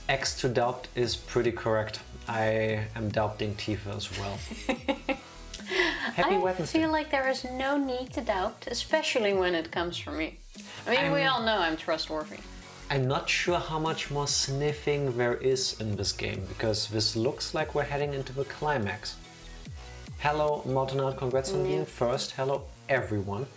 X to doubt is pretty correct. I am doubting Tifa as well. Happy Wednesday. I feel like there is no need to doubt, especially when it comes from me. I mean, we all know I'm trustworthy. I'm not sure how much more sniffing there is in this game, because this looks like we're heading into the climax. Hello, Mortonard, congrats on being first. Hello, everyone.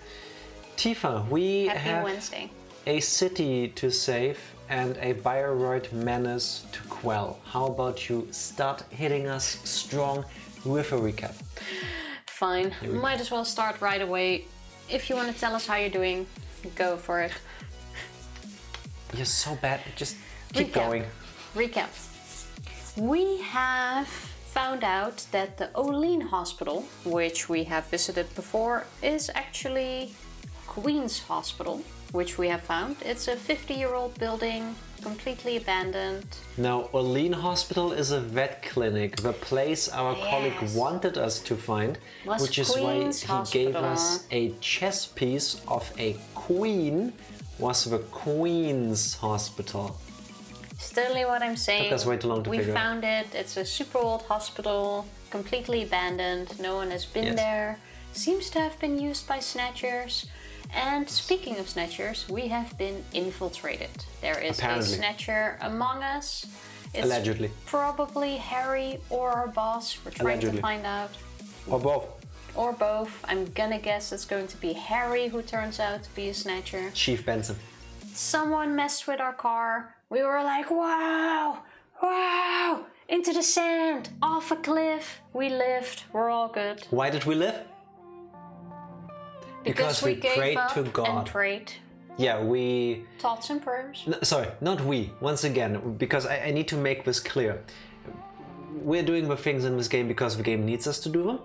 Tifa, we have Wednesday. A city to save and a Bio-Roid Menace to quell. How about you start hitting us strong with a recap? Fine, might as well start right away. If you want to tell us how you're doing, go for it. You're so bad, just keep going. Recap. We have found out that the Olean Hospital, which we have visited before, is actually Queen's Hospital, which we have found. It's a 50-year-old building, completely abandoned. Now, Olean Hospital is a vet clinic, the place our colleague wanted us to find, which is Queen's why he gave us a chess piece of a queen, was the Queen's Hospital. Still what I'm saying. Took us way too long to figure out. We found it. It's a super old hospital, completely abandoned. No one has been there. Seems to have been used by Snatchers. And speaking of Snatchers, we have been infiltrated. There is a Snatcher among us. It's allegedly. Probably Harry or our boss. We're trying to find out. Or both. Or both. I'm gonna guess it's going to be Harry who turns out to be a Snatcher. Chief Benson. Someone messed with our car. We were like, wow, wow, into the sand, off a cliff. We lived, we're all good. Why did we live? Because we gave prayed up to God. And prayed. Yeah, we... Thoughts and prayers. No, sorry, not we. Once again, because I need to make this clear. We're doing the things in this game because the game needs us to do them.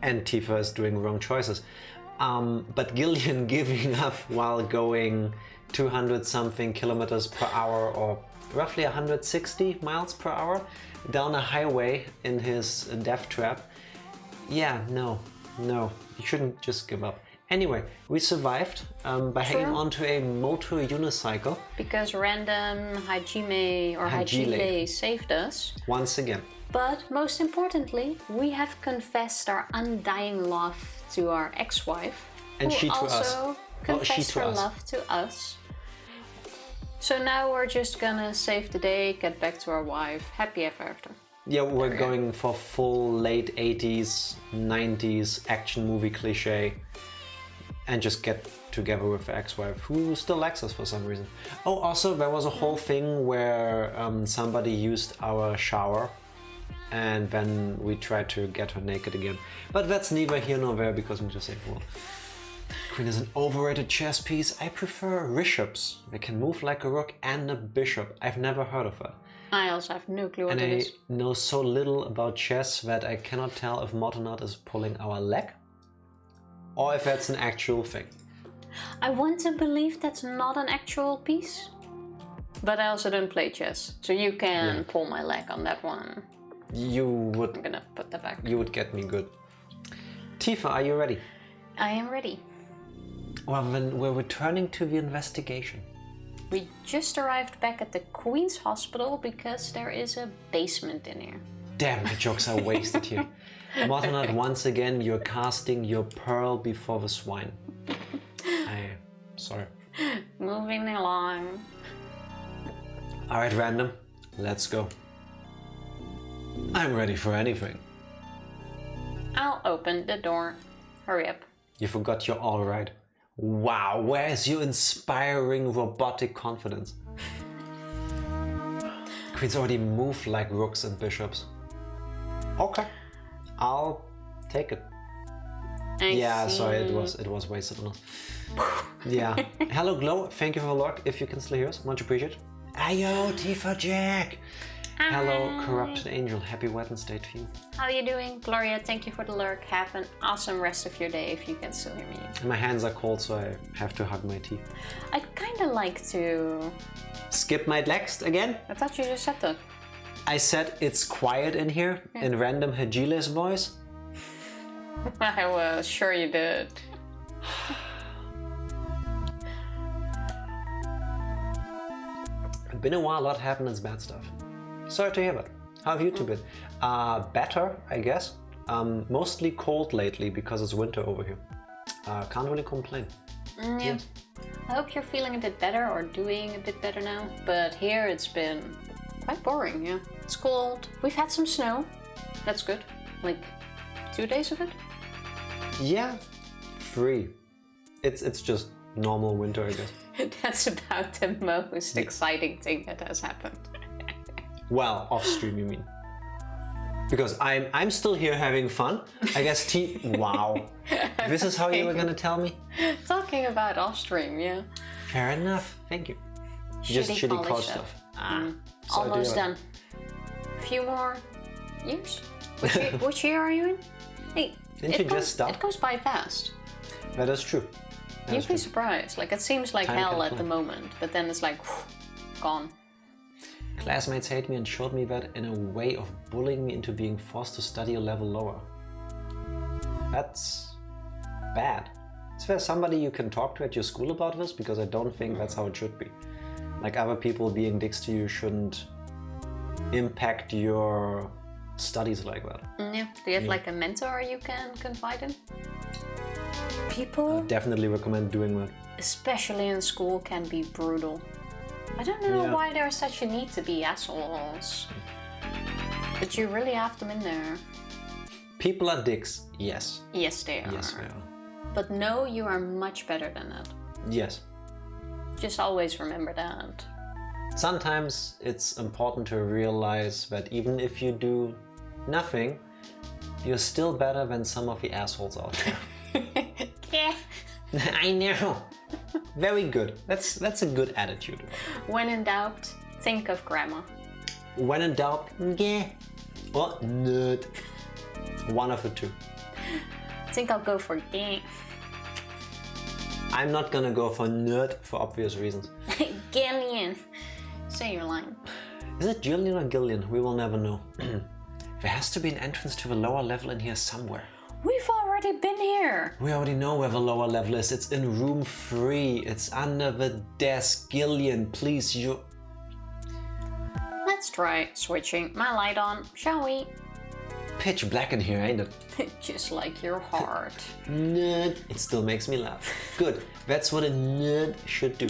And Tifa is doing wrong choices. But Gillian giving up while going 200 something kilometers per hour or roughly 160 miles per hour down a highway in his death trap. Yeah, no, you shouldn't just give up. Anyway, we survived by hanging on to a motor unicycle. Because random Hajime saved us. Once again. But most importantly, we have confessed our undying love to our ex-wife. And she to us. Also confessed her love to us. So now we're just gonna save the day, get back to our wife, happy ever after. Yeah, we're going for full late 80s, 90s action movie cliche and just get together with the ex-wife who still likes us for some reason. Oh, also there was a whole thing where somebody used our shower and then we tried to get her naked again. But that's neither here nor there because we just say, well, Queen is an overrated chess piece. I prefer bishops. They can move like a rook and a bishop. I've never heard of that. I also have no clue what it is. And I know so little about chess that I cannot tell if Mortonard is pulling our leg or if that's an actual thing. I want to believe that's not an actual piece. But I also don't play chess, so you can pull my leg on that one. You would... I'm gonna put that back. You would get me good. Tifa, are you ready? I am ready. Well, then we're returning to the investigation. We just arrived back at the Queen's Hospital because there is a basement in here. Damn, my jokes are wasted here. Mortonard, once again, you're casting your pearl before the swine. Sorry. Moving along. Alright, random. Let's go. I'm ready for anything. I'll open the door. Hurry up. You forgot you're alright. Wow, where is your inspiring robotic confidence? Queens already move like rooks and bishops. Okay, I'll take it. Sorry, it was wasted on us. Yeah. Hello, Glow. Thank you for the lurk. If you can still hear us, much appreciated. Ayo, Tifa Jack. Hi. Hello, Corrupted Angel. Happy Wednesday to you. How are you doing? Gloria, thank you for the lurk. Have an awesome rest of your day if you can still hear me. My hands are cold, so I have to hug my teeth. I'd kind of like to... Skip my next again? I thought you just said that. I said it's quiet in here in random Hajile's voice. I was sure you did. Been a while, a lot happened, it's bad stuff. Sorry to hear that. How have you two been? Better, I guess. Mostly cold lately because it's winter over here. Can't really complain. Yeah. I hope you're feeling a bit better or doing a bit better now. But here it's been quite boring, yeah. It's cold. We've had some snow. That's good. Like 2 days of it. Yeah, 3. It's just normal winter, I guess. That's about the most exciting thing that has happened. Well, off stream, you mean? Because I'm still here having fun. I guess wow. This is how you were gonna tell me? Talking about off stream, yeah. Fair enough. Thank you. Just shitty college stuff. Almost done. A few more years. Which year are you in? Hey, Didn't you just stop? It goes by fast. That is true. You'd be surprised. Like, it seems like Time hell can at fly. the moment, but then it's like, gone. Classmates hate me and showed me that in a way of bullying me into being forced to study a level lower. That's bad. Is there somebody you can talk to at your school about this? Because I don't think that's how it should be. Like, other people being dicks to you shouldn't impact your studies like that. Yeah. Do you have like a mentor you can confide in? People, Definitely recommend doing that. especially in school, can be brutal. I don't know why there's such a need to be assholes. But you really have them in there. People are dicks, yes. Yes, they are. Yes, they are. But no, you are much better than that. Yes. Just always remember that. Sometimes it's important to realize that even if you do nothing, you're still better than some of the assholes out there. Yeah. I know. Very good. That's a good attitude. When in doubt, think of grandma. When in doubt, yeah. Or nerd. One of the two. I think I'll go for gang. I'm not gonna go for nerd for obvious reasons. Gillian. Say your line. Is it Jillian or Gillian? We will never know. There has to be an entrance to the lower level in here somewhere. We've already been here. We already know where the lower level is. It's in room 3. It's under the desk. Gillian, please, you... Let's try switching my light on, shall we? Pitch black in here, ain't it? Just like your heart. Nerd. It still makes me laugh. Good. That's what a nerd should do.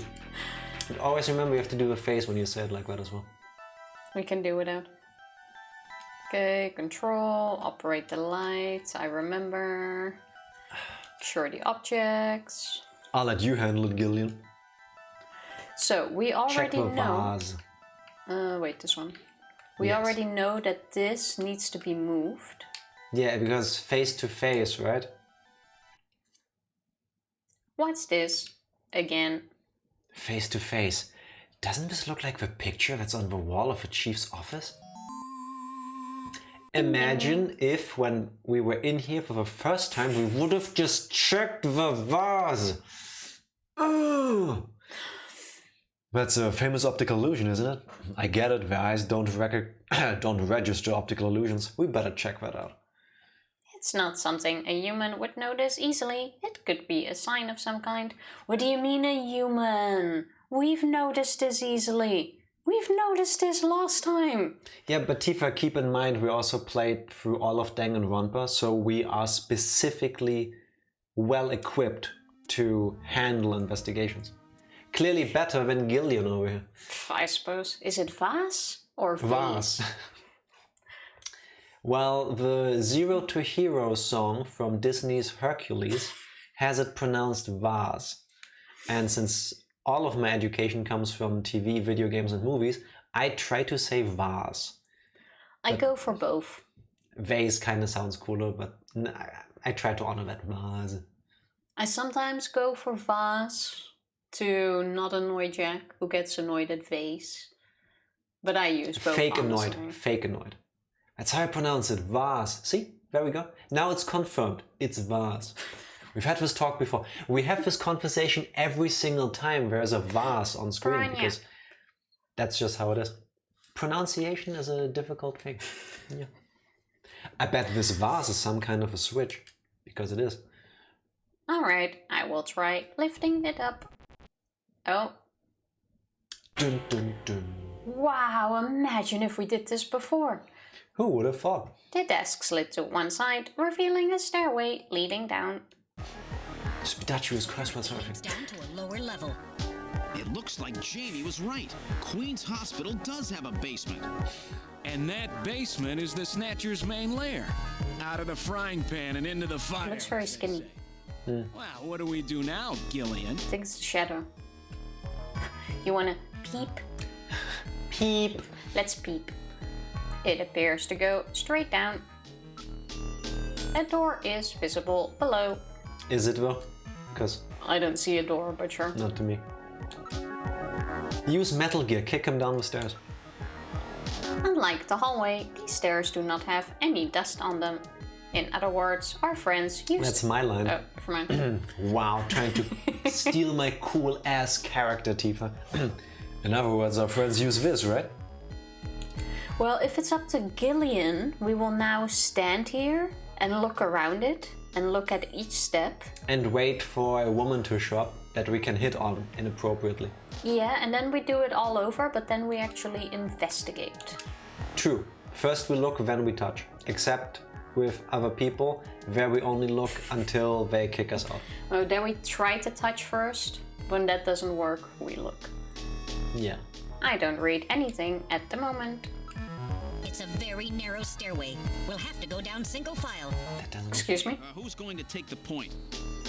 And always remember you have to do a face when you say it like that as well. We can do without. Okay, control, operate the lights, I remember. Sure the objects. I'll let you handle it, Gillian. So, we Check already the know... vase. Wait, this one. We Yes. already know that this needs to be moved. Yeah, because face to face, right? What's this? Again. Face to face. Doesn't this look like the picture that's on the wall of the chief's office? Imagine if, when we were in here for the first time, we would have just checked the vase. Oh, that's a famous optical illusion, isn't it? I get it. The eyes don't register optical illusions. We better check that out. It's not something a human would notice easily. It could be a sign of some kind. What do you mean a human? We've noticed this easily. We've noticed this last time. Yeah, but Tifa, keep in mind we also played through all of Danganronpa, so we are specifically well equipped to handle investigations. Clearly better than Gillian over here. I suppose. Is it vase or Vase. Well, the Zero to Hero song from Disney's Hercules has it pronounced vase. And since all of my education comes from TV, video games and movies, I try to say vase. I go for both. Vase kind of sounds cooler, but I try to honor that vase. I sometimes go for vase to not annoy Jack, who gets annoyed at vase. But I use both. Fake honestly. annoyed. Fake annoyed. That's how I pronounce it. Vase. See? There we go. Now it's confirmed. It's vase. We've had this talk before. We have this conversation every single time there's a vase on screen because that's just how it is. Pronunciation is a difficult thing. Yeah. I bet this vase is some kind of a switch because it is. Alright, I will try lifting it up. Oh. Dun, dun, dun. Wow, imagine if we did this before. Who would have thought? The desk slid to one side, revealing a stairway leading down. Spitachius crossword surfing. Down to a lower level. It looks like Jamie was right. Queen's Hospital does have a basement. And that basement is the Snatcher's main lair. Out of the frying pan and into the fire. Looks very skinny. Well, what do we do now, Gillian? I think it's the shadow. You wanna peep? Peep. Let's peep. It appears to go straight down. A door is visible below. Is it though? Because I don't see a door, but sure. not to me. Use Metal Gear, kick him down the stairs. Unlike the hallway, these stairs do not have any dust on them. In other words, our friends used... That's my line. Oh, never mind. Wow, trying to steal my cool ass character, Tifa. In other words, our friends use this, right? Well, if it's up to Gillian, we will now stand here and look around it and look at each step. And wait for a woman to show up that we can hit on inappropriately. Yeah, and then we do it all over, but then we actually investigate. True. First we look, then we touch. Except with other people, where we only look until they kick us out. Oh, then we try to touch first. When that doesn't work, we look. Yeah. I don't read anything at the moment. It's a very narrow stairway. We'll have to go down single file. That doesn't Excuse me? Who's going to take the point?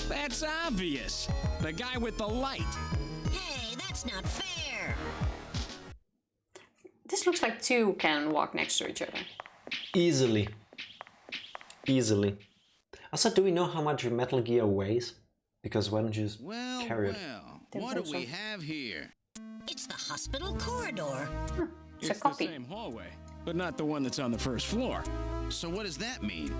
That's obvious. The guy with the light. Hey, that's not fair. This looks like two can walk next to each other. Easily. Easily. Also, do we know how much Metal Gear weighs? Because why don't you just carry it? What do we have here? It's the hospital corridor. It's a the copy. same hallway, but not the one that's on the first floor. So what does that mean?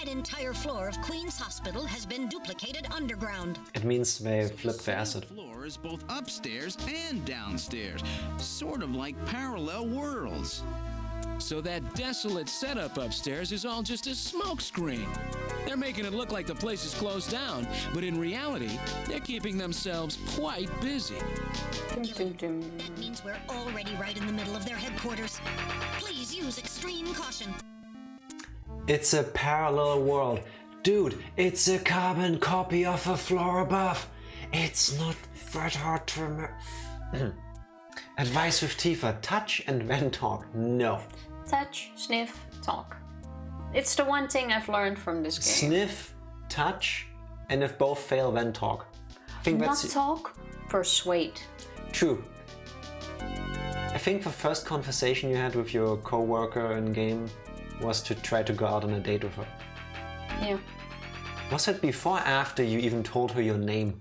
An entire floor of Queen's Hospital has been duplicated underground. It means they flipped the Same acid. floor is both upstairs and downstairs. Sort of like parallel worlds. So that desolate setup upstairs is all just a smokescreen. They're making it look like the place is closed down, but in reality, they're keeping themselves quite busy. Dum, dum, dum. That means we're already right in the middle of their headquarters. Please use extreme caution. It's a parallel world. Dude, it's a carbon copy of a floor above. It's not that hard to remember. Advice with Tifa, touch and then talk. No. Touch, sniff, talk. It's the one thing I've learned from this game. Sniff, touch, and if both fail, then talk. I think Not that's talk, persuade. true. I think the first conversation you had with your coworker in game was to try to go out on a date with her. Yeah. Was it before or after you even told her your name?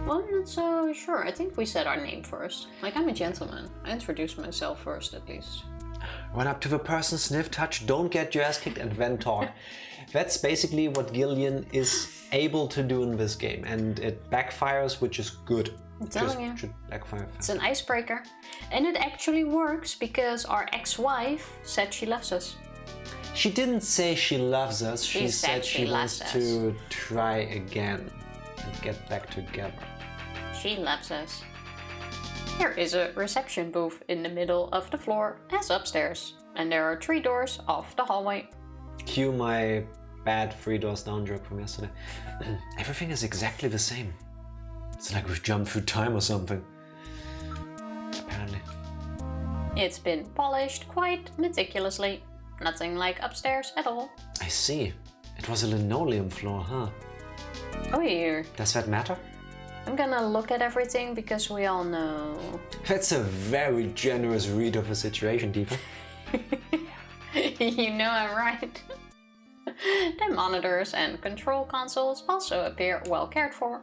Well, I'm not so sure. I think we said our name first. Like, I'm a gentleman. I introduced myself first, at least. Run up to the person, sniff, touch, don't get your ass kicked, and then talk. That's basically what Gillian is able to do in this game, and it backfires, which is good. I'm telling you. Should backfire It's fast. an icebreaker. And it actually works because our ex-wife said she loves us. She didn't say she loves us, she said she loves wants us. to try again and get back together. She loves us. There is a reception booth in the middle of the floor as upstairs. And there are 3 doors off the hallway. Cue my bad 3 doors down joke from yesterday. Everything is exactly the same. It's like we've jumped through time or something. Apparently. It's been polished quite meticulously. Nothing like upstairs at all. I see. It was a linoleum floor, huh? Oh, here. Does that matter? I'm gonna look at everything because we all know. That's a very generous read of the situation, Tifa. You know I'm right. The monitors and control consoles also appear well cared for.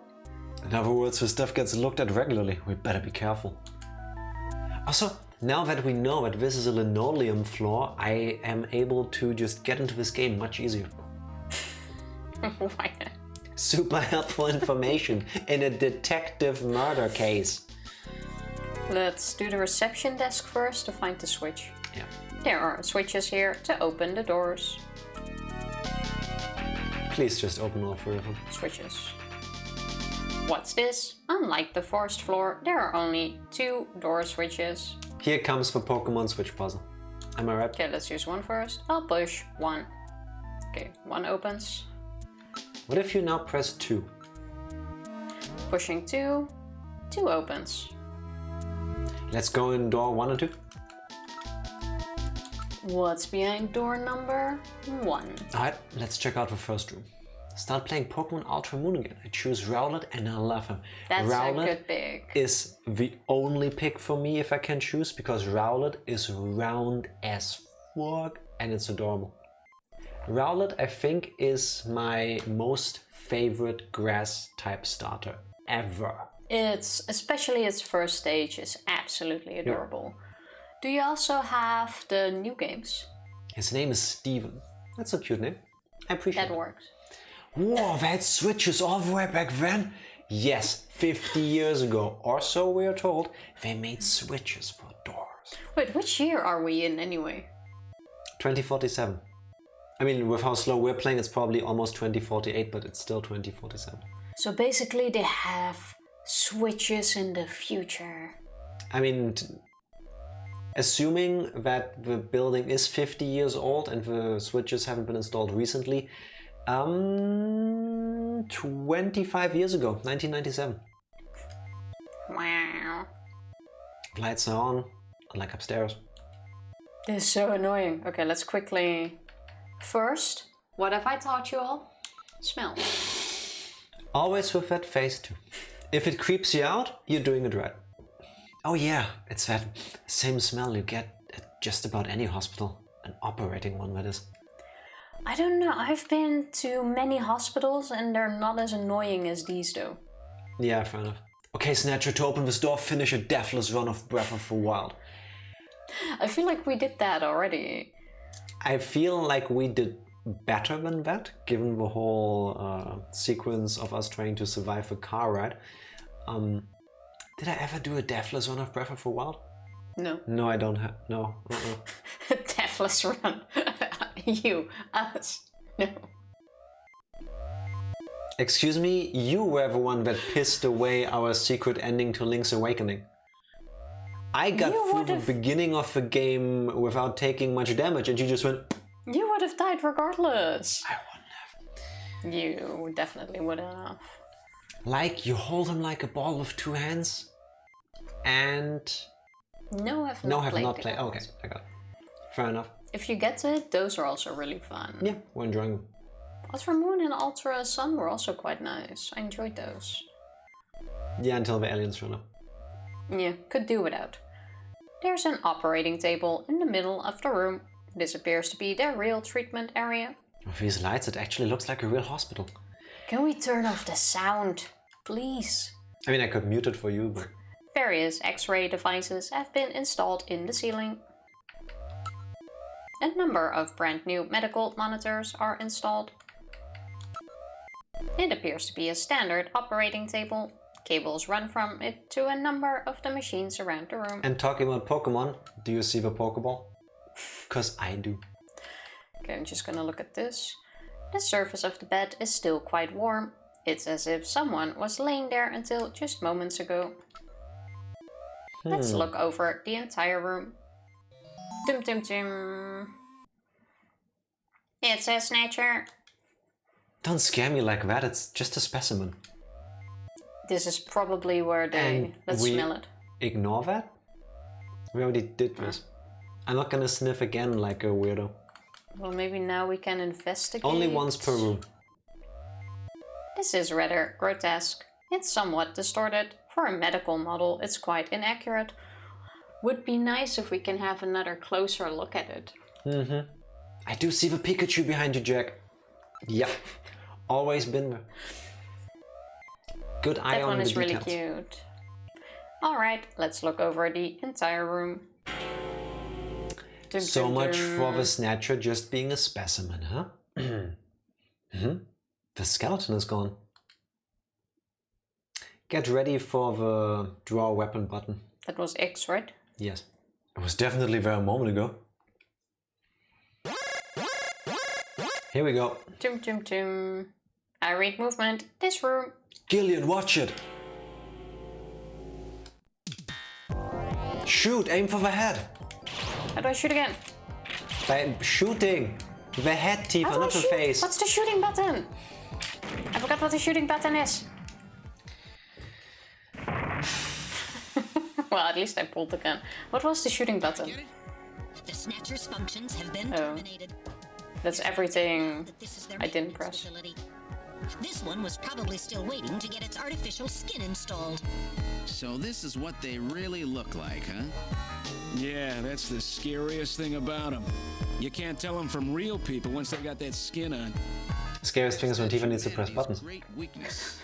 In other words, the stuff gets looked at regularly. We better be careful. Also, now that we know that this is a linoleum floor, I am able to just get into this game much easier. Why not? Super helpful information in a detective murder case. Let's do the reception desk first to find the switch. Yeah. There are switches here to open the doors. Please just open all 3 of them. Switches. What's this? Unlike the first floor, there are only 2 door switches. Here comes the Pokemon Switch puzzle. Am I right? Okay, let's use one first. I'll push one. Okay, one opens. What if you now press 2? Pushing two. Two opens. Let's go in door 1 and 2. What's behind door number 1? Alright, let's check out the first room. Start playing Pokemon Ultra Moon again. I choose Rowlet and I love him. That's Rowlet a good pick. is the only pick for me if I can choose, because Rowlet is round as fuck and it's adorable. Rowlet, I think, is my most favorite grass type starter ever. Especially its first stage is absolutely adorable. Do you also have the new games? His name is Steven. That's a cute name. I appreciate That it. works. Whoa, they had switches all the way back then? Yes, 50 years ago, or so we are told, they made switches for doors. Wait, which year are we in anyway? 2047. I mean, with how slow we're playing, it's probably almost 2048, but it's still 2047. So basically they have switches in the future. I mean, assuming that the building is 50 years old and the switches haven't been installed recently, 25 years ago, 1997. Wow. Lights are on, unlike upstairs. This is so annoying. Okay, let's quickly... First, what have I taught you all? Smell. Always with that face too. If it creeps you out, you're doing it right. Oh yeah, it's that same smell you get at just about any hospital. An operating one, that is. I don't know, I've been to many hospitals and they're not as annoying as these though. Yeah, fair enough. Okay, Snatcher, to open this door, finish a deathless run of Breath of the Wild. I feel like we did that already. I feel like we did better than that, given the whole sequence of us trying to survive a car ride. Did I ever do a deathless run of Breath of the Wild? No. No, I don't have. No. Deathless run. You, us. No. Excuse me, you were the one that pissed away our secret ending to Link's Awakening. I got through the beginning of the game without taking much damage and you just went... You would have died regardless. I wouldn't have. You definitely would have. Like, you hold him like a ball with 2 hands and... No, I've No, not have played not the played. ones. Okay, I got it. Fair enough. If you get to it, those are also really fun. Yeah, we're enjoying them. Ultra Moon and Ultra Sun were also quite nice. I enjoyed those. Yeah, until the aliens showed up. Yeah, could do without. There's an operating table in the middle of the room. This appears to be their real treatment area. With these lights, it actually looks like a real hospital. Can we turn off the sound, please? I mean, I could mute it for you, but... Various X-ray devices have been installed in the ceiling. A number of brand new medical monitors are installed. It appears to be a standard operating table. Cables run from it to a number of the machines around the room. And talking about Pokemon, do you see the Pokeball? Because I do. Okay, I'm just gonna look at this. The surface of the bed is still quite warm. It's as if someone was laying there until just moments ago. Let's look over the entire room. Dum dum dum. It's a Snatcher. Don't scare me like that, it's just a specimen. This is probably where they... Let's smell it. Ignore that? We already did this. I'm not gonna sniff again like a weirdo. Well, maybe now we can investigate. Only once per room. This is rather grotesque. It's somewhat distorted. For a medical model, it's quite inaccurate. Would be nice if we can have another closer look at it. Mm-hmm. I do see the Pikachu behind you, Jack. Yep. Always been there. Good eye That on one the is really details. cute. Alright, let's look over the entire room. Dum, So dum, much dum. for the Snatcher just being a specimen, huh? The skeleton is gone. Get ready for the draw weapon button. That was X, right? Yes. It was definitely there a moment ago. Here we go. Tum tum tum. I read movement. This room. Gillian, watch it! Shoot! Aim for the head! How do I shoot again? By shooting! The head, Tifa, How do I not the shoot? face. What's the shooting button? I forgot what the shooting button is. Well, at least I pulled the gun. What was the shooting button? The Snatcher's functions have been terminated. That's everything This is their I didn't maintenance press. facility. This one was probably still waiting to get its artificial skin installed. So this is what they really look like, huh? Yeah, that's the scariest thing about them. You can't tell them from real people once they've got that skin on. Scariest thing is when Tifa needs to press Humanity's buttons. Great weakness.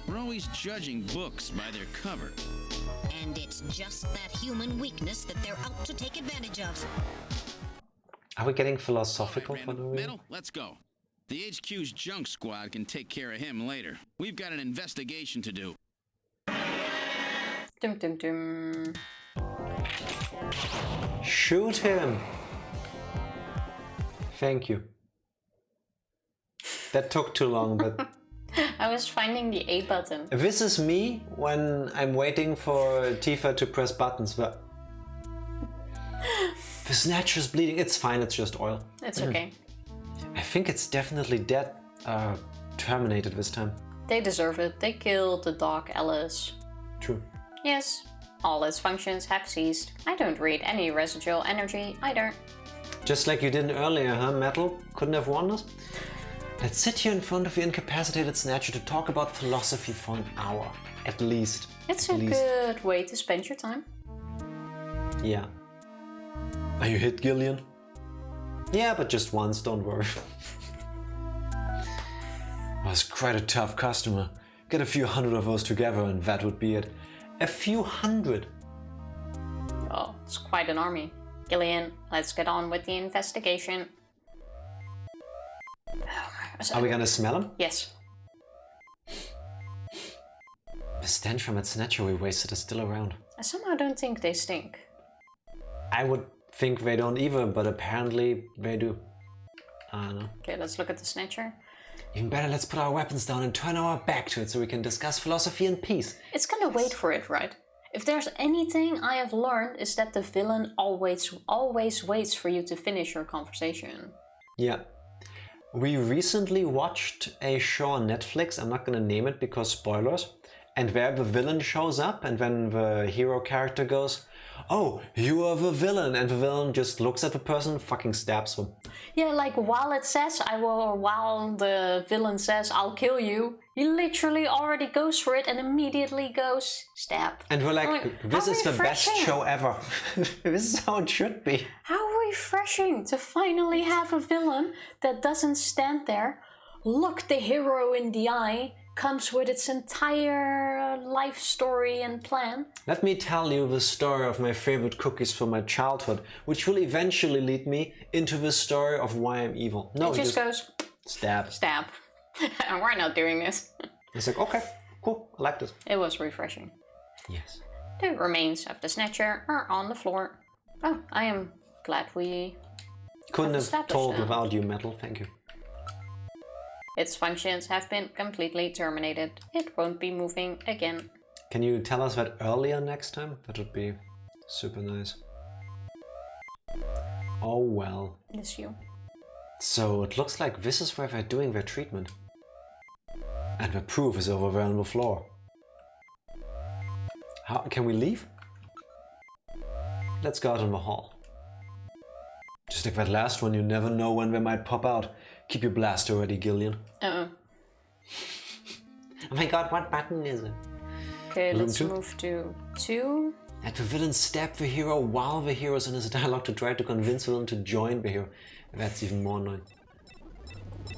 We're always judging books by their cover. And it's just that human weakness that they're out to take advantage of. Are we getting philosophical for no reason? Metal, let's go. The HQ's junk squad can take care of him later. We've got an investigation to do. Dum dum dum. Shoot him! Thank you. That took too long, but I was finding the A button. this is me when I'm waiting for Tifa to press buttons, but the Snatcher's bleeding. It's fine, it's just oil. It's okay. I think it's definitely dead, terminated this time. They deserve it. They killed the dog Alice. True. Yes, all its functions have ceased. I don't read any residual energy either. Just like you did earlier, huh, Metal? Couldn't have warned us? Let's sit here in front of the incapacitated Snatcher to talk about philosophy for an hour, at least. It's a good way to spend your time. Yeah. Are you hit, Gillian? Yeah, but just once, don't worry. Was quite a tough customer. Get a few hundred of those together and that would be it. A few hundred. Oh, it's quite an army. Gillian, let's get on with the investigation. Are we gonna smell him? Yes. The stench from that Snatcher we wasted is still around. I somehow don't think they stink. I would think they don't either, but apparently they do. I don't know. Okay, let's look at the Snatcher. Even better, let's put our weapons down and turn our back to it so we can discuss philosophy in peace. It's gonna wait for it, right? If there's anything I have learned is that the villain always waits for you to finish your conversation. Yeah. We recently watched a show on Netflix, I'm not gonna name it because spoilers, and where the villain shows up and when the hero character goes, "Oh, you are the villain," and the villain just looks at the person and fucking stabs them. Yeah, like while it says I will, or while the villain says I'll kill you, he literally already goes for it and immediately goes stab. And we're like, this how is the best refreshing. show ever. This is how it should be. How refreshing to finally have a villain that doesn't stand there, look the hero in the eye, comes with its entire life story and plan. Let me tell you the story of my favorite cookies from my childhood, which will eventually lead me into the story of why I'm evil. No, It just goes stab. stab. And we're not doing this. It's like, okay, cool, I like this. It was refreshing. Yes. The remains of the Snatcher are on the floor. Oh, I am glad we Couldn't have established told that. without you, Metal, thank you. Its functions have been completely terminated. It won't be moving again. Can you tell us that earlier next time? That would be super nice. Oh well. Miss you. So it looks like this is where they're doing their treatment. And the proof is over there on the floor. How can we leave? Let's go out in the hall. Just like that last one, you never know when they might pop out. Keep your blaster ready, Gillian. Uh-oh. Oh my god, what button is it? Okay, Room let's 2? move to 2. And the villain stabbed the hero while the hero's in his dialogue to try to convince the villain to join the hero. That's even more annoying.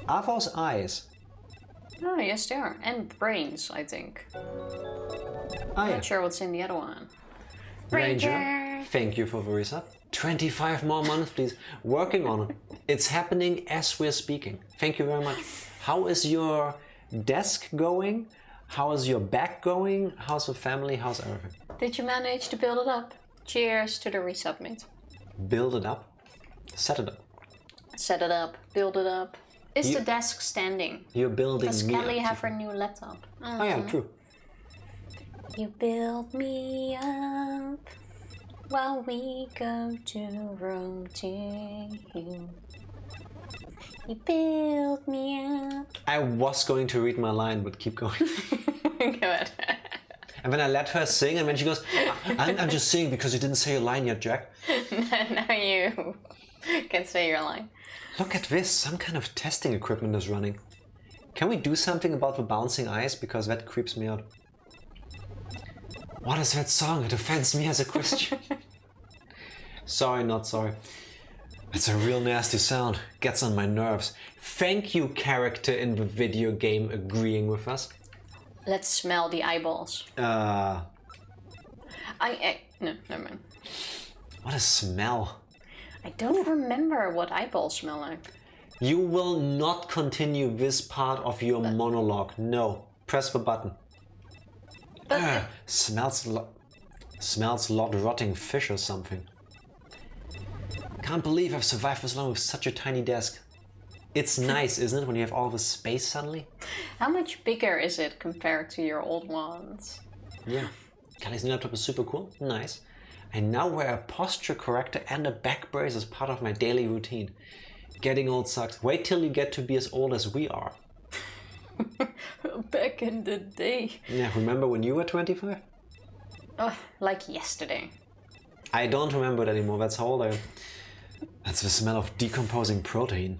Are those eyes? Oh, yes they are. And brains, I think. Ah, yeah. Not sure what's in the other one. Ranger, thank you for the resub. 25 more months, please. Working on it. It's happening as we're speaking. Thank you very much. How is your desk going? How is your back going? How's the family? How's everything? Did you manage to build it up? Cheers to the resubmit. Build it up. Set it up. Set it up, build it up. Is You- the desk standing? You're building Does me Kelly up. have her new laptop? Oh yeah, true. You build me up. While we go to Rome to you. He built me up. I was going to read my line, but keep going. Go ahead. And then I let her sing, and then she goes, I'm just singing because you didn't say your line yet, Jack. Now you can say your line. Look at this, some kind of testing equipment is running. Can we do something about the bouncing eyes? Because that creeps me out. What is that song? It offends me as a Christian. Sorry, not sorry. It's a real nasty sound. Gets on my nerves. Thank you, character in the video game, agreeing with us. Let's smell the eyeballs. No, never mind. What a smell. I don't remember what eyeballs smell like. You will not continue this part of your monologue. No. Press the button. Smells like rotting fish or something. Can't believe I've survived this long with such a tiny desk. It's nice, isn't it, when you have all this space suddenly? How much bigger is it compared to your old ones? Yeah. Kelly's new laptop is super cool. Nice. I now wear a posture corrector and a back brace as part of my daily routine. Getting old sucks. Wait till you get to be as old as we are. Back in the day. Yeah, remember when you were 25? Oh, like yesterday. I don't remember it anymore. That's how old I am. That's the smell of decomposing protein.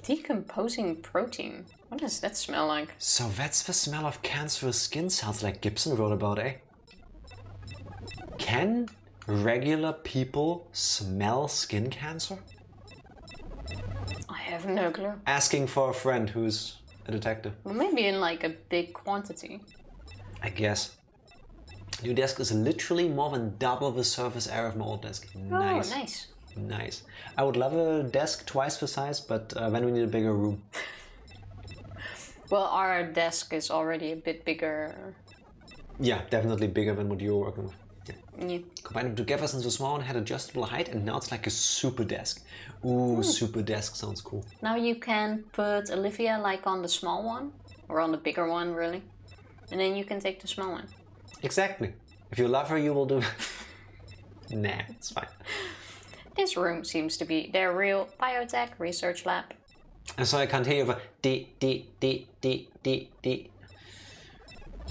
Decomposing protein? What does that smell like? So that's the smell of cancerous skin cells like Gibson wrote about, eh? Can regular people smell skin cancer? I have no clue. Asking for a friend who's a detective. Well, maybe in like a big quantity. I guess. New desk is literally more than double the surface area of my old desk. Nice. Oh, nice. Nice. I would love a desk twice the size, but then we need a bigger room. Well, our desk is already a bit bigger. Yeah, definitely bigger than what you're working with. Yeah. Combine them together since the small one had adjustable height, and now it's like a super desk. Ooh, super desk sounds cool. Now you can put Olivia like on the small one, or on the bigger one, really. And then you can take the small one. Exactly. If you love her, you will do. Nah, it's fine. This room seems to be their real biotech research lab. And so I can't hear you over D.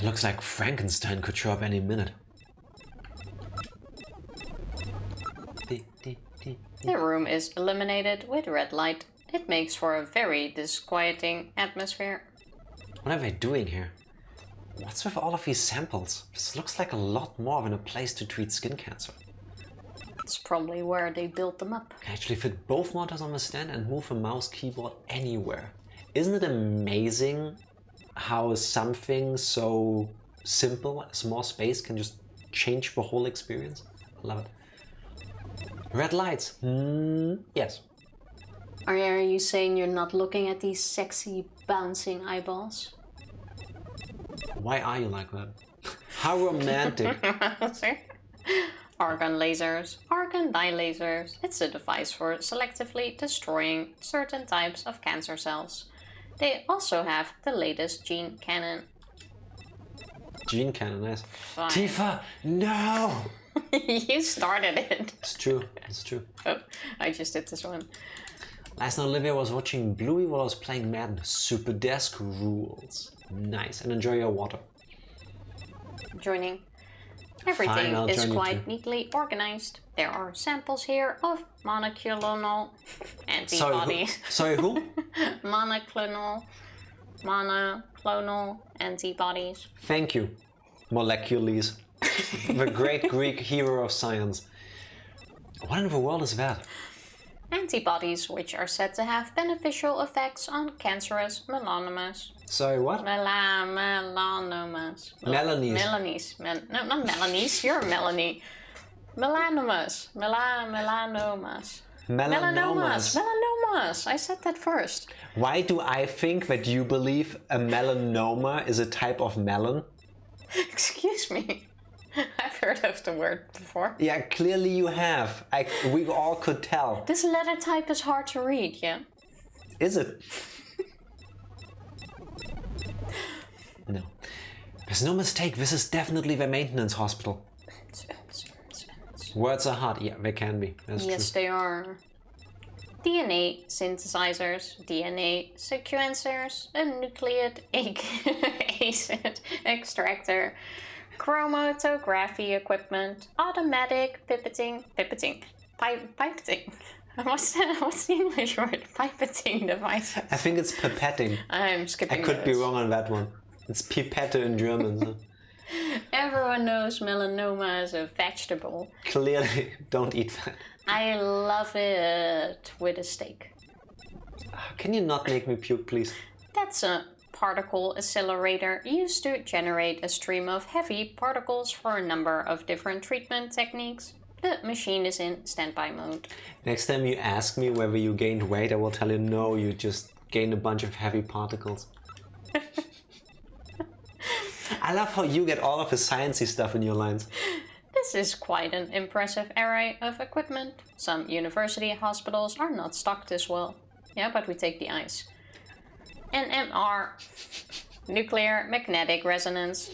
Looks like Frankenstein could show up any minute. The room is illuminated with red light. It makes for a very disquieting atmosphere. What are they doing here? What's with all of these samples? This looks like a lot more than a place to treat skin cancer. It's probably where they built them up. Can actually fit both monitors on the stand and move a mouse keyboard anywhere. Isn't it amazing how something so simple, a small space, can just change the whole experience? I love it. Red lights. Yes. Are you saying you're not looking at these sexy bouncing eyeballs? Why are you like that? How romantic. Argon lasers. Argon dye lasers. It's a device for selectively destroying certain types of cancer cells. They also have the latest gene cannon. Gene cannon, nice. Fine. Tifa, no! You started it. It's true, it's true. Oh, I just did this one. Last night Olivia was watching Bluey while I was playing Madden. Super desk rules. Nice, and enjoy your water. Joining. Everything Fine, is join you quite too. neatly organized. There are samples here of monoclonal antibodies. Sorry, who? monoclonal antibodies. Thank you, Molecules. The great Greek hero of science. What in the world is that? Antibodies which are said to have beneficial effects on cancerous melanomas. Sorry, what? Melanomas. Melanies. No, not Melanies. You're Melanie. Melanomas. Melanomas. Melanomas. Melanomas. I said that first. Why do I think that you believe a melanoma is a type of melon? Excuse me. I've heard of the word before. Yeah, clearly you have. We all could tell. This letter type is hard to read, yeah? Is it? No. There's no mistake, this is definitely the maintenance hospital. words. Words are hard. Yeah, they can be. That's Yes, true. they are. DNA synthesizers, DNA sequencers, a nucleic acid extractor, chromatography equipment, automatic pipetting. What's the English word? Pipetting devices. I think it's pipetting. I'm I skipping could be those. wrong on that one. It's pipette in German. So. Everyone knows melanoma is a vegetable. Clearly, don't eat that. I love it with a steak. Can you not make me puke, please? That's a particle accelerator used to generate a stream of heavy particles for a number of different treatment techniques. The machine is in standby mode. Next time you ask me whether you gained weight, I will tell you no, you just gained a bunch of heavy particles. I love how you get all of the sciencey stuff in your lines. This is quite an impressive array of equipment. Some university hospitals are not stocked this well. Yeah, but we take the ice. NMR, nuclear magnetic resonance,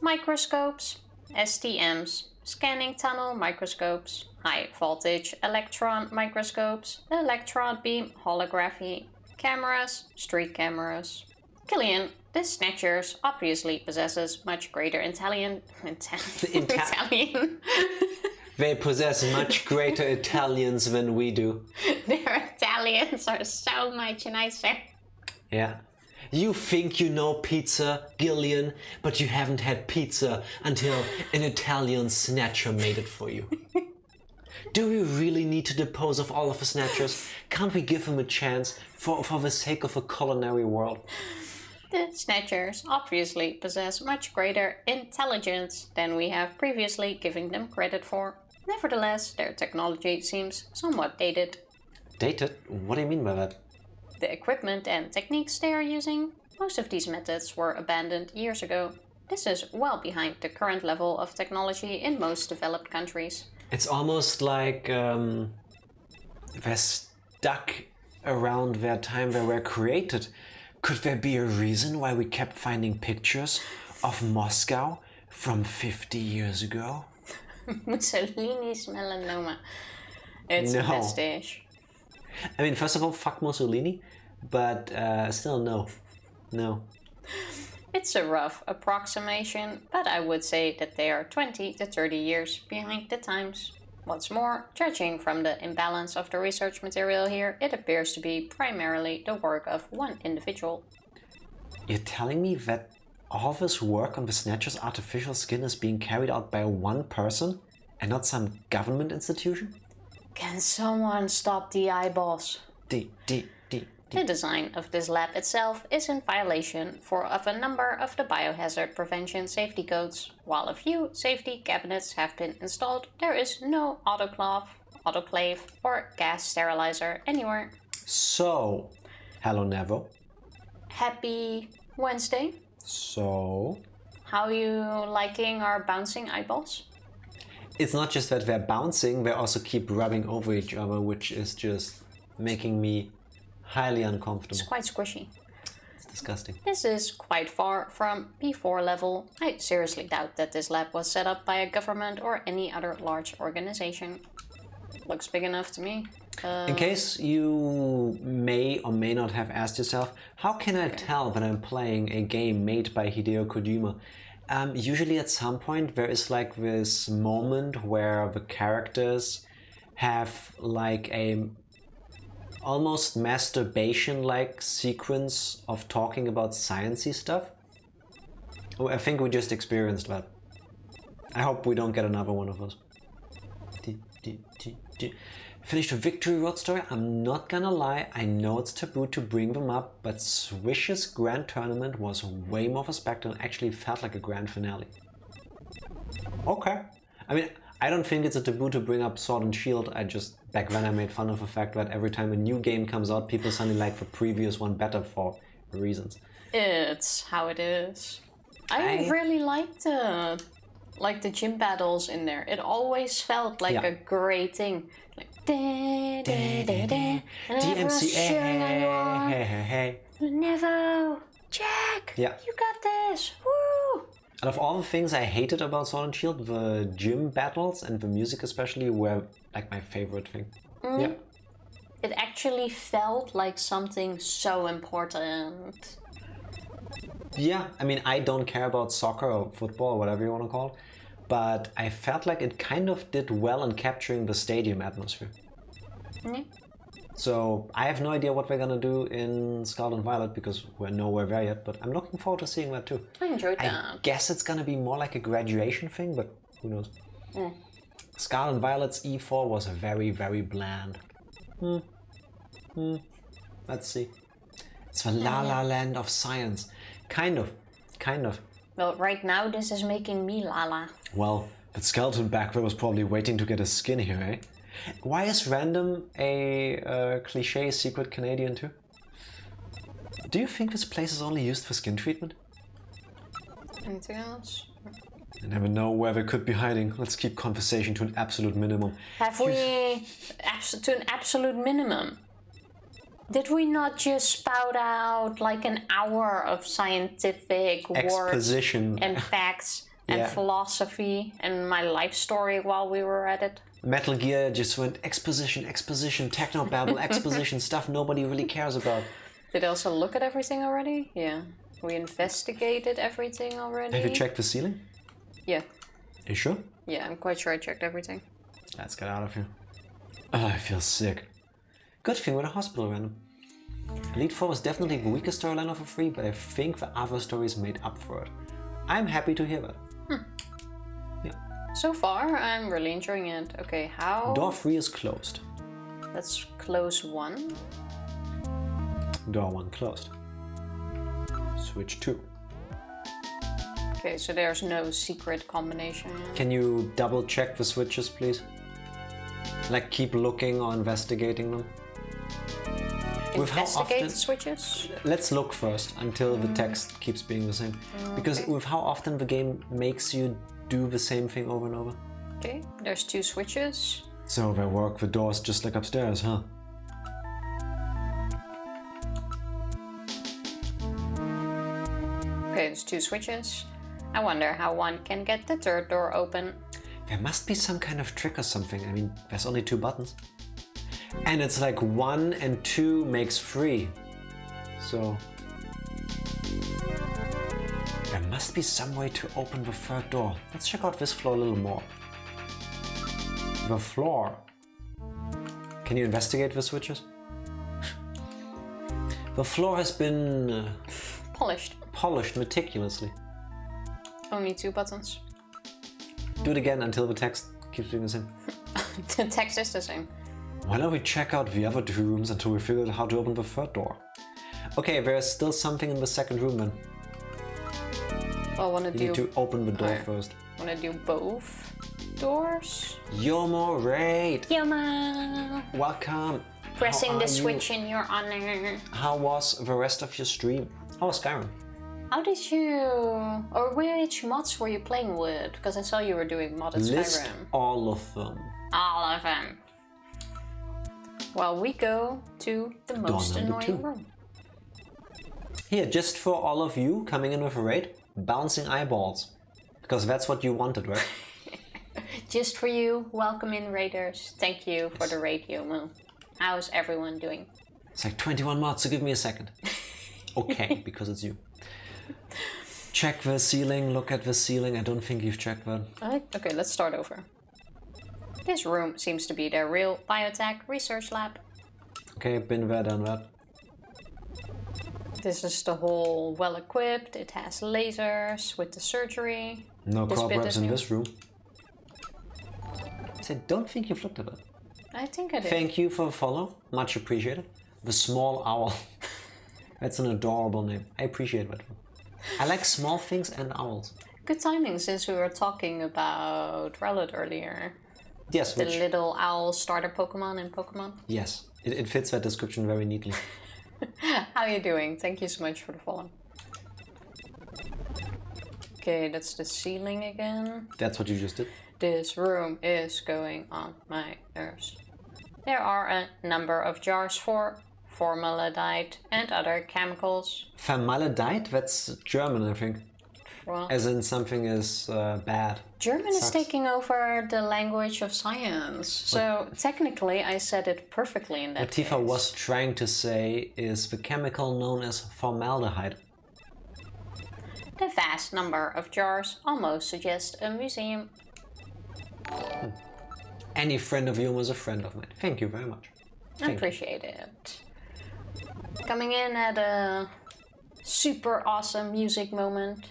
microscopes, STMs, scanning tunnel microscopes, high voltage electron microscopes, electron beam holography, cameras, street cameras. Gillian, the Snatchers obviously possesses much greater Italian. They possess much greater Italians than we do. Their Italians are so much nicer. Yeah. You think you know pizza, Gillian, but you haven't had pizza until an Italian Snatcher made it for you. Do we really need to dispose of all of the Snatchers? Can't we give them a chance for the sake of a culinary world? The Snatchers obviously possess much greater intelligence than we have previously given them credit for. Nevertheless, their technology seems somewhat dated. Dated? What do you mean by that? The equipment and techniques they are using, most of these methods were abandoned years ago. This is well behind the current level of technology in most developed countries. It's almost like they're stuck around their time they were created. Could there be a reason why we kept finding pictures of Moscow from 50 years ago? Mussolini's melanoma. It's a best dish. I mean, first of all, fuck Mussolini, but still no. No. It's a rough approximation, but I would say that they are 20 to 30 years behind the times. What's more, judging from the imbalance of the research material here, it appears to be primarily the work of one individual. You're telling me that all this work on the Snatcher's artificial skin is being carried out by one person and not some government institution? Can someone stop the eyeballs? The design of this lab itself is in violation of a number of the biohazard prevention safety codes. While a few safety cabinets have been installed, there is no autoclave, or gas sterilizer anywhere. So, hello Nevo. Happy Wednesday. So? How you liking our bouncing eyeballs? It's not just that they're bouncing, they also keep rubbing over each other, which is just making me highly uncomfortable. It's quite squishy. It's disgusting. This is quite far from P4 level. I seriously doubt that this lab was set up by a government or any other large organization. Looks big enough to me. In case you may or may not have asked yourself, how can I tell that I'm playing a game made by Hideo Kojima? Usually at some point there is like this moment where the characters have like a almost masturbation-like sequence of talking about sciencey stuff. Oh, I think we just experienced that. I hope we don't get another one of those. Finished the Victory Road story. I'm not gonna lie, I know it's taboo to bring them up, but Swish's grand tournament was way more of a spectacle and actually felt like a grand finale. Okay. I mean, I don't think it's a taboo to bring up Sword and Shield. Back then I made fun of the fact that every time a new game comes out, people suddenly like the previous one better for reasons. It's how it is. I really liked the gym battles in there. It always felt like a great thing. Like DMCA. Nevo, Jack, Yeah. you got this. Woo! Out of all the things I hated about Sword and Shield, the gym battles and the music especially were like my favorite thing. Yeah. It actually felt like something so important. Yeah, I mean, I don't care about soccer or football or whatever you want to call it, but I felt like it kind of did well in capturing the stadium atmosphere. So I have no idea what we're gonna do in Scarlet and Violet because we're nowhere there yet, but I'm looking forward to seeing that too. I enjoyed that. I guess it's gonna be more like a graduation thing, but who knows. Scarlet and Violet's E4 was very, very bland. Let's see. It's the La La Land of science. Kind of. Well, right now this is making me lala. Well, that skeleton back there was probably waiting to get his skin here, eh? Why is random a cliché secret Canadian too? Do you think this place is only used for skin treatment? Anything else? I never know where they could be hiding. Let's keep conversation to an absolute minimum. Have we to an absolute minimum? Did we not just spout out like an hour of scientific words Exposition and facts and philosophy and my life story while we were at it? Metal Gear just went exposition, technobabble, exposition, stuff nobody really cares about. Did I also look at everything already? Yeah. We investigated everything already. Have you checked the ceiling? Yeah. You sure? Yeah, I'm quite sure I checked everything. Let's get out of here. Oh, I feel sick. Good thing we're in a hospital random. Elite 4 was definitely the weakest storyline of the three, but I think the other stories made up for it. I'm happy to hear that. Yeah. So far, I'm really enjoying it. Okay, how? Door 3 is closed. Let's close 1. Door 1 closed. Switch 2. Okay, so there's no secret combination. Can you double check the switches, please? Like keep looking or investigating them? Investigate the switches? Let's look first until the text keeps being the same. Because with how often the game makes you do the same thing over and over. Okay, there's 2 switches. So they work the doors just like upstairs, huh? Okay, there's 2 switches. I wonder how one can get the 3rd door open. There must be some kind of trick or something. I mean, there's only 2 buttons. And it's like 1 and 2 makes 3. So there must be some way to open the 3rd door. Let's check out this floor a little more. The floor. Can you investigate the switches? The floor has been polished meticulously. Only 2 buttons. Do it again until the text keeps being the same. The text is the same. Why don't we check out the other 2 rooms until we figure out how to open the 3rd door? Okay, there's still something in the 2nd room then. Well, You need to open the door first. Wanna do both doors? Yomo Raid! Yoma! Welcome! Pressing How the are switch you? in your honor. How was the rest of your stream? How was Skyrim? How did you... or which mods were you playing with? Because I saw you were doing modded List Skyrim. all of them. All of them. Well, we go to the most number annoying 2. room. Here, just for all of you coming in with a raid, bouncing eyeballs. Because that's what you wanted, right? Just for you, welcome in raiders. Thank you for the radio moon. How's everyone doing? It's like 21 mods, so give me a second. Okay, because it's you. Check the ceiling, look at the ceiling. I don't think you've checked that. Okay, let's start over. This room seems to be their real biotech research lab. Okay, been there, done that. This is the whole well equipped. It has lasers with the surgery. No This bit cobwebs is in new. this room. I don't think you've looked at it. I think I did. Thank you for the follow, much appreciated. The Small Owl. That's an adorable name. I appreciate that. I like small things and owls. Good timing since we were talking about Rowlet earlier. Yes, The which, little owl starter Pokemon in Pokemon. yes, it fits that description very neatly. How are you doing? Thank you so much for the follow. Okay, that's the ceiling again. That's what you just did. This room is going on my nerves. There are a number of jars for formaldehyde and other chemicals. Formaldehyde? That's German, I think. Well, As in something is bad. German is Sucks. taking over the language of science. So technically I said it perfectly in that What Tifa case. was trying to say is the chemical known as formaldehyde. The vast number of jars almost suggest a museum. Any friend of yours is a friend of mine. Thank you very much. I appreciate it. Coming in at a super awesome music moment.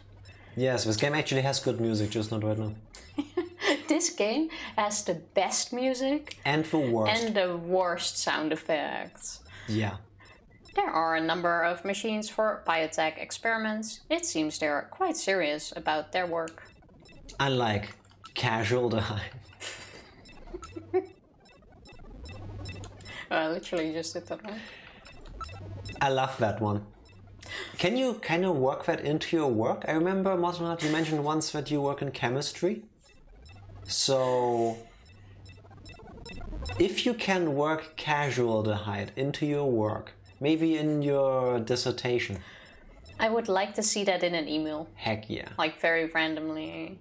Yes, this game actually has good music, just not right now. This game has the best music And the worst. and the worst sound effects. Yeah. There are a number of machines for biotech experiments. It seems they're quite serious about their work. Unlike casualdehyde. I literally just did that one. I love that one. Can you kind of work that into your work? I remember, Motonat, you mentioned once that you work in chemistry. So, if you can work casualdehyde into your work, maybe in your dissertation, I would like to see that in an email. heck yeah. Like very randomly.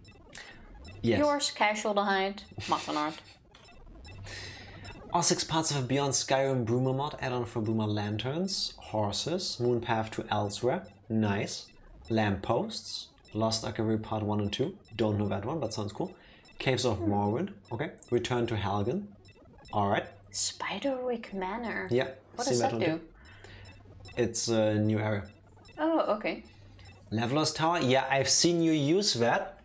Yes. Yours, casualdehyde, Motonart. All 6 parts of a Beyond Skyrim Broomer mod, add-on for Boomer lanterns, horses, Moonpath to Elsewhere, nice, lampposts, Lost Archive Part 1 and 2, don't know that one, but sounds cool, Caves of Morrowind, okay, Return to Helgen, alright, Spiderwick Manor. yeah, What seen does that one do? too. It's a new area. Oh, okay. Leveler's Tower, yeah, I've seen you use that.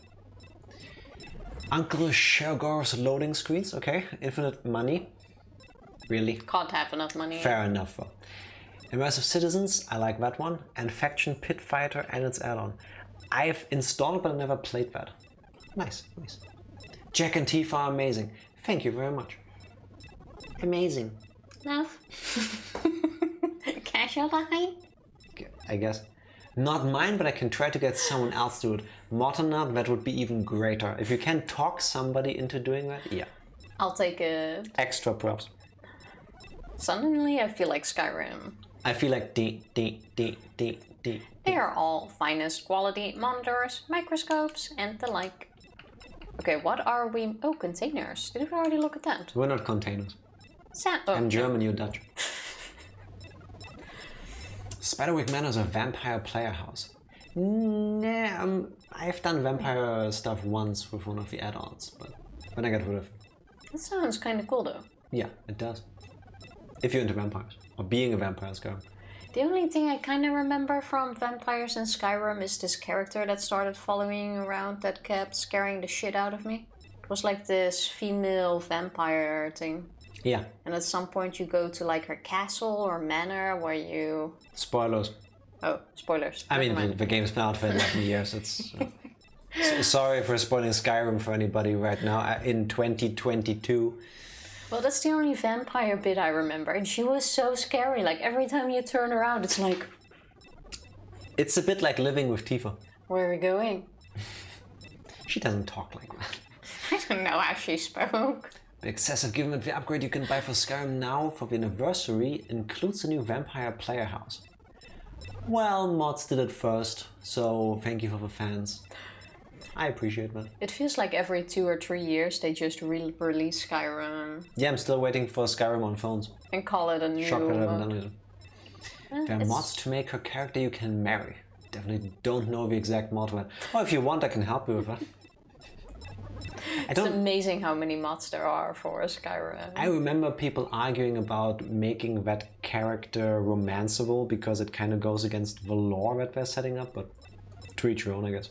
Uncle Shergor's loading screens, okay, infinite money, really? Can't have enough money. Fair enough. Immersive Citizens, I like that one. And Faction Pit Fighter and its add-on. I've installed but I never played that. Nice, nice. Jack and Tifa are amazing. Thank you very much. Amazing. Enough. Casualdehyde? I guess. Not mine, but I can try to get someone else to do it. Motonat, that would be even greater. If you can talk somebody into doing that, yeah. I'll take it. Extra props. Suddenly I feel like Skyrim. I feel like D. They are all finest quality monitors, microscopes, and the like. Okay, what are we... Oh, containers. Did we already look at that? We're not containers. Oh, I'm German, you're Dutch. Spiderwick Manor is a vampire player house. Nah, I've done vampire stuff once with one of the add-ons, but when I got rid of it. that sounds kind of cool though. Yeah, it does. If you're into vampires, or being a vampire in Skyrim. The only thing I kind of remember from Vampires in Skyrim is this character that started following around that kept scaring the shit out of me. It was like this female vampire thing. Yeah, And at some point you go to like her castle or manor where you... spoilers. Oh, spoilers. I mean, Never mind. the game's been out for 11 years. It's sorry for spoiling Skyrim for anybody right now in 2022. Well, that's the only vampire bit I remember. And she was so scary. Like every time you turn around, it's like, It's a bit like living with Tifa. where are we going? She doesn't talk like that. I don't know how she spoke. The excessive given the upgrade you can buy for Skyrim now for the anniversary includes a new vampire player house. Well, mods did it first, so thank you for the fans. I appreciate that. It feels like every 2 or 3 years they just release Skyrim Yeah, I'm still waiting for Skyrim on phones. and call it a new Shocked that I haven't mod. done it. There are It's- mods to make her character you can marry. Definitely don't know the exact mod for that. Or if you want, I can help you with that. It's amazing how many mods there are for Skyrim. I remember people arguing about making that character romanceable because it kind of goes against the lore that they're setting up, but to each your own, I guess.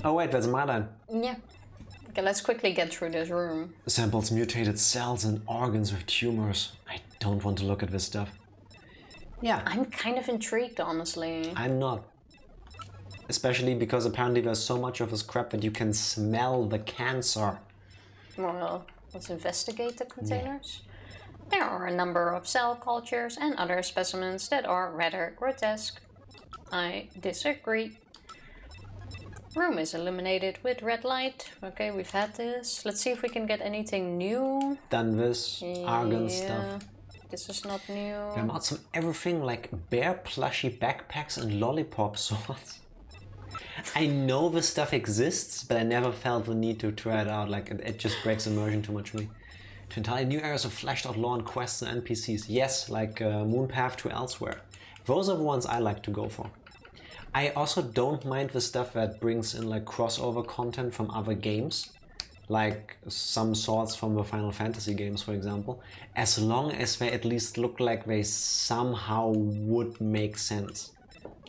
Oh wait, that's my line. Yeah. Okay, let's quickly get through this room. Samples mutated cells and organs with tumors. I don't want to look at this stuff. Yeah, I'm kind of intrigued, honestly. I'm not. Especially because apparently there's so much of this crap that you can smell the cancer. Well, let's investigate the containers. There are a number of cell cultures and other specimens that are rather grotesque. I disagree. Room is illuminated with red light. Okay, we've had this. Let's see if we can get anything new. Done this, argon stuff. This is not new. There are mods from everything like bear plushy backpacks and lollipop swords. I know this stuff exists, but I never felt the need to try it out. Like, it just breaks immersion too much for me. To entirely new areas of fleshed out lore and quests and NPCs. Yes, like Moonpath to Elsewhere. Those are the ones I like to go for. I also don't mind the stuff that brings in like crossover content from other games. Like some sorts from the Final Fantasy games, for example. As long as they at least look like they somehow would make sense.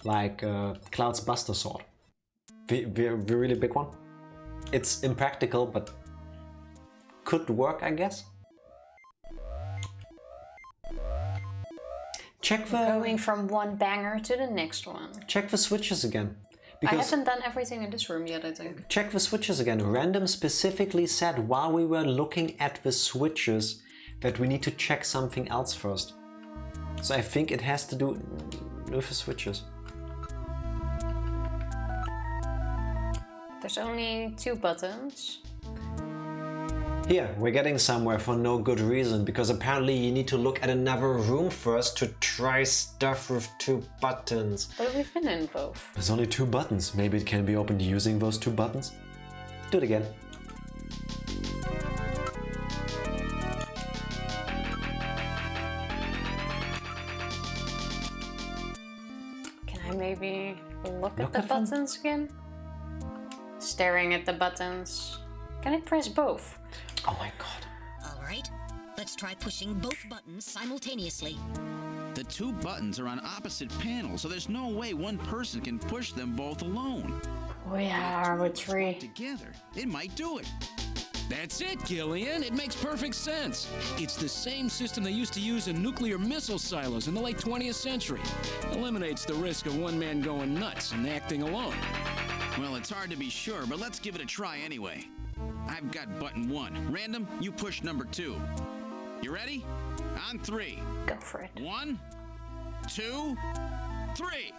Like Cloud's Buster Sword. The really big one. It's impractical, but could work, I guess. Check the... Going from one banger to the next one. Check the switches again. I haven't done everything in this room yet, I think. Check the switches again. Random specifically said while we were looking at the switches that we need to check something else first. So I think it has to do with the switches. There's only 2 buttons. Here, we're getting somewhere for no good reason, because apparently you need to look at another room first to try stuff with 2 buttons. But we've been in both. There's only 2 buttons. Maybe it can be opened using those 2 buttons? Do it again. Can I maybe look at the buttons again? Staring at the buttons. Can I press both? Oh my god. All right, let's try pushing both buttons simultaneously. The 2 buttons are on opposite panels, so there's no way one person can push them both alone. We are with 3. Together, it might do it. That's it, Gillian. It makes perfect sense. It's the same system they used to use in nuclear missile silos in the late 20th century. Eliminates the risk of one man going nuts and acting alone. Well, it's hard to be sure, but let's give it a try anyway. I've got button 1. Random, you push number 2. You ready? On 3. Go for it. 1, 2, 3.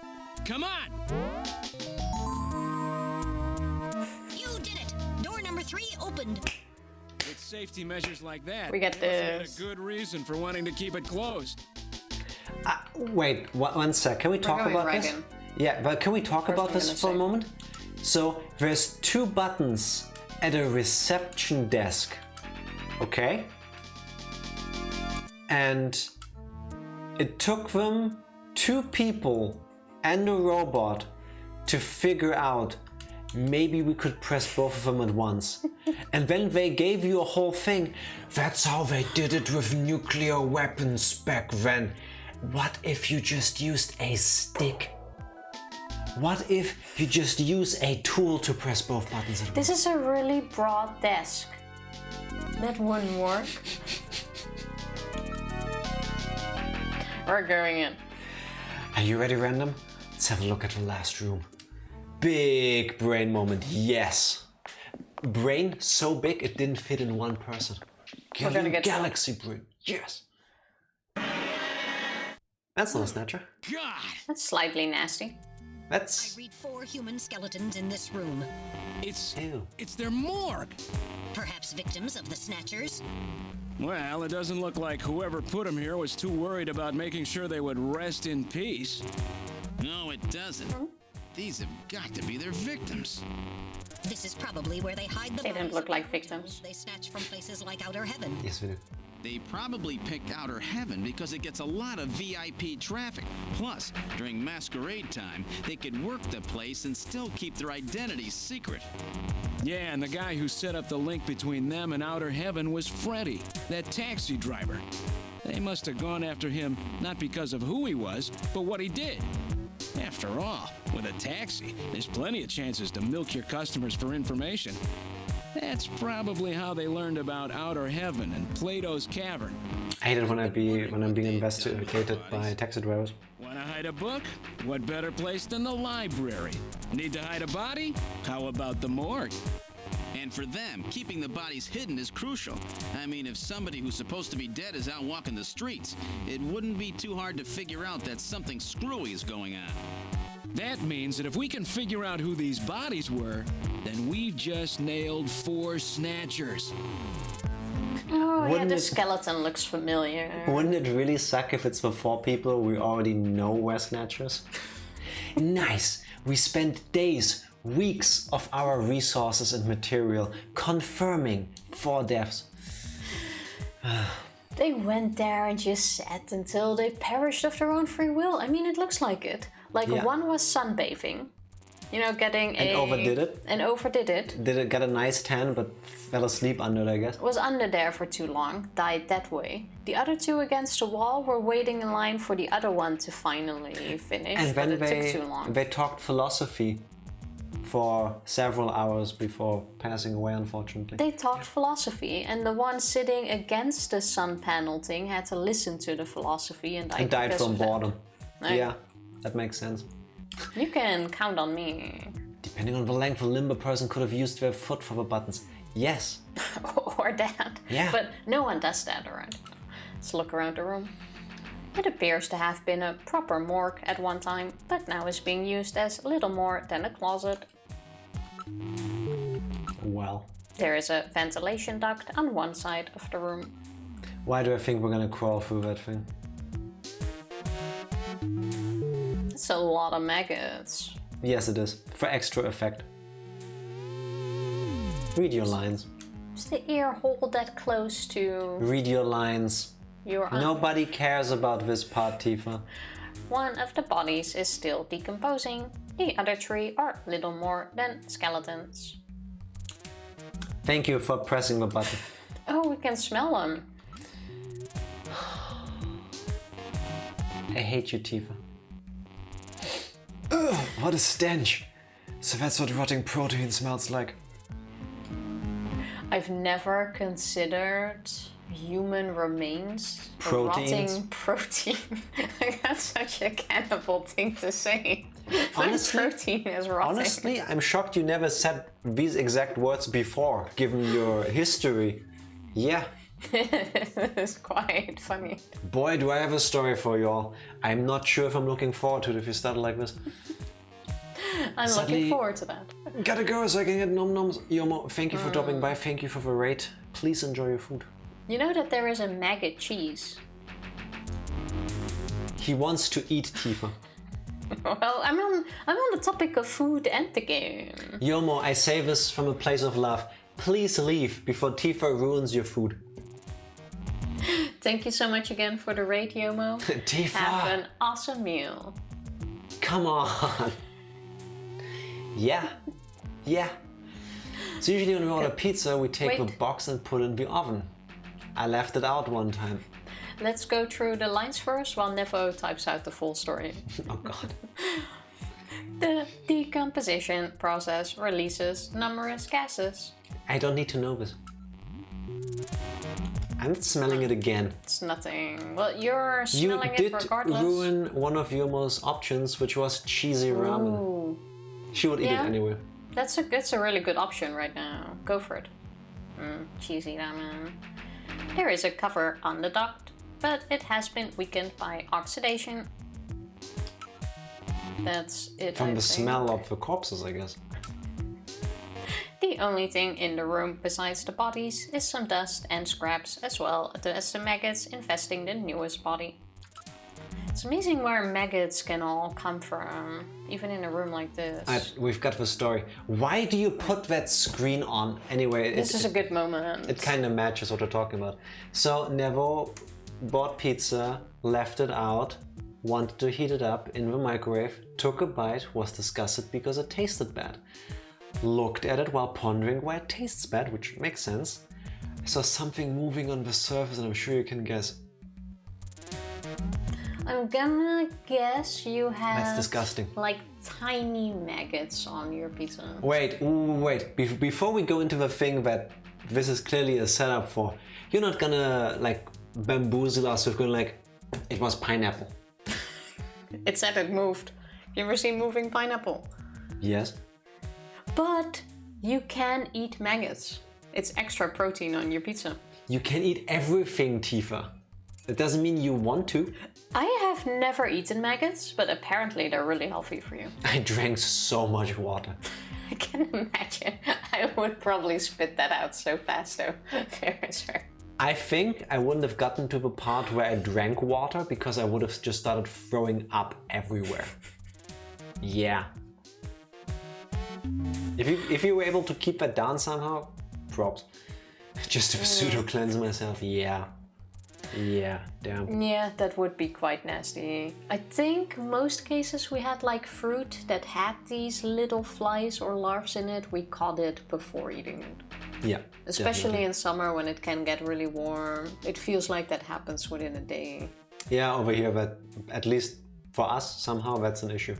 Come on! You did it! Door number 3 opened. With safety measures like that, We got you must have had this. a good reason for wanting to keep it closed. Wait, one sec. Can we talk going about right this? in. Yeah, but can we talk First about I'm this gonna for a say. moment? So, there's 2 buttons at a reception desk. Okay? And it took them 2 people and a robot to figure out maybe we could press both of them at once. And then they gave you a whole thing. That's how they did it with nuclear weapons back then. What if you just used a stick? What if you just use a tool to press both buttons at once? This is a really broad desk. That wouldn't work. We're going in. Are you ready, Random? Let's have a look at the last room. Big brain moment, yes. Brain so big it didn't fit in one person. We're gonna get Galaxy brain, yes. That's not a Snatcher. God! That's slightly nasty. I That's... read 4 human skeletons in this room. Ew. It's their morgue. Perhaps victims of the Snatchers? Well, it doesn't look like whoever put them here was too worried about making sure they would rest in peace. No, it doesn't. These have got to be their victims. This is probably where they hide the They don't bodies look of like criminals victims. they snatch from places like Outer Heaven. Yes, we do. They probably picked Outer Heaven because it gets a lot of VIP traffic. Plus, during masquerade time, they could work the place and still keep their identities secret. Yeah, and the guy who set up the link between them and Outer Heaven was Freddy, that taxi driver. They must have gone after him not because of who he was, but what he did. After all, with a taxi, there's plenty of chances to milk your customers for information. That's probably how they learned about Outer Heaven and Plato's Cavern. I hate it when I'm being investigated by taxi drivers. Want to hide a book? What better place than the library? Need to hide a body? How about the morgue? And for them, keeping the bodies hidden is crucial. I mean, if somebody who's supposed to be dead is out walking the streets, it wouldn't be too hard to figure out that something screwy is going on. That means that if we can figure out who these bodies were, then we've just nailed 4 Snatchers. Oh, Wouldn't yeah, the it- skeleton looks familiar. Wouldn't it really suck if it's the 4 people we already know were Snatchers? Nice! We spent days weeks of our resources and material, confirming 4 deaths. They went there and just sat until they perished of their own free will. I mean, it looks like it. Like one was sunbathing, you know, getting And overdid it. And overdid it. Did it get a nice tan, but fell asleep under it, I guess. Was under there for too long, died that way. The other 2 against the wall were waiting in line for the other one to finally finish, And but then it took too long. they talked philosophy for several hours before passing away, unfortunately. They talked philosophy, and the one sitting against the sun panel thing had to listen to the philosophy and died because from of that. boredom. Right. Yeah, that makes sense. You can count on me. Depending on the length a limber person could have used their foot for the buttons. Yes. Or that. Yeah. But no one does that around. Let's look around the room. It appears to have been a proper morgue at one time, but now is being used as little more than a closet. Well. There is a ventilation duct on one side of the room. Why do I think we're gonna crawl through that thing? It's a lot of maggots. Yes, it is. For extra effect. Read your lines. Is the ear hole that close to Read your lines. your eye? Nobody cares about this part, Tifa. One of the bodies is still decomposing. The other 3 are little more than skeletons. Thank you for pressing the button. Oh, we can smell them. I hate you, Tifa. Ugh, what a stench. So that's what rotting protein smells like. I've never considered human remains Proteins? rotting protein. Like, that's such a cannibal thing to say. Honestly- My protein is rotting. Honestly, I'm shocked you never said these exact words before, given your history. Yeah. It's quite funny. Boy, do I have a story for y'all. I'm not sure if I'm looking forward to it if you start like this. I'm Suddenly- looking forward to that. Gotta go so I can get nom-noms. Yomo, thank you for dropping by. Thank you for the rate. Please enjoy your food. You know that there is a maggot cheese? He wants to eat Tifa. Well, I'm on the topic of food and the game. Yomo, I say this from a place of love. Please leave before Tifa ruins your food. Thank you so much again for the raid, Yomo. Tifa! Have an awesome meal. Come on. Yeah. Yeah. So usually when we order pizza, we take the Wait. box and put it in the oven. I left it out one time. Let's go through the lines first while Nevo types out the full story. Oh god. The decomposition process releases numerous gases. I don't need to know this. I'm not smelling it again. It's nothing. Well, you're You smelling did it regardless. ruin one of Yomo's options, which was cheesy ramen. Ooh, She would eat Yeah. it anyway. that's a really good option right now. Go for it. Cheesy ramen. There is a cover on the duct, but it has been weakened by oxidation. That's it. From I the think. smell of the corpses, I guess. The only thing in the room besides the bodies is some dust and scraps, as well as the maggots infesting the newest body. It's amazing where maggots can all come from, even in a room like this. We've got the story. Why do you put that screen on? Anyway, This is a good moment. it kind of matches what we're talking about. So Nevo bought pizza, left it out, wanted to heat it up in the microwave, took a bite, was disgusted because it tasted bad. Looked at it while pondering why it tastes bad, which makes sense. I saw something moving on the surface and I'm sure you can guess. I'm gonna guess you have That's disgusting. like tiny maggots on your pizza. Wait. Before we go into the thing that this is clearly a setup for, you're not gonna like bamboozle us with going like, it was pineapple. It said it moved. You ever seen moving pineapple? Yes. But you can eat maggots. It's extra protein on your pizza. You can eat everything, Tifa. It doesn't mean you want to. I have never eaten maggots, but apparently they're really healthy for you. I drank so much water. I can imagine. I would probably spit that out so fast though. Fair is fair. I think I wouldn't have gotten to the part where I drank water because I would have just started throwing up everywhere. Yeah. If you were able to keep that down somehow, props. Just to pseudo cleanse myself, yeah. Yeah, damn. Yeah, that would be quite nasty. I think most cases we had like fruit that had these little flies or larvae in it. We caught it before eating it. Yeah. Especially definitely. in summer when it can get really warm. It feels like that happens within a day. Yeah, over here, but at least for us, somehow that's an issue.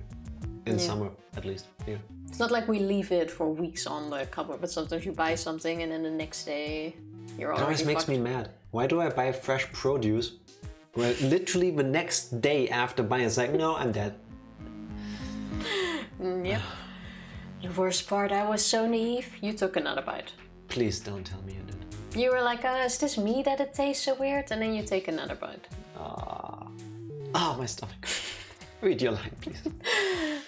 In summer, at least. Yeah. It's not like we leave it for weeks on the cupboard, but sometimes you buy something and then the next day you're It already always makes fucked. me mad. Why do I buy fresh produce? Well, literally the next day after buying, it's like, no, I'm dead. Yep. The worst part, I was so naive, you took another bite. Please don't tell me you did. You were like, is this me that it tastes so weird? And then you take another bite. My stomach. Read your line, please.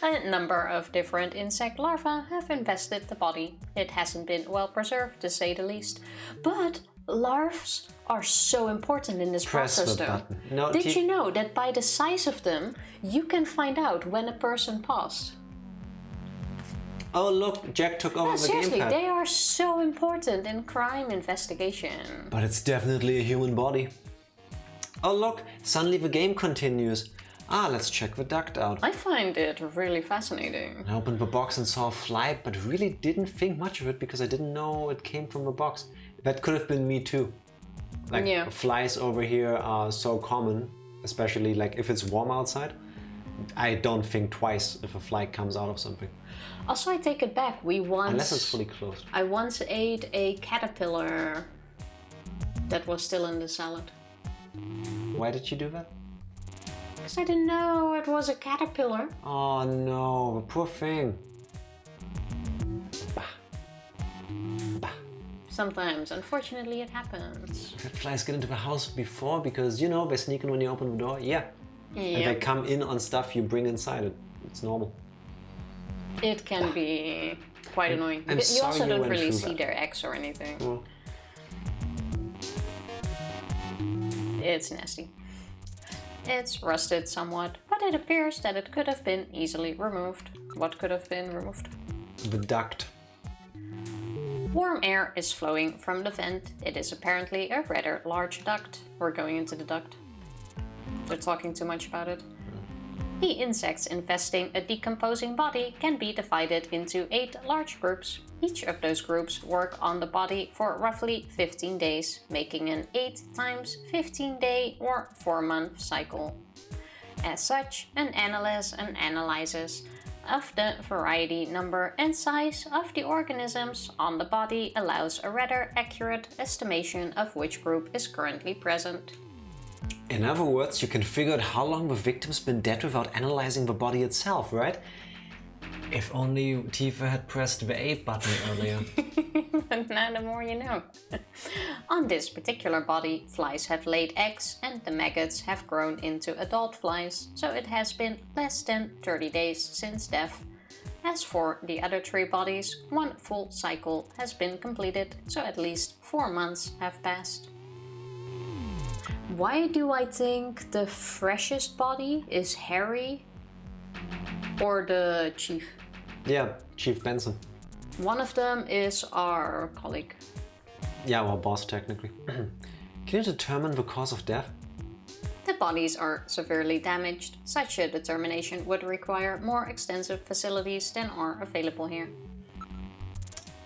A number of different insect larvae have infested the body. It hasn't been well preserved, to say the least. But larvae are so important in this Press process, the though. button. No, Did you know that by the size of them, you can find out when a person passed? Oh, look, Jack took over No, the seriously, gamepad. they are so important in crime investigation. But it's definitely a human body. Oh, look, suddenly the game continues. Let's check the duct out. I find it really fascinating. I opened the box and saw a fly, but really didn't think much of it because I didn't know it came from the box. That could have been me too. Like, Yeah. flies over here are so common, especially like if it's warm outside. I don't think twice if a fly comes out of something. Also, I take it back. Unless it's fully closed. I once ate a caterpillar that was still in the salad. Why did you do that? Because I didn't know it was a caterpillar. Oh no, poor thing. Sometimes, unfortunately, it happens. Did flies get into the house before? Because, you know, they sneak in when you open the door? Yeah. And they Yeah, come in on stuff you bring inside it. It's normal. it can be quite annoying. I'm You sorry also you don't went really through see that. their eggs or anything. Well, It's nasty. It's rusted somewhat, but it appears that it could have been easily removed. What could have been removed? the duct. Warm air is flowing from the vent. It is apparently a rather large duct. We're going into the duct. They're talking too much about it. The insects infesting a decomposing body can be divided into 8 large groups. Each of those groups work on the body for roughly 15 days, making an 8 times 15 day or 4-month cycle. As such, an analysis of the variety, number and size of the organisms on the body allows a rather accurate estimation of which group is currently present. In other words, you can figure out how long the victim's been dead without analyzing the body itself, right? If only Tifa had pressed the A button earlier. And now the more you know. On this particular body, flies have laid eggs and the maggots have grown into adult flies, so it has been less than 30 days since death. As for the other 3 bodies, 1 full cycle has been completed, so at least 4 months have passed. Why do I think the freshest body is Harry or the chief? Yeah, Chief Benson. One of them is our colleague. Yeah, well, boss technically. Can you determine the cause of death? The bodies are severely damaged. Such a determination would require more extensive facilities than are available here.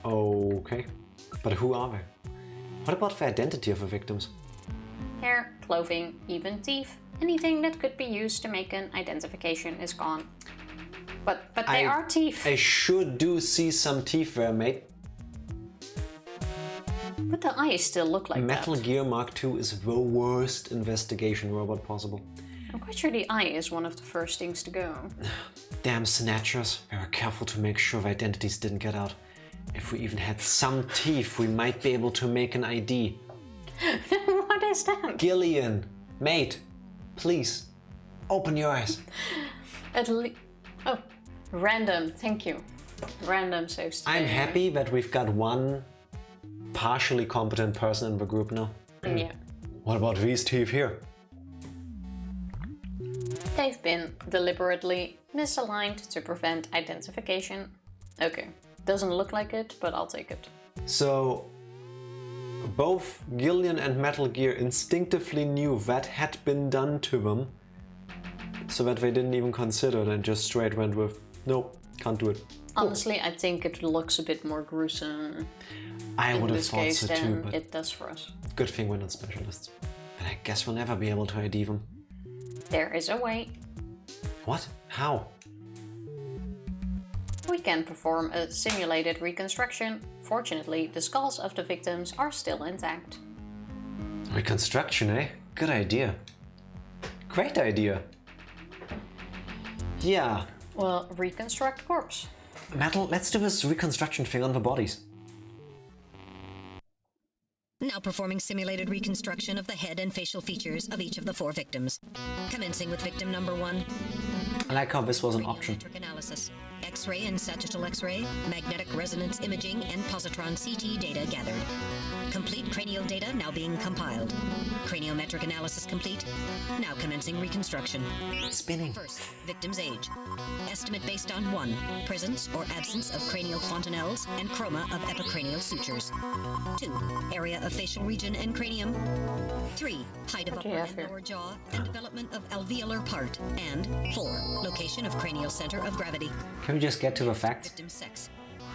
Okay. But who are they? What about the identity of the victims? Hair, clothing, even teeth. Anything that could be used to make an identification is gone. But they are teeth. I sure do see some teeth there, mate. But the eyes still look like Metal that. Gear Mark II is the worst investigation robot possible. I'm quite sure the eye is one of the first things to go. Damn Snatchers, we were careful to make sure the identities didn't get out. If we even had some teeth, we might be able to make an ID. What is that? Gillian, mate, please, open your eyes. Oh, random, thank you. Random saves. I'm happy that we've got one partially competent person in the group now. Yeah. What about these teeth here? They've been deliberately misaligned to prevent identification. Okay. Doesn't look like it, but I'll take it. So both Gillian and Metal Gear instinctively knew that had been done to them, so that they didn't even consider it and just straight went with, nope, can't do it. Honestly, I think it looks a bit more gruesome I in would have this thought case so than too, but it does for us. good thing we're not specialists. And I guess we'll never be able to ID them. There is a way. What? How? We can perform a simulated reconstruction. Fortunately, the skulls of the victims are still intact. Reconstruction, eh? Good idea. Great idea. Yeah. Well, reconstruct corpse. Metal, let's do this reconstruction thing on the bodies. Now performing simulated reconstruction of the head and facial features of each of the 4 victims. Commencing with victim number 1. I like how this was an option. Craniometric analysis. X-ray and sagittal X-ray, magnetic resonance imaging, and positron CT data gathered. Complete cranial data now being compiled. Craniometric analysis complete. Now commencing reconstruction. Spinning. First, victim's age. Estimate based on 1. Presence or absence of cranial fontanelles and chroma of epicranial sutures. 2. Area of facial region and cranium. 3. Height of upper and lower jaw and development of alveolar part. And 4. Location of cranial center of gravity. Can we just get to the facts? Victim's sex.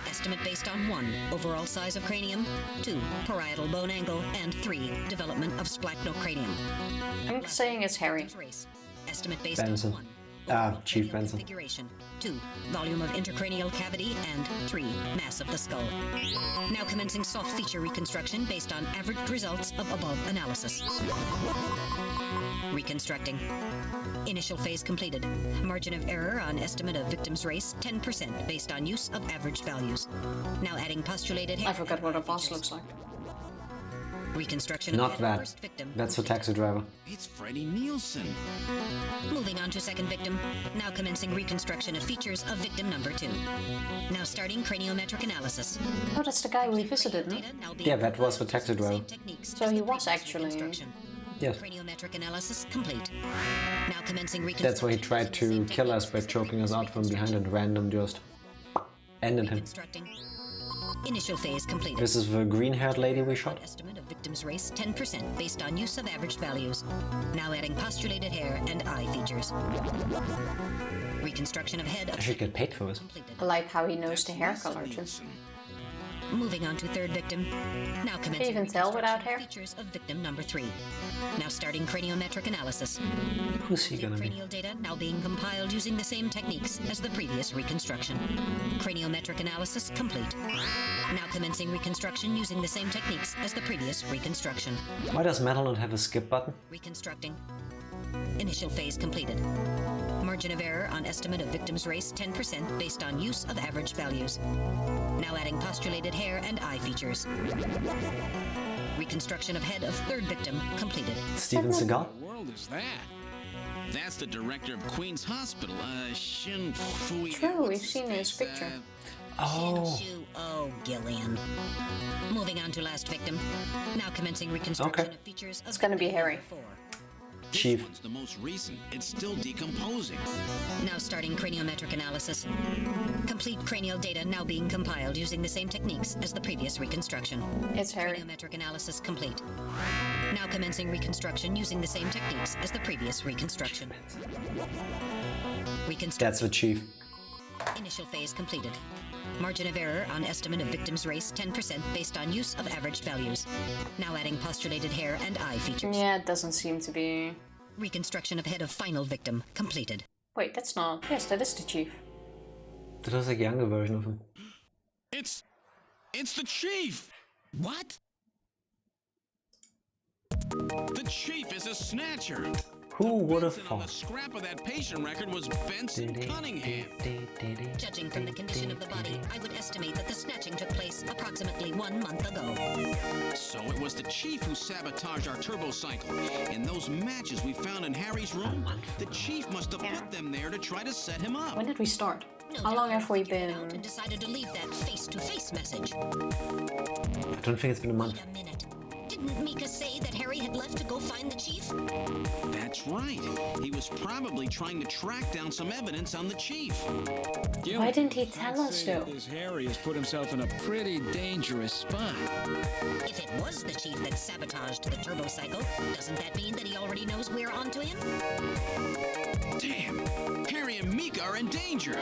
Estimate based on 1. Overall size of cranium. 2. Parietal bone angle. And 3. Development of splachnocranium. I'm saying it's Harry. Race. Estimate based Benson. on 1. Chief Benson. Configuration. 2. Volume of intracranial cavity. And 3. Mass of the skull. Now commencing soft feature reconstruction based on average results of above analysis. Reconstructing. Initial phase completed. Margin of error on estimate of victim's race 10% based on use of average values. Now adding postulated hair. I forgot what a boss looks like. Reconstruction of Not head that. first victim. That's the taxi driver. It's Freddie Nielsen. Moving on to second victim. Now commencing reconstruction of features of victim number 2. Now starting craniometric analysis. Oh, that's the guy we visited, no? Data now being Yeah, that was the taxi compiled driver. using the same techniques So as he the was previous actually- reconstruction. Yes. Craniometric analysis complete. Now commencing reconstruction. That's why he tried to using the kill same us by techniques choking us as the out from behind and reconstruction. random just ended him. Reconstructing. Initial phase completed. This is the green-haired lady we shot. Estimate of victim's race 10% based on use of average values. Now adding postulated hair and eye features. Reconstruction of head I of should get paid for this. completed. I like how he knows the hair That's color too. Nielsen. Moving on to third victim. Now commencing even tell without hair? features of victim number 3. Now starting craniometric analysis. Who's he gonna be? Cranial data now being compiled using the same techniques as the previous reconstruction. Craniometric analysis complete. Now commencing reconstruction using the same techniques as the previous reconstruction. Why does Metal not have a skip button? Reconstructing. Initial phase completed. Margin of error on estimate of victim's race 10% based on use of average values. Now adding postulated hair and eye features. Reconstruction of head of third victim completed. Steven Seagal? What world is that? That's the director of Queen's Hospital, Shin Fui. True, we've seen his picture. Oh, Oh, Gillian. Moving on to last victim. Now commencing reconstruction Okay. of features of It's gonna be Harry. 4. Chief. This one's the most recent. It's still decomposing. Now starting craniometric analysis. Complete cranial data now being compiled using the same techniques as the previous reconstruction. It's Harry. Craniometric analysis complete. Now commencing reconstruction using the same techniques as the previous reconstruction. That's the Chief. Initial phase completed. Margin of error on estimate of victim's race 10% based on use of average values. Now adding postulated hair and eye features. Yeah, it doesn't seem to be... Reconstruction of head of final victim completed. Wait, that's not... Yes, that is the chief. That was like a younger version of him. It's the chief. What? The chief is a snatcher. Who would have Benson on the thought? scrap of that patient record was Benson Cunningham. Judging from the condition of the body, I would estimate that the snatching took place approximately 1 month ago. So it was the chief who sabotaged our turbo cycle. And those matches we found in Harry's room, the chief must have put them there to try to set him up. When did we start? No How doubt long Harry have we figured it out been... and decided to leave that face-to-face message. I don't think it's been a month. Wait a minute. Didn't Mika say that Harry had left to go find the chief? That's That's right. He was probably trying to track down some evidence on the chief. Why didn't he tell I'd us say that though? This Harry has put himself in a pretty dangerous spot. If it was the chief that sabotaged the turbo cycle, doesn't that mean that he already knows we're onto him? Damn! Harry and Mika are in danger.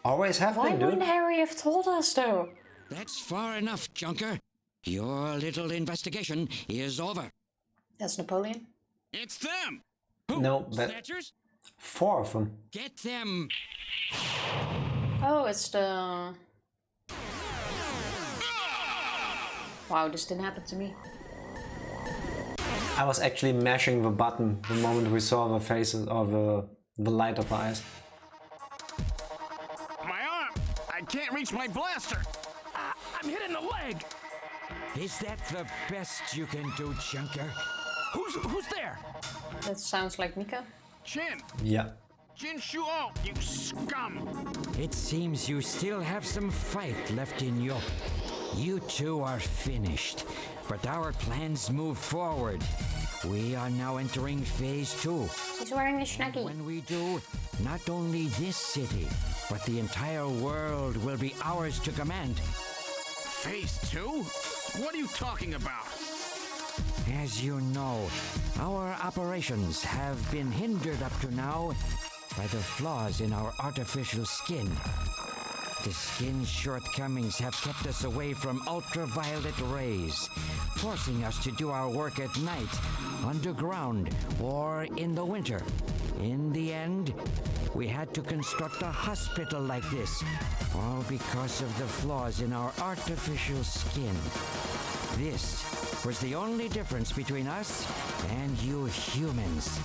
Always have Why been, dude. wouldn't Harry have told us though? That's far enough, Junker. Your little investigation is over. That's Napoleon. It's them. No, but Snatchers? 4 of them. Get them! Oh, it's the... Wow, this didn't happen to me. I was actually mashing the button the moment we saw the faces or the light of the eyes. My arm! I can't reach my blaster. I'm hitting the leg. Is that the best you can do, Junker? Who's there? That sounds like Mika. Chin! Yeah. Jin Shuo, you scum! It seems you still have some fight left in you. You two are finished, but our plans move forward. We are now entering phase 2. He's wearing a Snaggy. When we do, not only this city, but the entire world will be ours to command. Phase 2? What are you talking about? As you know, our operations have been hindered up to now by the flaws in our artificial skin. The skin's shortcomings have kept us away from ultraviolet rays, forcing us to do our work at night, underground, or in the winter. In the end, we had to construct a hospital like this, all because of the flaws in our artificial skin. This was the only difference between us and you humans.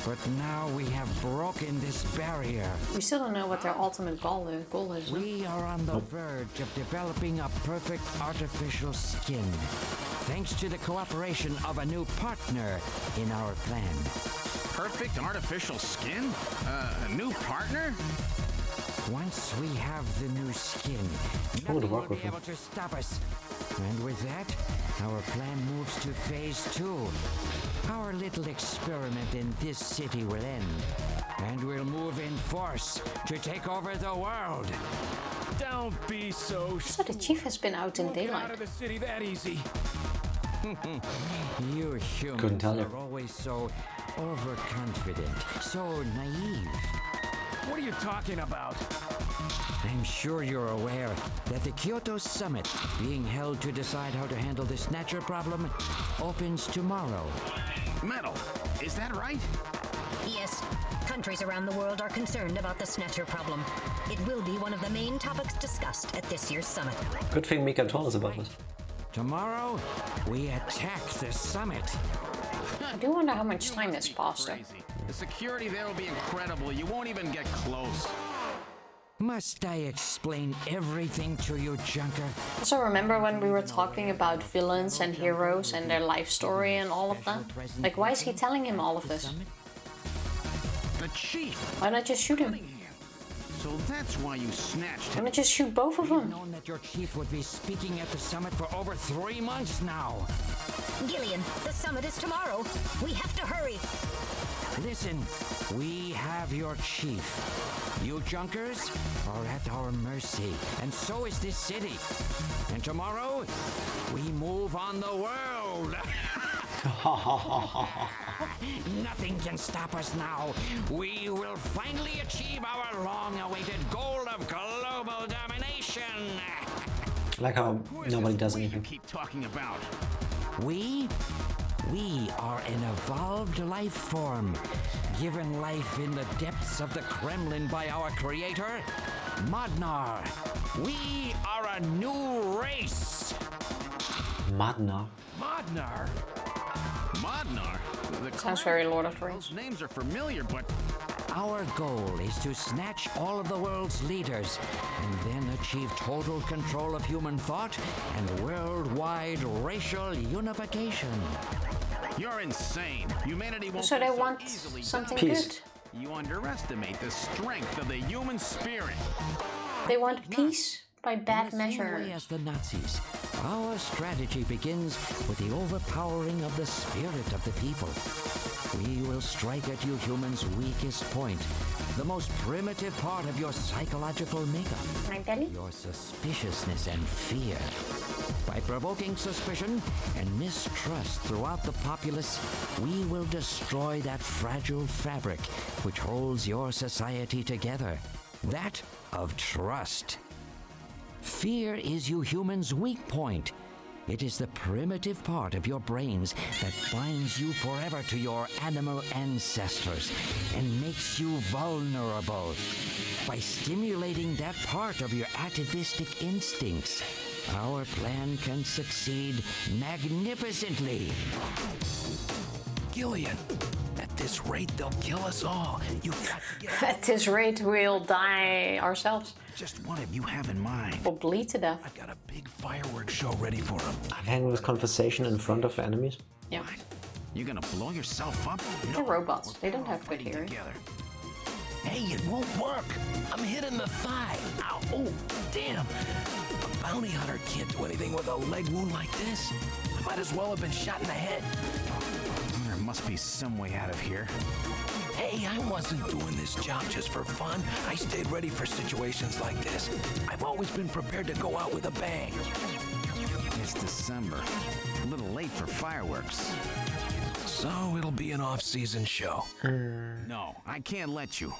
But now we have broken this barrier. We still don't know what their ultimate goal is. We are on the verge of developing a perfect artificial skin, thanks to the cooperation of a new partner in our plan. Perfect artificial skin? A new partner? Once we have the new skin, I would nothing work will with be him. able to stop us. And with that, our plan moves to phase 2. Our little experiment in this city will end, and we'll move in force to take over the world. Don't be so So the chief has been out in Get out daylight. of the city that easy. You Couldn't tell humans you. are always so overconfident, so naive. What are you talking about? I'm sure you're aware that the Kyoto Summit, being held to decide how to handle the Snatcher problem, opens tomorrow. Metal, is that right? Yes. Countries around the world are concerned about the Snatcher problem. It will be one of the main topics discussed at this year's summit. Good thing Mika told us about this. Tomorrow, we attack the summit. I do wonder how much time has passed though. Crazy. The security there will be incredible. You won't even get close. Must I explain everything to you, Junker? Also, remember when we were talking about villains and heroes and their life story and all of that? Like, why is he telling him all of this? The chief. Why not just shoot him? So that's why you snatched Why him. not just shoot both of We've them? known that your chief would be speaking at the summit for over 3 months now. Gillian, the summit is tomorrow. We have to hurry. Listen, we have your chief. You Junkers are at our mercy, and so is this city. And tomorrow, we move on the world. Nothing can stop us now. We will finally achieve our long-awaited goal of global domination. Like how nobody does What do you anything. keep talking about? We are an evolved life form, given life in the depths of the Kremlin by our creator, Modnar. We are a new race. Madna. Modnar. Modnar? The Sounds very Lord of the Rings. Those names are familiar, but Our goal is to snatch all of the world's leaders and then achieve total control of human thought and worldwide racial unification. you're insane. Humanity won't So be they want easily something Peace. good. You underestimate the strength of the human spirit. They want peace by bad In the same way measure. as the Nazis, our strategy begins with the overpowering of the spirit of the people. We will will strike at you humans' weakest point, the most primitive part of your psychological makeup, My belly? your suspiciousness and fear. By provoking suspicion and mistrust throughout the populace, we will destroy that fragile fabric which holds your society together, that of trust. Fear is you humans' weak point. It is the primitive part of your brains that binds you forever to your animal ancestors and makes you vulnerable. By stimulating that part of your atavistic instincts, our plan can succeed magnificently. Gillian, at this rate, they'll kill us all. You've got to get At this rate, we'll die ourselves. just one of you have in mind. We'll bleed to death. I've got a big fireworks show ready for them. Hang with conversation in front of enemies. Yeah. You're gonna blow yourself up? They're robots. They don't have good hearing. Together. Hey, it won't work. I'm hitting the thigh. Ow, oh, damn. A bounty hunter can't do anything with a leg wound like this. I might as well have been shot in the head. There must be some way out of here. Hey, I wasn't doing this job just for fun. I stayed ready for situations like this. I've always been prepared to go out with a bang. It's December. A little late for fireworks. So it'll be an off-season show. No, I can't let you.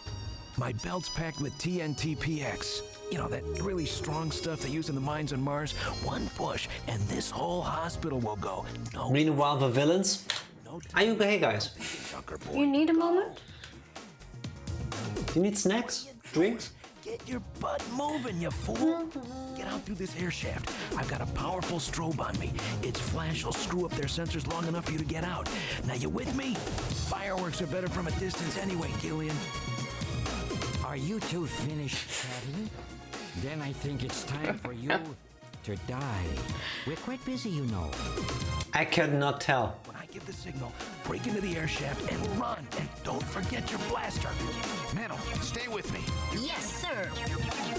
My belt's packed with TNT-PX. You know, that really strong stuff they use in the mines on Mars. One push, and this whole hospital will go. No, Meanwhile, the villains. no. Are you okay, guys? Sucker boy. You need a moment? Do you need snacks? Drinks? Get your butt moving, you fool. Get out through this air shaft. I've got a powerful strobe on me. Its flash will screw up their sensors long enough for you to get out. Now, you with me? Fireworks are better from a distance anyway, Gillian. Are you two finished chatting? Then I think it's time for you to die. We're quite busy, you know. I could not tell. When I give the signal, break into the air shaft and run. And don't forget your blaster. Metal, stay with me. Yes, sir.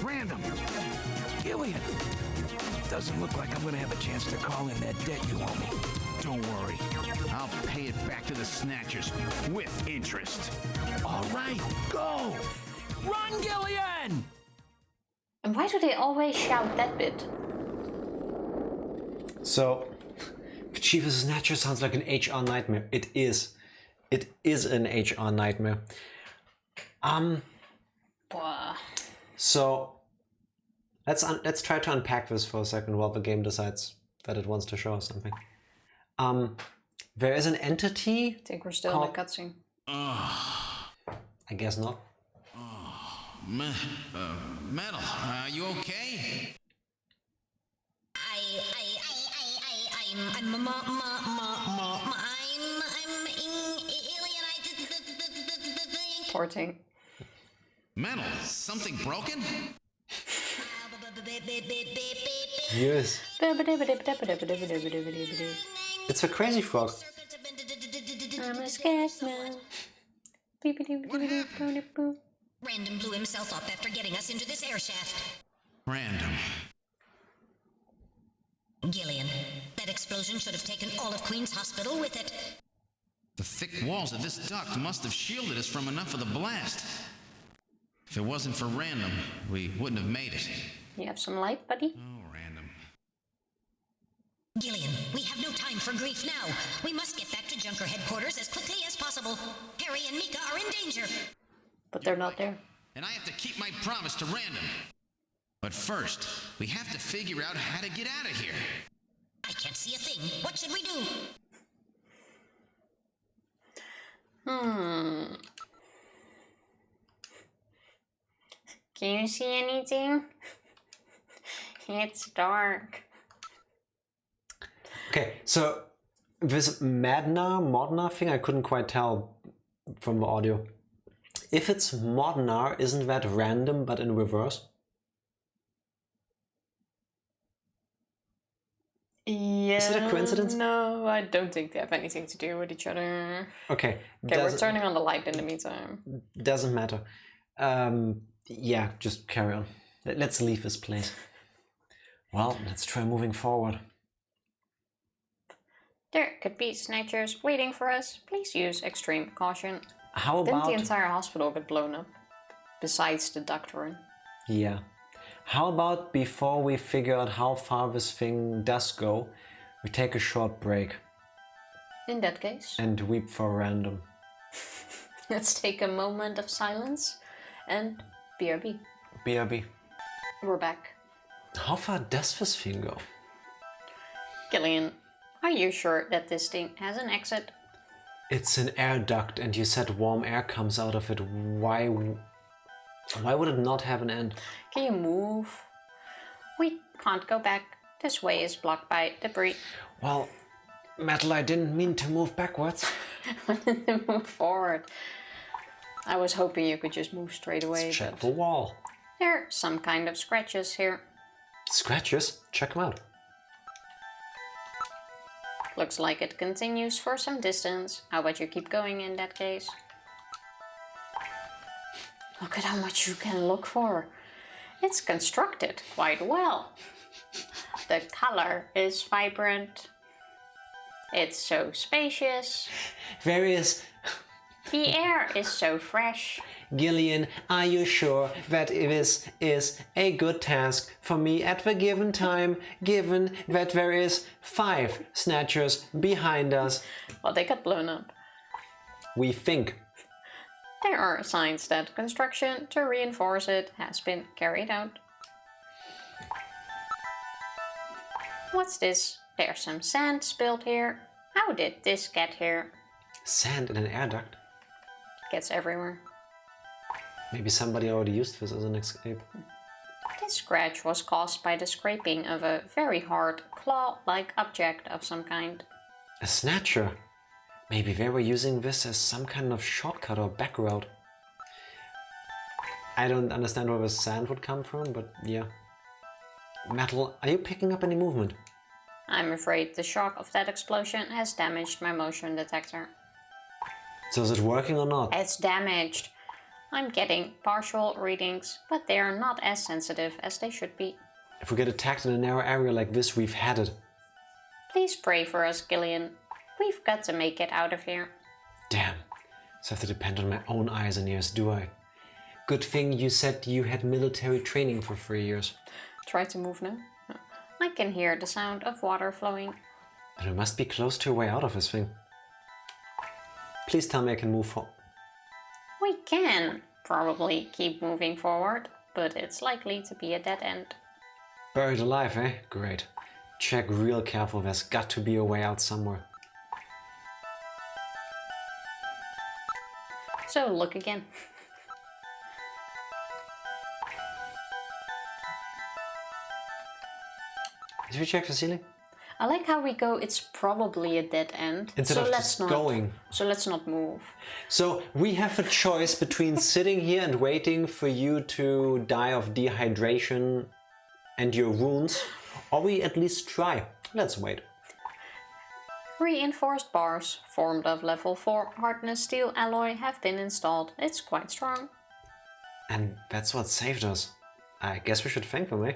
Random. Gillian. Doesn't look like I'm gonna have a chance to call in that debt you owe me. Don't worry. I'll pay it back to the Snatchers with interest. All right, go! Run, Gillian! And why do they always shout that bit? So, Chief of Snatcher sounds like an HR nightmare. It is. It is an HR nightmare. Blah. So, let's try to unpack this for a second while the game decides that it wants to show us something. There is an entity. I think we're still in the cutscene. I guess not. Metal, are you okay? I'm alien. Poor thing. Metal, something broken? Yes. It's a crazy frog. I'm a scared now. Random blew himself up after getting us into this air shaft. Random. Gillian, that explosion should have taken all of Queen's Hospital with it. The thick walls of this duct must have shielded us from enough of the blast. If it wasn't for Random, we wouldn't have made it. You have some light, buddy? Oh, Random. Gillian, we have no time for grief now. We must get back to Junker headquarters as quickly as possible. Harry and Mika are in danger. But they're not there. And I have to keep my promise to Random. But first, we have to figure out how to get out of here. I can't see a thing. What should we do? Can you see anything? It's dark. Okay, so this Modnar thing, I couldn't quite tell from the audio. If it's Modnar, isn't that random but in reverse? Yeah. Is it a coincidence? No, I don't think they have anything to do with each other. Okay. Okay, we're turning on the light in the meantime. Doesn't matter. Yeah, just carry on. Let's leave this place. Well, let's try moving forward. There could be Snatchers waiting for us. Please use extreme caution. How Didn't about... the entire hospital get blown up? Besides the duct run. Yeah. How about before we figure out how far this thing does go, we take a short break In that case, and weep for random. let's take a moment of silence and BRB. BRB. We're back. How far does this thing go? Gillian, are you sure that this thing has an exit? It's an air duct and you said warm air comes out of it. Why would it not have an end? Can you move? We can't go back. This way is blocked by debris. Well, Metal, I didn't mean to move backwards. I wanted to move forward. I was hoping you could just move straight away. Check the wall. There are some kind of scratches here. Scratches? Check them out. Looks like it continues for some distance. How about you keep going in that case? Look at how much you can look for. It's constructed quite well. The color is vibrant. It's so spacious. Various... The air is so fresh. Gillian, are you sure that this is a good task for me at the given time, given that there is 5 Snatchers behind us? Well, they got blown up. We think. There are signs that construction to reinforce it has been carried out. What's this? There's some sand spilled here. How did this get here? Sand in an air duct? Gets everywhere. Maybe somebody already used this as an escape. This scratch was caused by the scraping of a very hard claw-like object of some kind. A Snatcher? Maybe they were using this as some kind of shortcut or back route. I don't understand where the sand would come from, but yeah. Metal, are you picking up any movement? I'm afraid the shock of that explosion has damaged my motion detector. So is it working or not? It's damaged. I'm getting partial readings, but they are not as sensitive as they should be. If we get attacked in a narrow area like this, we've had it. Please pray for us, Gillian. We've got to make it out of here. Damn. So I have to depend on my own eyes and ears, do I? Good thing you said you had military training for 3 years. Try to move now. I can hear the sound of water flowing. But we must be close to a way out of this thing. Please tell me I can move forward. We can probably keep moving forward, but it's likely to be a dead end. Buried alive, eh? Great. Check real careful, there's got to be a way out somewhere. So look again. Did we check the ceiling? I like how we go, it's probably a dead end. Instead of just going. So let's not move. So we have a choice between sitting here and waiting for you to die of dehydration and your wounds, or we at least try. Let's wait. Reinforced bars, formed of level 4 hardness steel alloy, have been installed. It's quite strong. And that's what saved us. I guess we should thank them, eh?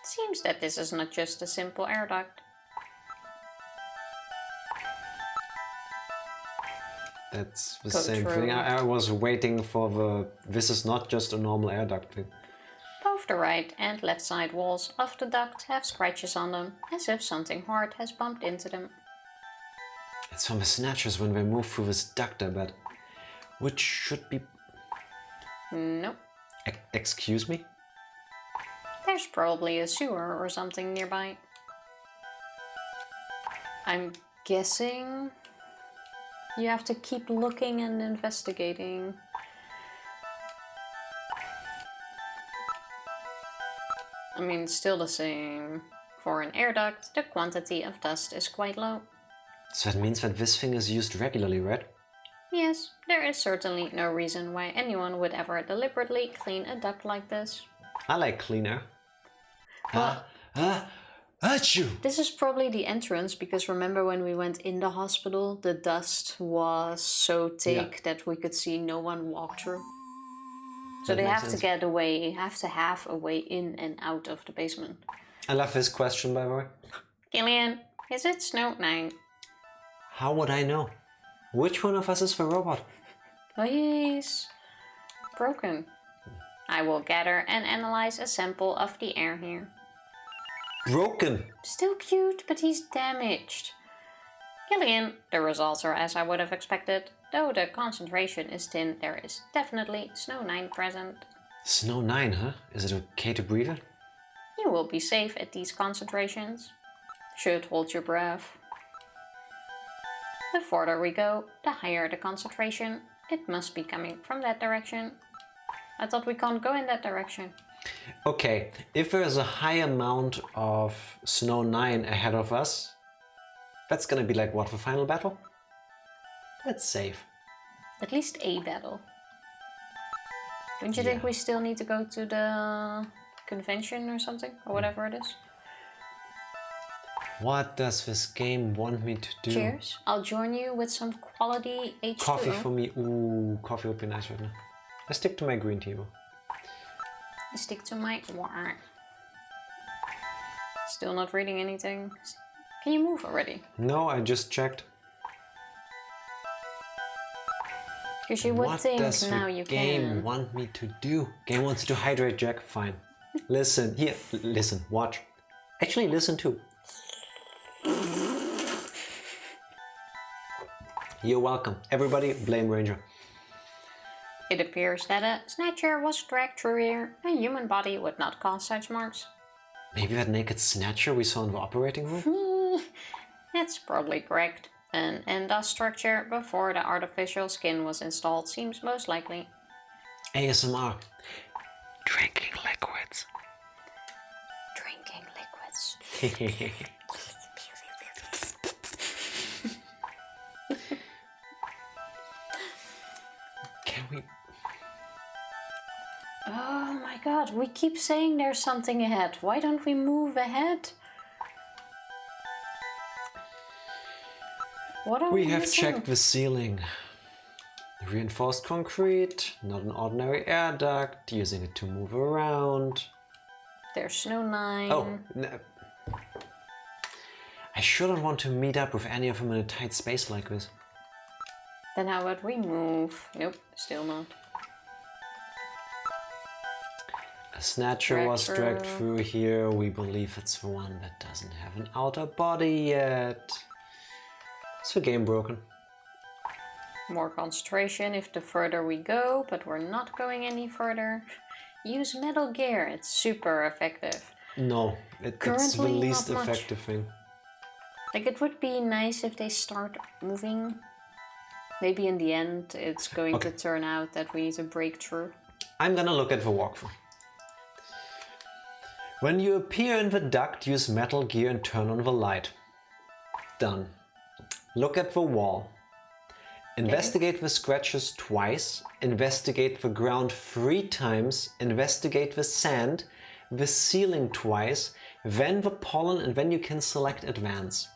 Seems that this is not just a simple air duct. That's the Go same through. thing. I was waiting for the... This is not just a normal air duct thing. Both the right and left side walls of the duct have scratches on them, as if something hard has bumped into them. It's from the Snatchers when they move through this duct, I bet. Which should be... Nope. Excuse me? There's probably a sewer or something nearby. I'm guessing you have to keep looking and investigating. I mean, it's still the same. For an air duct, the quantity of dust is quite low. So that means that this thing is used regularly, right? Yes, there is certainly no reason why anyone would ever deliberately clean a duct like this. I like clean air. Achoo! This is probably the entrance, because remember when we went in the hospital, the dust was so thick that we could see no one walk through. So That they makes have sense. to get away, have to have a way in and out of the basement. I love this question, by the way. Gillian, is it Snow 9? How would I know? Which one of us is the robot? He's broken. I will gather and analyze a sample of the air here. Broken! Still cute, but he's damaged. Gillian, the results are as I would have expected. Though the concentration is thin, there is definitely Snow 9 present. Snow 9, huh? Is it okay to breathe it? You will be safe at these concentrations. Should hold your breath. The further we go, the higher the concentration. It must be coming from that direction. I thought we can't go in that direction. Okay, if there is a high amount of Snow 9 ahead of us, that's gonna be like what, the final battle? That's safe. At least a battle. Don't you think we still need to go to the convention or something? Or whatever it is? What does this game want me to do? Cheers. I'll join you with some quality H2O. Coffee for me. Ooh, coffee would be nice right now. I stick to my green tea though. I stick to my water. Still not reading anything. Can you move already? No, I just checked. Because you would What think does now the you game can. want me to do? Game wants to hydrate Jack. Fine. Listen, here, listen, watch. Actually, listen too. You're welcome. Everybody, blame Ranger. It appears that a Snatcher was dragged through here. A human body would not cause such marks. Maybe that naked Snatcher we saw in the operating room? That's probably correct. An endos structure before the artificial skin was installed seems most likely. ASMR. Drinking liquids. Drinking liquids. Can we... Oh my god, we keep saying there's something ahead. Why don't we move ahead? What are we We have missing? checked the ceiling. Reinforced concrete, not an ordinary air duct, using it to move around. There's Snow 9. Oh, no. I shouldn't want to meet up with any of them in a tight space like this. Then how about we move? Nope, still not. A Snatcher was dragged through here. We believe it's the one that doesn't have an outer body yet. Is the game broken? More concentration if the further we go, but we're not going any further. Use Metal Gear, it's super effective. No, it's the Currently, least not much. effective thing. Like, it would be nice if they start moving. Maybe in the end it's going to turn out that we need to break through. I'm gonna look at the walkthrough. When you appear in the duct, use Metal Gear and turn on the light. Done. Look at the wall. Investigate the scratches twice. Investigate the ground 3 times. Investigate the sand, the ceiling twice, then the pollen, and then you can select advance.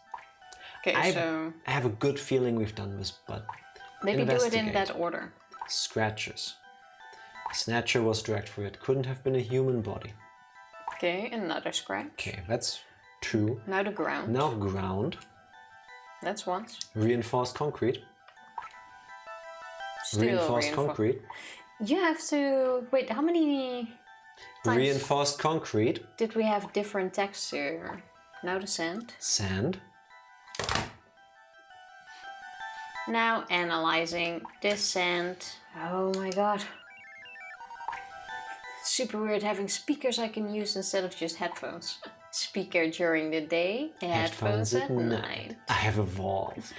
Okay, I have a good feeling we've done this, but maybe do it in investigate. that order. Scratches. Snatcher was dragged through it. Couldn't have been a human body. Okay, another scratch. Okay, that's 2. Now the ground. Now ground. That's once. Reinforced concrete. Still Reinforced concrete. You have to... Wait, how many times Reinforced concrete. did we have different texture? Now the sand. Sand. Now analyzing this sand. Oh my god. Super weird having speakers I can use instead of just headphones. Speaker during the day, headphones at night. I have evolved.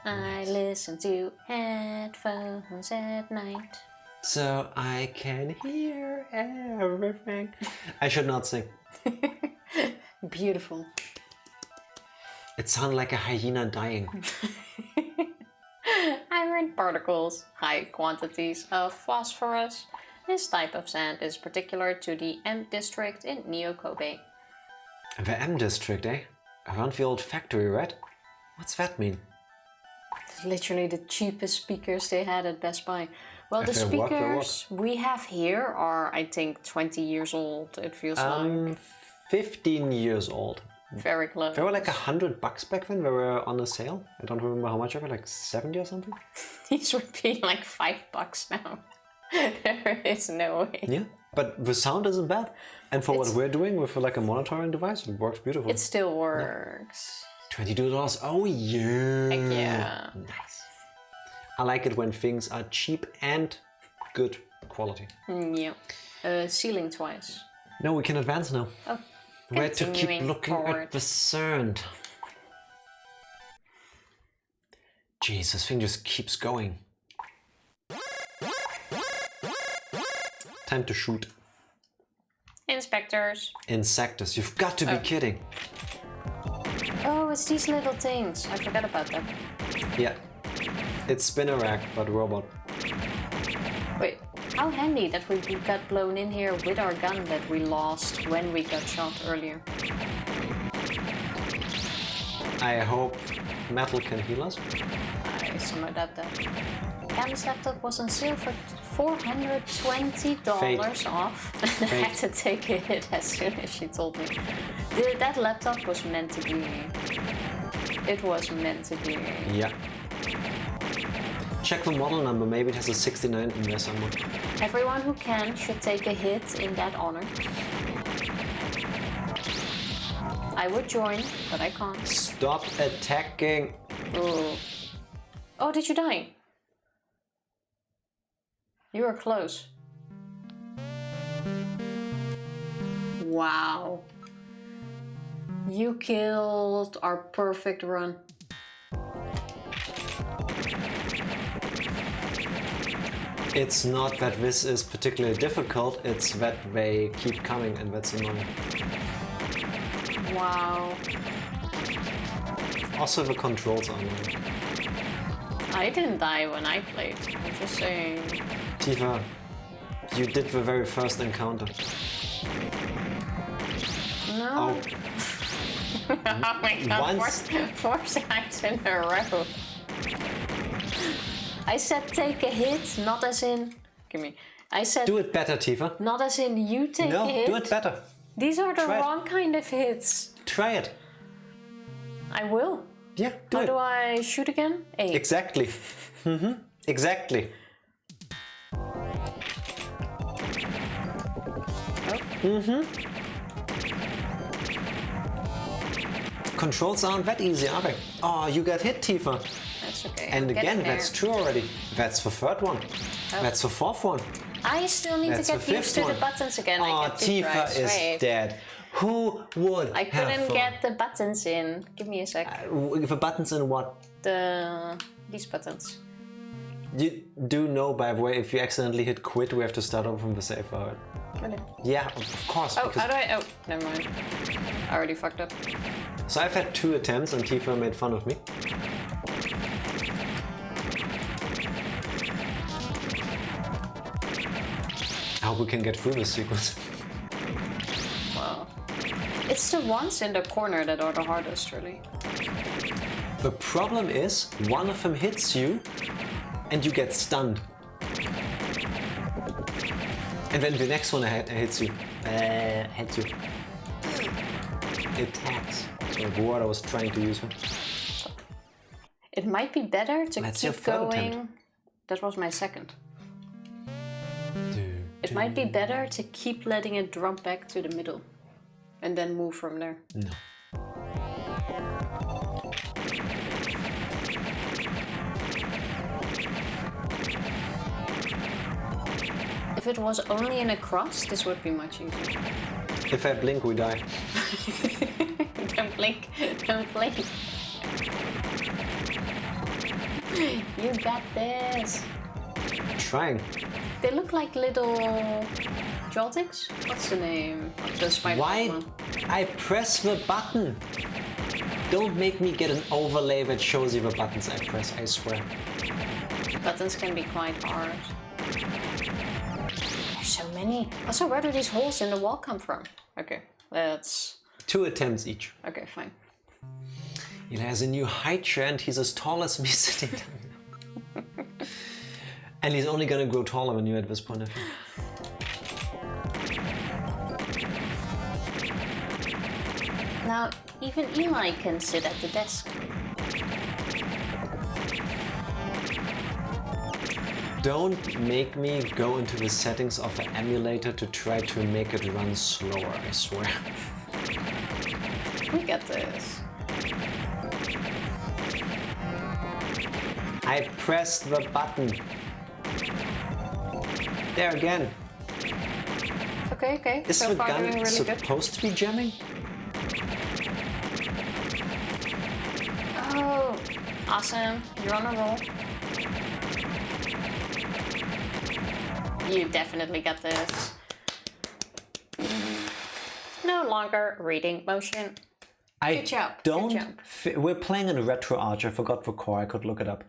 I listen to headphones at night. So I can hear everything. I should not sing. Beautiful. It sounded like a hyena dying. Iron particles, high quantities of phosphorus. This type of sand is particular to the M district in Neo-Kobe. The M district, eh? Around the old factory, right? What's that mean? It's literally the cheapest speakers they had at Best Buy. Well, the If they work, they work. speakers we have here are, I think, 20 years old, it feels like. 15 years old. Very close. They were like $100 back then. They were on a sale. I don't remember how much of it, like 70 or something. These would be like $5 now. There is no way. Yeah, but the sound isn't bad. And for what we're doing with like a monitoring device, it works beautiful. It still works. $22. Oh yeah. Heck yeah. Nice. I like it when things are cheap and good quality. Yeah. Ceiling twice. No, we can advance now. Oh. Where to keep Continuing looking forward. at the sound. Jeez, this thing just keeps going. Time to shoot. Inspectors. Insectors, you've got to be kidding. Oh, it's these little things. I forgot about that. Yeah. It's Spinnerack, but robot. Wait, how handy that we got blown in here with our gun that we lost when we got shot earlier. I hope metal can heal us. I somehow doubt that. Cam's laptop was on sale for $420 off. I had to take a hit as soon as she told me. That laptop was meant to be. It was meant to be. Yeah. Check the model number, maybe it has a 69 in there somewhere. Everyone who can should take a hit in that honor. I would join, but I can't. Stop attacking! Oh. Oh, did you die? You were close. Wow. You killed our perfect run. It's not that this is particularly difficult, it's that they keep coming and that's annoying. Wow. Also the controls are annoying. I didn't die when I played, I'm just saying. Tifa, you did the very first encounter. No. Oh. Oh my god, Once. four times in a row. I said take a hit, not as in... Give me. I said... Do it better, Tifa. Not as in you take a hit. No, do it better. These are the Try it. wrong kind of hits. Try it. I will. Yeah, do How it. do I shoot again? A. Exactly. Exactly. Oh. Controls aren't that easy, are they? Oh, you got hit, Tifa. That's okay. And I'm again, getting that's there. two already. That's the third one. Oh. That's the fourth one. I still need That's to the get used fifth to one. the buttons again. Oh, I get two Tifa tries. is Wait. dead. Who would I have couldn't thought? get the buttons in. Give me a sec. The buttons in what? These buttons. You do know, by the way, if you accidentally hit quit, we have to start over from the save file. Really? Yeah, of course. Oh, because- how do I? Oh, never mind. I already fucked up. So I've had 2 attempts and Tifa made fun of me. I hope we can get through this sequence. Wow. It's the ones in the corner that are the hardest, really. The problem is, one of them hits you and you get stunned. And then the next one hits you. Hits you. Attacks. So the word I was trying to use. It might be better to That's your keep third going. attempt. That was my second. It might be better to keep letting it drop back to the middle and then move from there. No. If it was only in a cross, this would be much easier. If I blink, we die. Don't blink, don't blink. You got this. Trying. They look like little Joltics? What's the name of the spider Why? one? I press the button. Don't make me get an overlay that shows you the buttons I press, I swear. Buttons can be quite hard. There's so many. Also, where do these holes in the wall come from? Okay, that's... 2 attempts each. Okay, fine. He has a new height trend, he's as tall as me sitting down. And he's only gonna grow taller than you at this point, I think. Now, even Eli can sit at the desk. Don't make me go into the settings of the emulator to try to make it run slower, I swear. We got this. I pressed the button. There again. Okay, okay. Is So the far gun doing really good. supposed to be jamming? Oh, awesome. You're on a roll. You definitely got this. No longer reading motion. Good job. Don't. Good job. We're playing in Retro Arch. I forgot the core. I could look it up.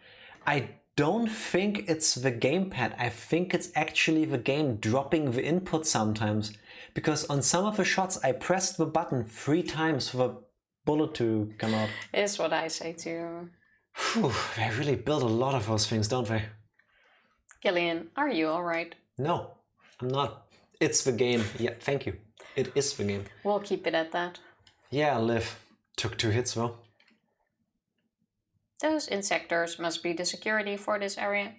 I don't think it's the gamepad. I think it's actually the game dropping the input sometimes. Because on some of the shots, I pressed the button 3 times for the bullet to come out. Is what I say too. Whew, they really build a lot of those things, don't they? Gillian, are you alright? No, I'm not. It's the game. Yeah, thank you. It is the game. We'll keep it at that. Yeah, Liv. Took 2 hits though. Those insectors must be the security for this area.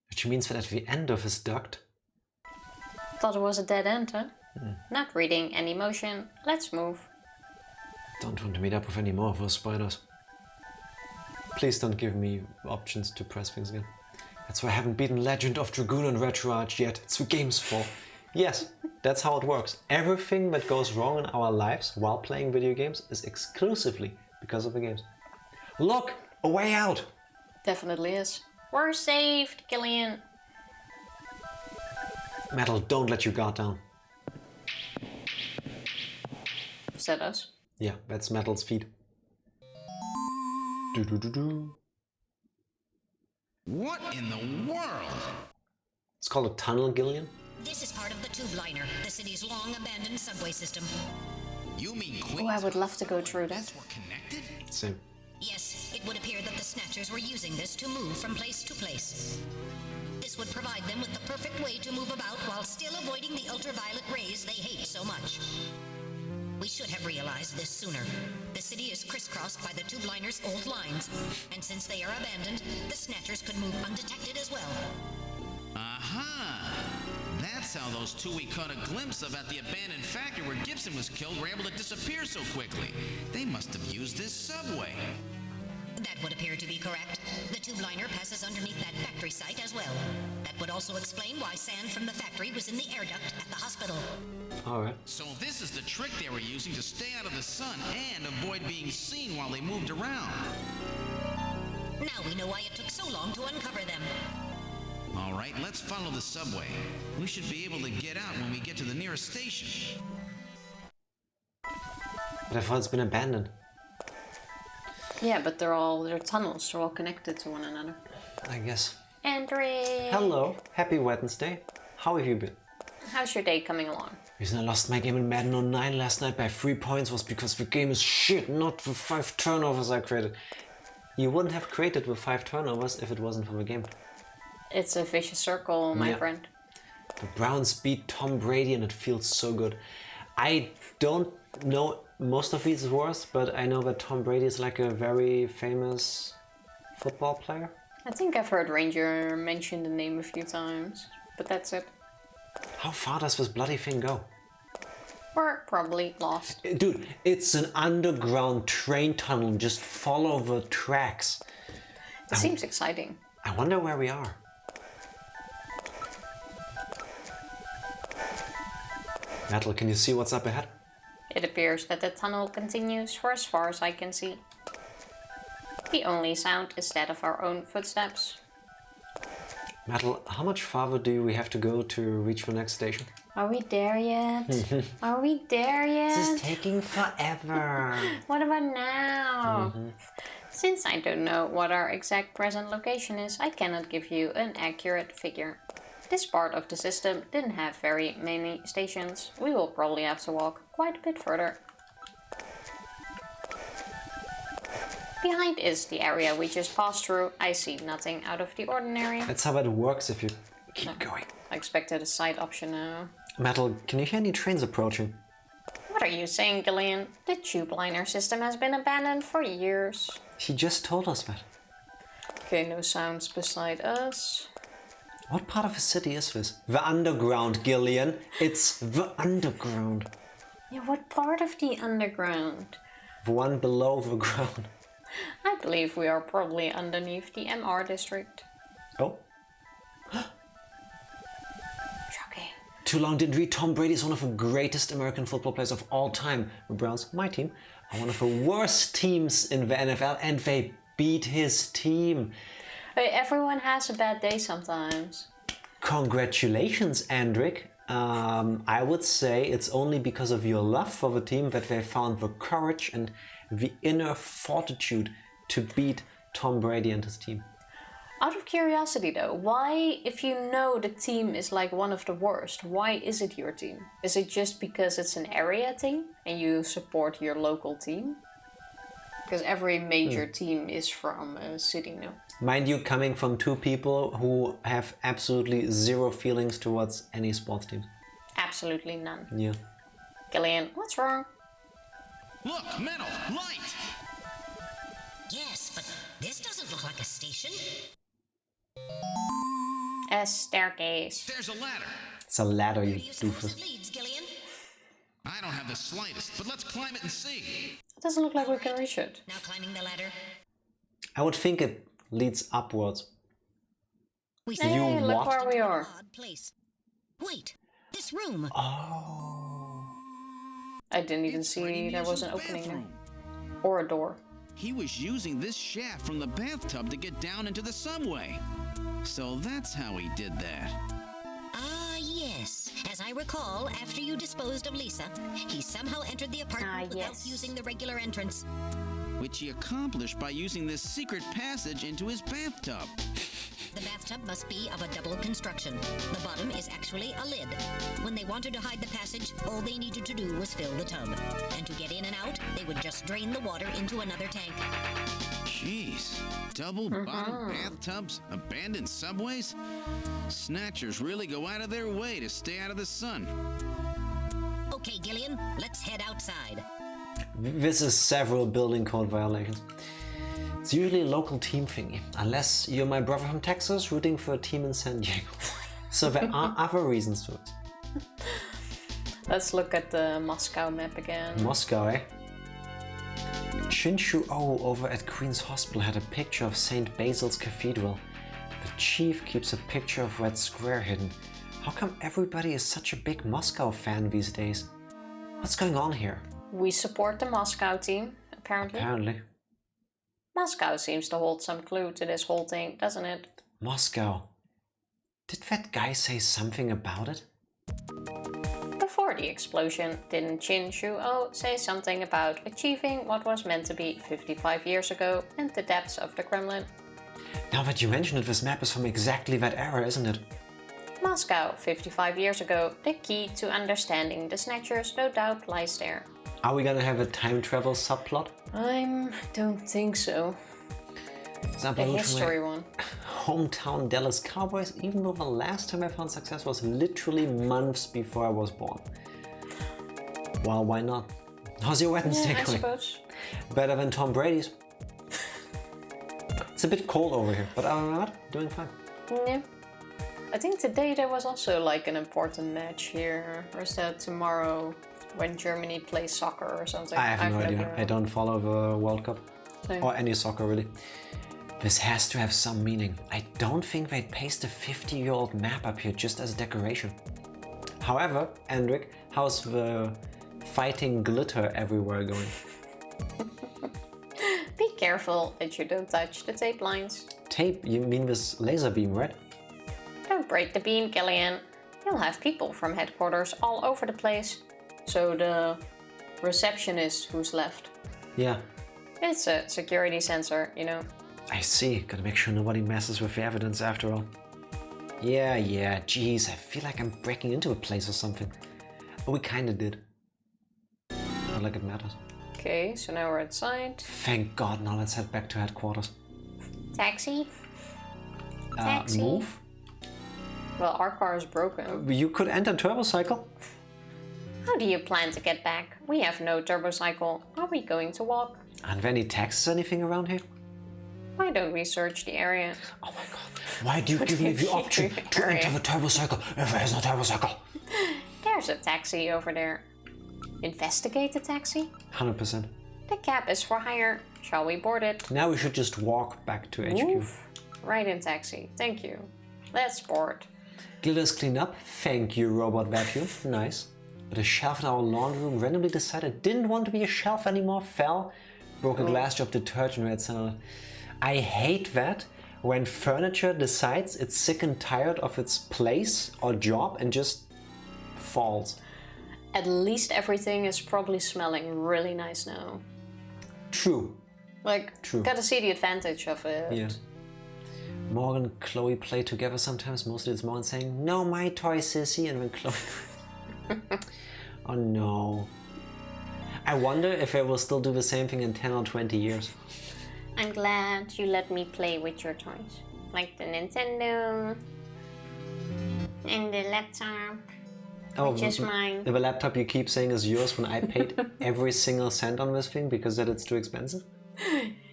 Which means that at the end of his duct. Thought it was a dead end, huh? Not reading any motion. Let's move. Don't want to meet up with any more of those spiders. Please don't give me options to press things again. That's why I haven't beaten Legend of Dragoon on Retro Arch yet. It's the game's fault. Yes, that's how it works. Everything that goes wrong in our lives while playing video games is exclusively because of the games. Look! A way out! Definitely is. We're saved, Gillian. Metal, don't let your guard down. Is that us? Yeah, that's Metal's feet. Do-do-do-do. What in the world? It's called a tunnel, Gillian. This is part of the tube liner, the city's long-abandoned subway system. You mean Oh, Queens I would love to go through that. were connected? Same. Yes, it would appear that the Snatchers were using this to move from place to place. This would provide them with the perfect way to move about while still avoiding the ultraviolet rays they hate so much. We should have realized this sooner. The city is crisscrossed by the tube liner's old lines, and since they are abandoned, the Snatchers could move undetected as well. Aha! That's how those 2 we caught a glimpse of at the abandoned factory where Gibson was killed were able to disappear so quickly. They must have used this subway. That would appear to be correct. The tube liner passes underneath that factory site as well. That would also explain why sand from the factory was in the air duct at the hospital. Alright. So this is the trick they were using to stay out of the sun and avoid being seen while they moved around. Now we know why it took so long to uncover them. All right, let's follow the subway. We should be able to get out when we get to the nearest station. But I thought it's been abandoned. Yeah, but they're tunnels. They're all connected to one another. I guess. Andre! Hello. Happy Wednesday. How have you been? How's your day coming along? The reason I lost my game in Madden 09 last night by 3 points was because the game is shit, not the 5 turnovers I created. You wouldn't have created the 5 turnovers if it wasn't for the game. It's a vicious circle, my friend. The Browns beat Tom Brady and it feels so good. I don't know most of these words, but I know that Tom Brady is like a very famous football player. I think I've heard Ranger mention the name a few times, but that's it. How far does this bloody thing go? We're probably lost. Dude, it's an underground train tunnel. Just follow the tracks. It seems exciting. I wonder where we are. Metal, can you see what's up ahead? It appears that the tunnel continues for as far as I can see. The only sound is that of our own footsteps. Metal, how much farther do we have to go to reach the next station? Are we there yet? Are we there yet? This is taking forever. What about now? Since I don't know what our exact present location is, I cannot give you an accurate figure. This part of the system didn't have very many stations. We will probably have to walk quite a bit further. Behind is the area we just passed through. I see nothing out of the ordinary. That's how it works if you keep going. I expected a side option now. Metal, can you hear any trains approaching? What What are you saying, Gillian? The tube liner system has been abandoned for years. He just told us that. Okay, no sounds beside us. What part of the city is this? The underground, Gillian. It's the underground. Yeah, what part of the underground? The one below the ground. I believe we are probably underneath the MR district. Oh. Shocking. Too long didn't read. Tom Brady is one of the greatest American football players of all time. The Browns, my team, are one of the worst teams in the NFL, and they beat his team. Hey, everyone has a bad day sometimes. Congratulations, Andrick. I would say it's only because of your love for the team that they found the courage and the inner fortitude to beat Tom Brady and his team. Out of curiosity though, why, if you know the team is like one of the worst, why is it your team? Is it just because it's an area thing and you support your local team? Because every major team is from a city, no? Mind you, coming from two people who have absolutely zero feelings towards any sports team. Absolutely none. Yeah. Gillian, what's wrong? Look, metal, light! Yes, but this doesn't look like a station. A staircase. There's a ladder. It's a ladder, you Where do you suppose doofus. it leads, Gillian? I don't have the slightest, but let's climb it and see. It doesn't look like we can reach it. Now climbing the ladder. I would think it leads upwards. We Hey, You look what? where we are. Odd place. Wait, this room. Oh. I didn't even It's Brady see there was an Nielsen's opening there. bathroom. Or a door. He was using this shaft from the bathtub to get down into the subway. So that's how he did that. Ah, yes. As I recall, after you disposed of Lisa, he somehow entered the apartment without yes. using the regular entrance. Which he accomplished by using this secret passage into his bathtub. The bathtub must be of a double construction. The bottom is actually a lid. When they wanted to hide the passage, all they needed to do was fill the tub. And to get in and out, they would just drain the water into another tank. Jeez, double-bottom bathtubs, abandoned subways? Snatchers really go out of their way to stay out of the sun. Okay, Gillian, let's head outside. This is several building code violations. It's usually a local team thingy, unless you're my brother from Texas rooting for a team in San Diego. So there are other reasons to it. Let's look at the Moscow map again. Moscow, eh? Shinshu O over at Queen's Hospital had a picture of St. Basil's Cathedral. The chief keeps a picture of Red Square hidden. How come everybody is such a big Moscow fan these days? What's going on here? We support the Moscow team, apparently. Apparently. Moscow seems to hold some clue to this whole thing, doesn't it? Moscow. Did that guy say something about it? Before the explosion, didn't Chin Shu-Oh say something about achieving what was meant to be 55 years ago in the depths of the Kremlin? Now that you mention it, this map is from exactly that era, isn't it? Moscow, 55 years ago, the key to understanding the Snatchers no doubt lies there. Are we gonna have a time travel subplot? I don't think so. Is that The from my history one. hometown Dallas Cowboys, even though the last time I found success was literally months before I was born. Well, why not? How's your Wednesday Yeah, I going? suppose. Better than Tom Brady's. It's a bit cold over here, but other than that, doing fine. Yeah. I think today there was also like an important match here. Or is that tomorrow when Germany plays soccer or something? I have no idea. never- I don't follow the World Cup. Same. Or any soccer, really. This has to have some meaning. I don't think they'd paste a 50-year-old map up here just as a decoration. However, Andrick, how's the fighting glitter everywhere going? Be careful that you don't touch the tape lines. Tape? You mean this laser beam, right? Don't break the beam, Gillian. You'll have people from headquarters all over the place. So the receptionist who's left. Yeah, It's a security sensor, you know. I see. Gotta make sure nobody messes with the evidence after all. Yeah, geez, I feel like I'm breaking into a place or something. But we kinda did. Not like it matters. Okay, so now we're outside. Thank God, now let's head back to headquarters. Taxi? Taxi. Move? Well, our car is broken. You could enter Turbo Cycle. How do you plan to get back? We have no turbocycle. Are we going to walk? Aren't there any taxis or anything around here? Why don't we search the area? Oh my god. Why do you give me the option to enter the turbocycle if there is no turbocycle? There's a taxi over there. Investigate the taxi? 100%. The cab is for hire. Shall we board it? Now we should just walk back to HQ. Move. Right in taxi. Thank you. Let's board. Glitters cleaned up. Thank you, robot vacuum. Nice. But a shelf in our laundry room randomly decided didn't want to be a shelf anymore, fell, broke a glass jar of detergent red salad. I hate that when furniture decides it's sick and tired of its place or job and just falls. At least everything is probably smelling really nice now. True. Like, True. gotta see the advantage of it. Yeah. Morgan and Chloe play together sometimes. Mostly it's Morgan saying, "No, my toy, sissy," and when Chloe... Oh no. I wonder if I will still do the same thing in 10 or 20 years. I'm glad you let me play with your toys. Like the Nintendo and the laptop, which is mine. The laptop you keep saying is yours when I paid every single cent on this thing because that it's too expensive?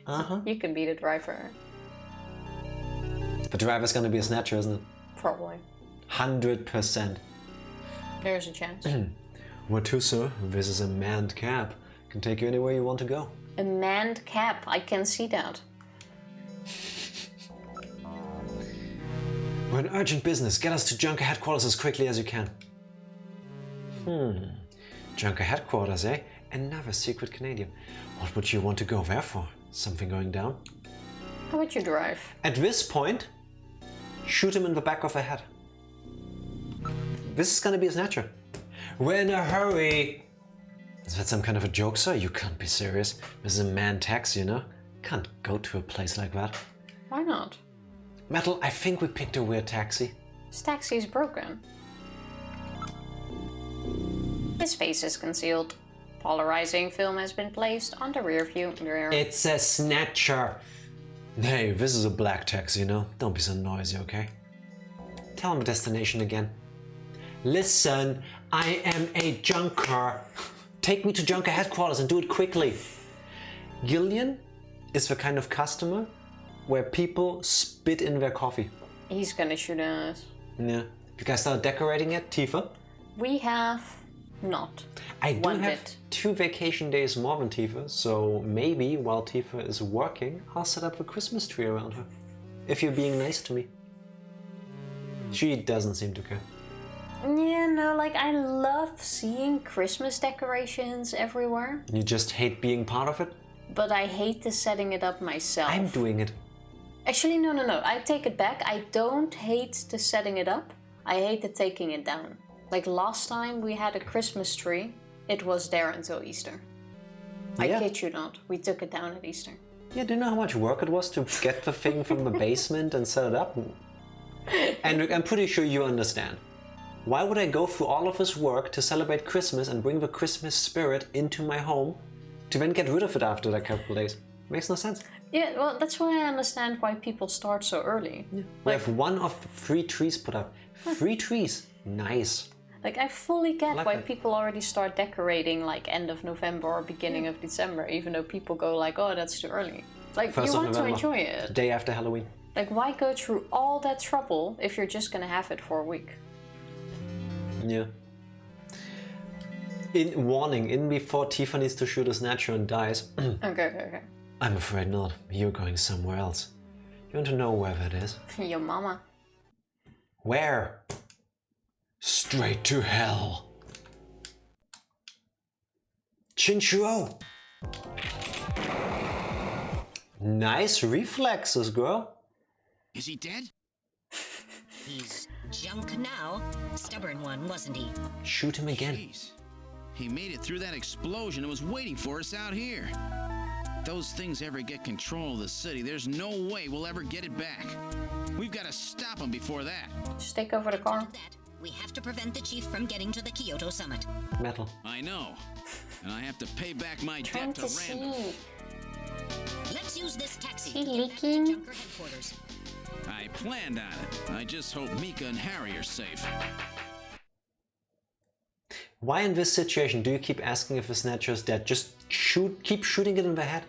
Uh-huh. You can be the driver. The driver's gonna be a Snatcher, isn't it? Probably. 100%. There's a chance. Where to, sir? This is a manned cab. Can take you anywhere you want to go. A manned cab, I can see that. We're in urgent business. Get us to Junker headquarters as quickly as you can. Junker headquarters, eh? Another secret Canadian. What would you want to go there for? Something going down? How would you drive? At this point, shoot him in the back of the head. This is gonna be a Snatcher. We're in a hurry. Is that some kind of a joke, sir? You can't be serious. This is a manned taxi, you know? Can't go to a place like that. Why not? Metal, I think we picked a weird taxi. This taxi is broken. His face is concealed. Polarizing film has been placed on the rear view mirror. It's a Snatcher. Hey, this is a black taxi, you know? Don't be so noisy, okay? Tell him the destination again. Listen, I am a junker. Take me to Junker headquarters and do it quickly. Gillian is the kind of customer where people spit in their coffee. He's gonna shoot us. Yeah. You guys started decorating yet, Tifa? We have not. I do One have bit. 2 vacation days more than Tifa, so maybe while Tifa is working, I'll set up a Christmas tree around her. If you're being nice to me. She doesn't seem to care. Yeah, no, like I love seeing Christmas decorations everywhere, You just hate being part of it? but I hate the setting it up myself. I'm doing it. Actually, no, I take it back. I don't hate the setting it up. I hate the taking it down. Like last time we had a Christmas tree, it was there until Easter. I Yeah. kid you not, we took it down at Easter. Yeah, do you know how much work it was to get the thing from the basement and set it up? And I'm pretty sure you understand. Why would I go through all of this work to celebrate Christmas and bring the Christmas spirit into my home to then get rid of it after a couple of days? Makes no sense. Yeah, well, that's why I understand why people start so early. We have 1 of 3 trees put up. 3 trees. Nice. Like, I fully get like why that. people already start decorating like end of November or beginning of December, even though people go like, oh, that's too early. Like, 1st you of want to November, enjoy it. the day after Halloween. Like, why go through all that trouble if you're just gonna have it for a week? Yeah. In warning, in before Tifa needs to shoot a Snatcher and dies. Okay. I'm afraid not. You're going somewhere else. You want to know where that is? Your mama. Where? Straight to hell. Chinchurro! Nice reflexes, girl. Is he dead? He's junk now. Stubborn one, wasn't he? Shoot him again. Jeez. He made it through that explosion and was waiting for us out here. If those things ever get control of the city, there's no way we'll ever get it back. We've got to stop them before that. Just take over the car. To do that, we have to prevent the chief from getting to the Kyoto summit. Metal. I know. And I have to pay back my Trying debt to to Random. see. Let's use this taxi He to get back to leaking? Junker headquarters. I planned on it. I just hope Mika and Harry are safe. Why in this situation do you keep asking if the Snatcher is dead? Just keep shooting it in the head.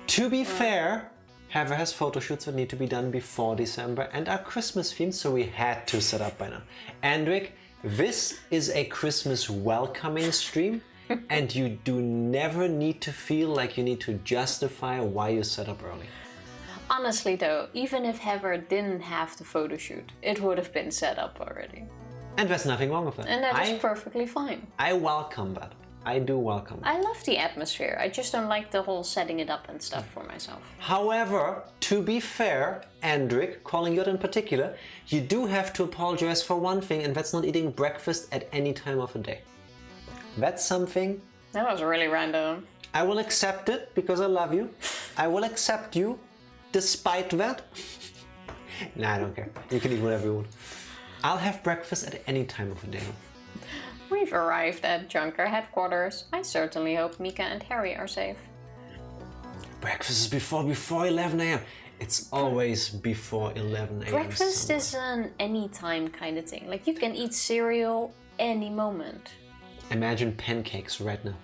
To be fair, Heather has photo shoots that need to be done before December and are Christmas themed, so we had to set up by now. Andric, this is a Christmas welcoming stream, and you do never need to feel like you need to justify why you set up early. Honestly though, even if Heather didn't have the photo shoot, it would have been set up already. And there's nothing wrong with that. And that is perfectly fine. I welcome that. I do welcome that. I love the atmosphere, I just don't like the whole setting it up and stuff for myself. However, to be fair, Andric, calling you out in particular, you do have to apologize for one thing, and that's not eating breakfast at any time of the day. That's something... That was really random. I will accept it because I love you. I will accept you despite that. Nah, I don't care. You can eat whatever you want. I'll have breakfast at any time of the day. We've arrived at Junker headquarters. I certainly hope Mika and Harry are safe. Breakfast is before 11 a.m. It's always before 11 a.m. Breakfast is an anytime kind of thing. Like you can eat cereal any moment. Imagine pancakes right now.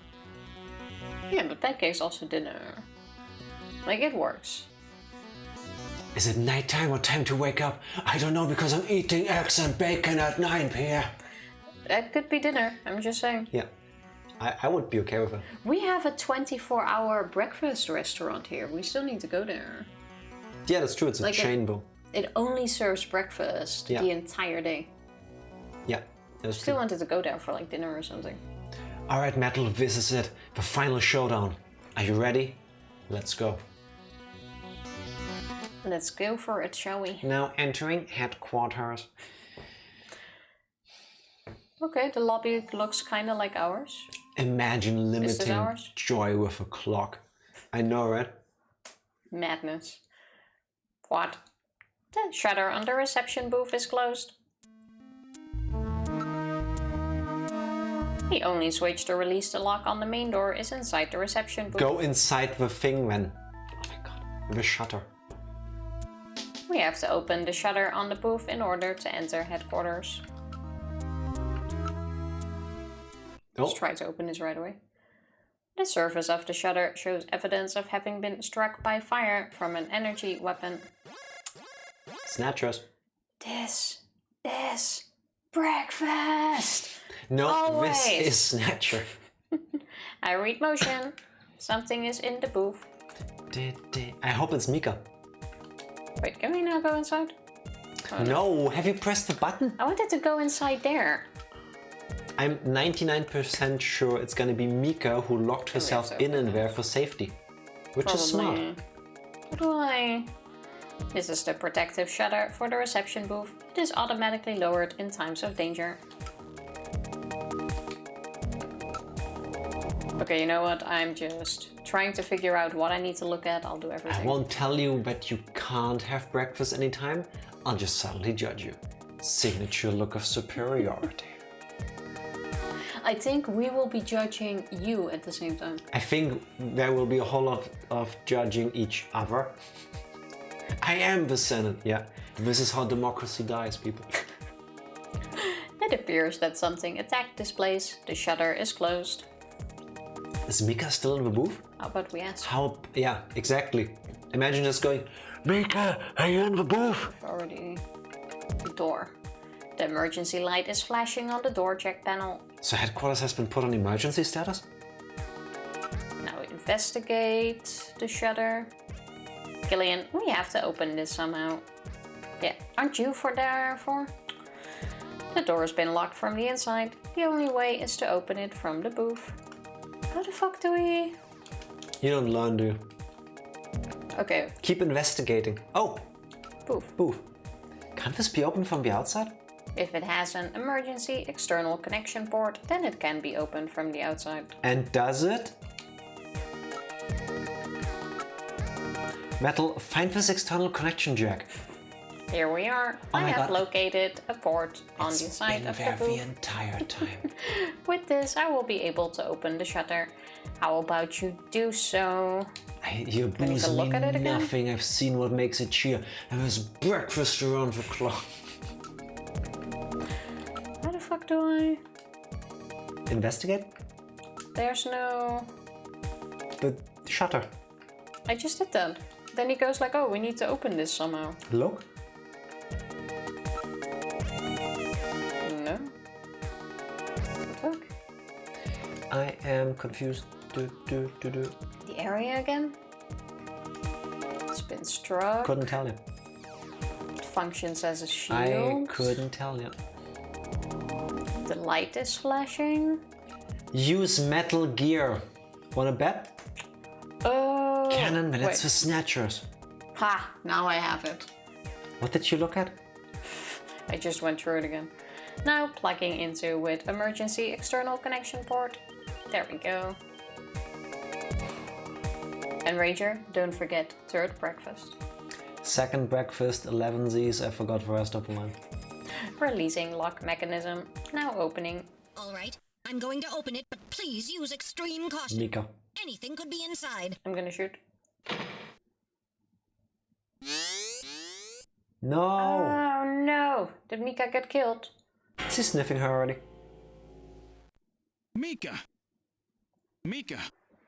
Yeah, but pancakes also dinner. Like it works. Is it nighttime or time to wake up? I don't know because I'm eating eggs and bacon at 9 p.m. That could be dinner, I'm just saying. Yeah, I would be okay with it. We have a 24-hour breakfast restaurant here. We still need to go there. Yeah, that's true. It's a chain though. It only serves breakfast the entire day. Yeah, that's Still true. wanted to go there for like dinner or something. Alright, Metal, this is it. The final showdown. Are you ready? Let's go. Let's go for it, shall we? Now entering headquarters. Okay, the lobby looks kind of like ours. Imagine limiting ours? joy with a clock. I know, right? Madness. What? The shutter on the reception booth is closed. The only switch to release the lock on the main door is inside the reception booth. Go inside the thing, man. Oh my god, the shutter. We have to open the shutter on the booth in order to enter headquarters. Let's try to open this right away. The surface of the shutter shows evidence of having been struck by fire from an energy weapon. Snatchers. This is breakfast! No, Always. this is Snatcher. I read motion. Something is in the booth. I hope it's Mika. Wait, can we now go inside? Oh, no, have you pressed the button? I wanted to go inside there. I'm 99% sure it's gonna be Mika who locked herself in there for safety. Which is smart. How do I... This is the protective shutter for the reception booth. It is automatically lowered in times of danger. Okay, you know what? I'm just trying to figure out what I need to look at. I'll do everything. I won't tell you that you can't have breakfast anytime. I'll just subtly judge you. Signature look of superiority. I think we will be judging you at the same time. I think there will be a whole lot of judging each other. I am the Senate, yeah. This is how democracy dies, people. It appears that something attacked this place. The shutter is closed. Is Mika still in the booth? How about we ask? Yeah, exactly. Imagine just going, Mika, are you in the booth? Already. The door. The emergency light is flashing on the door check panel. So headquarters has been put on emergency status? Now investigate the shutter. Gillian, we have to open this somehow. Yeah, aren't you there for? The door has been locked from the inside. The only way is to open it from the booth. How the fuck do we... You don't learn, do you? Okay. Keep investigating. Oh! Booth. Booth. Can't this be opened from the outside? If it has an emergency external connection port, then it can be opened from the outside. And does it? Metal, find this external connection jack. Here we are. Oh I my have God. located a port on the side of the the booth. entire time. With this, I will be able to open the shutter. How about you do so? You need booze to look me at it again? nothing. I've seen what makes it cheer. And there's breakfast around the clock. How the fuck do I... Investigate? There's no... The shutter. I just did that. Then he goes like, oh, we need to open this somehow. Look. No. Look. I am confused. The area again? It's been struck. Couldn't tell you. It functions as a shield. I couldn't tell you. The light is flashing. Use Metal Gear. Wanna bet? Oh. Cannon minutes wait. for Snatchers. Ha! Now I have it. What did you look at? I just went through it again. Now plugging into with emergency external connection port. There we go. And Rager, don't forget third breakfast. Second breakfast, 11 Z's. I forgot the rest of the line. Releasing lock mechanism. Now opening. All right, I'm going to open it, but please use extreme caution. Mika. Anything could be inside. I'm gonna shoot. No! Oh no! Did Mika get killed? Is he sniffing her already? Mika! Mika,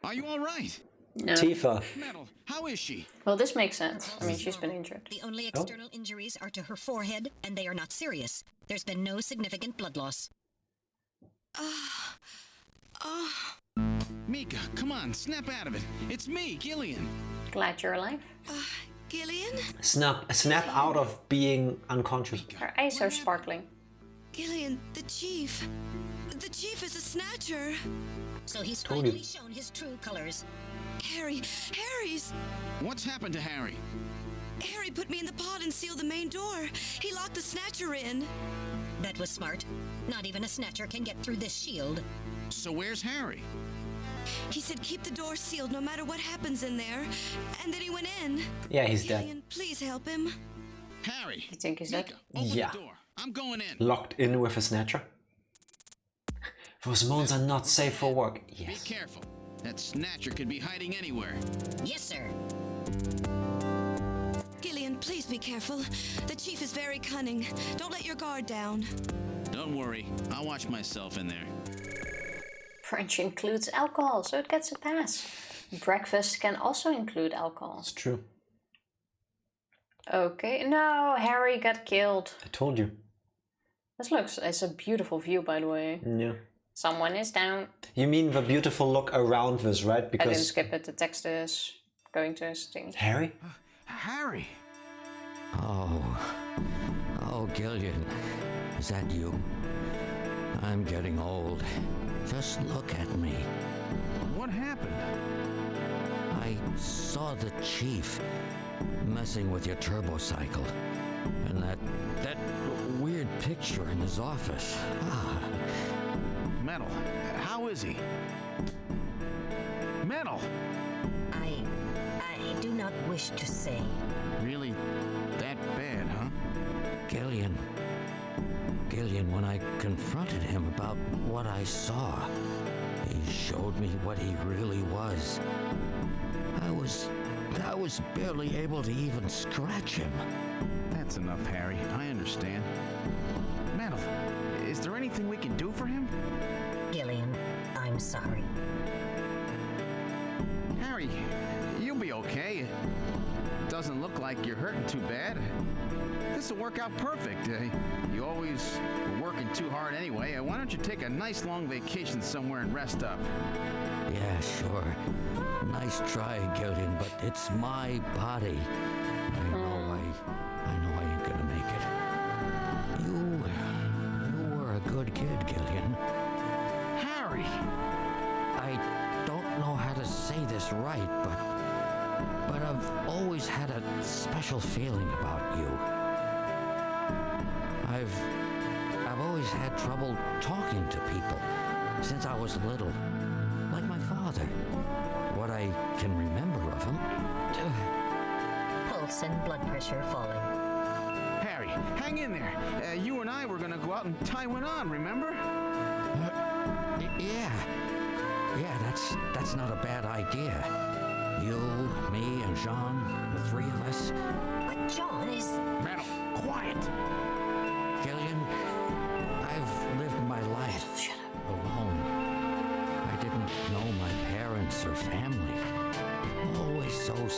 are you all right? No. Tifa. Metal, how is she? Well, this makes sense. I mean, she's been injured. The only external injuries are to her forehead, and they are not serious. There's been no significant blood loss. Mika, come on, snap out of it. It's me, Gillian. Glad you're alive. Gillian? Snap out of being unconscious. Her eyes are sparkling. Gillian, the chief. The chief is a snatcher. So he's Told you. finally shown his true colors. Harry's... What's happened to Harry? Harry put me in the pod and sealed the main door. He locked the snatcher in. That was smart. Not even a snatcher can get through this shield. So where's Harry? He said keep the door sealed no matter what happens in there. And then he went in. Yeah, he's dead. Gillian, please help him. Harry! You think he's dead? Mika, open Yeah. the door. I'm going in. Locked in with a Snatcher. Those moons are not safe for work. Be Yes. careful. That Snatcher could be hiding anywhere. Yes, sir. Gillian, please be careful. The chief is very cunning. Don't let your guard down. Don't worry, I'll watch myself in there. Brunch includes alcohol, so it gets a pass. Breakfast can also include alcohol. It's true. Okay, no, Harry got killed. I told you. It's a beautiful view, by the way. Yeah. Someone is down. You mean the beautiful look around this, right? I didn't Because skip it, the text is going to his thing. Harry? Harry! Oh, Gillian, is that you? I'm getting old. Just look at me. What happened? I saw the chief messing with your turbocycle, and that weird picture in his office. Metal, how is he? Metal! I do not wish to say. Really that bad, huh? Gillian, when I confronted him about what I saw, he showed me what he really was. I was barely able to even scratch him. That's enough, Harry. I understand. Metal, is there anything we can do for him? Gillian, I'm sorry. Harry, you'll be okay. It doesn't look like you're hurting too bad. This will work out perfect. You always were working too hard anyway. Why don't you take a nice long vacation somewhere and rest up? Yeah, sure. Nice try, Gillian, but it's my body. I know I ain't gonna make it. You were a good kid, Gillian. Harry! I don't know how to say this right, but I've always had a special feeling about you. I've always had trouble talking to people since I was little, like my father. What I can remember of him. Pulse and blood pressure falling. Harry, hang in there. You and I were gonna go out and tie one on, remember? Yeah, that's not a bad idea. You, me, and Jean, the three of us. But John is... Metal, quiet! Gillian, I've lived my life alone.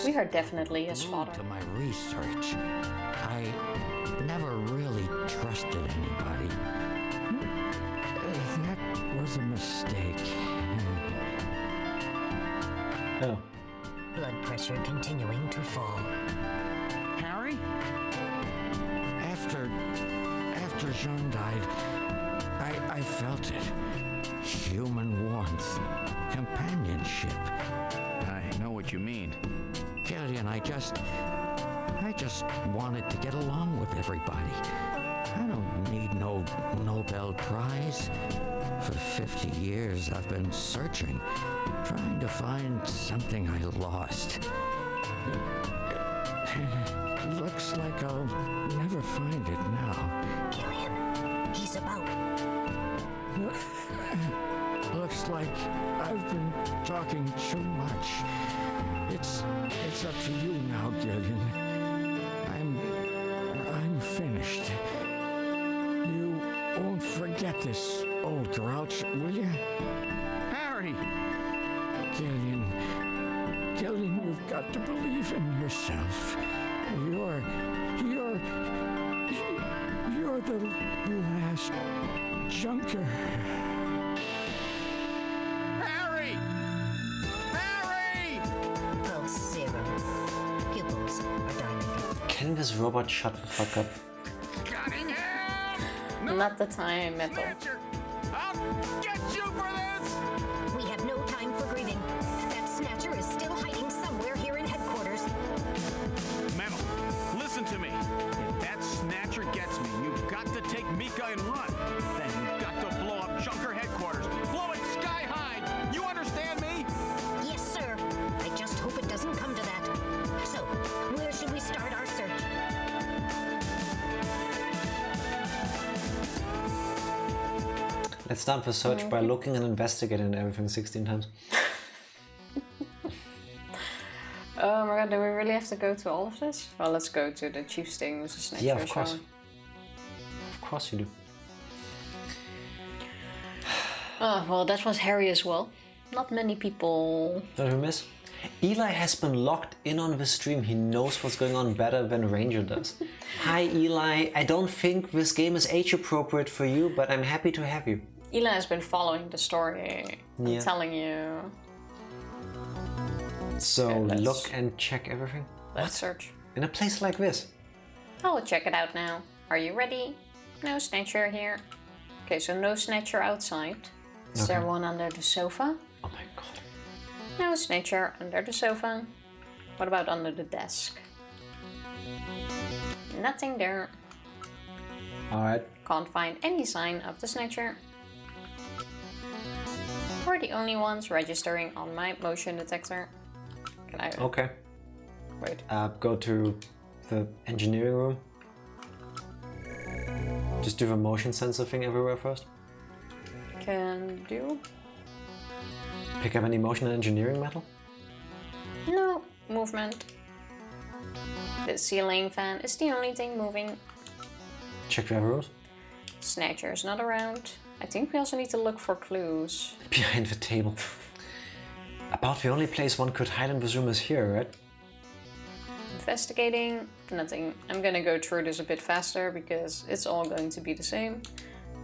We are definitely his father. To my research, I never really trusted anybody. That was a mistake. Oh. Blood pressure continuing to fall. Harry? After Jean died, I felt it. Human warmth, companionship. I know what you mean. Gillian, I just wanted to get along with everybody. I don't need no Nobel Prize. For 50 years, I've been searching, trying to find something I lost. Looks like I'll never find it now. Gillian, he's about. Looks like I've been talking too much. It's up to you now, Gillian. I'm finished. You won't forget this, old grouch, will you? Harry! Gillian, you've got to believe in yourself. You're the last junker. Harry! Harry! Pulse 0. Pupils are dilated. Can this robot shut the fuck up? Cunningham! Not the time, Metal. Snatcher! I'll get you for this! We have no time for grieving. That Snatcher is still hiding somewhere here in headquarters. Metal, listen to me. If that Snatcher gets me, you've got to take Mika and run. Then you've got to blow up Junker headquarters. Blow it sky high. You understand me? Yes, sir. I just hope it doesn't come to that. So, where should we start our search? Let's start the search by looking and investigating everything 16 times. Oh my god, do we really have to go to all of this? Well, let's go to the chief sting with the Snatcher. Yeah, of course. shall we? Of course you do. Oh, well, that was Harry as well. Not many people. Don't you miss? Eli has been locked in on the stream. He knows what's going on better than Ranger does. Hi Eli, I don't think this game is age appropriate for you, but I'm happy to have you. Eli has been following the story. Yeah. I'm telling you. So Okay, look and check everything. Let's search. In a place like this. I'll check it out now. Are you ready? No Snatcher here. Okay, so no Snatcher outside. Is there one under the sofa? Oh my god. No Snatcher under the sofa. What about under the desk? Nothing there. Alright. Can't find any sign of the Snatcher. We're the only ones registering on my motion detector. Can I... Okay. Wait. Go to the engineering room. Just do the motion sensor thing everywhere first. Can do. Pick up any motion and engineering metal. No movement. The ceiling fan is the only thing moving. Check the other rooms. Snatcher's not around. I think we also need to look for clues. Behind the table. About the only place one could hide in this room is here, right? Investigating. Nothing. I'm gonna go through this a bit faster because it's all going to be the same.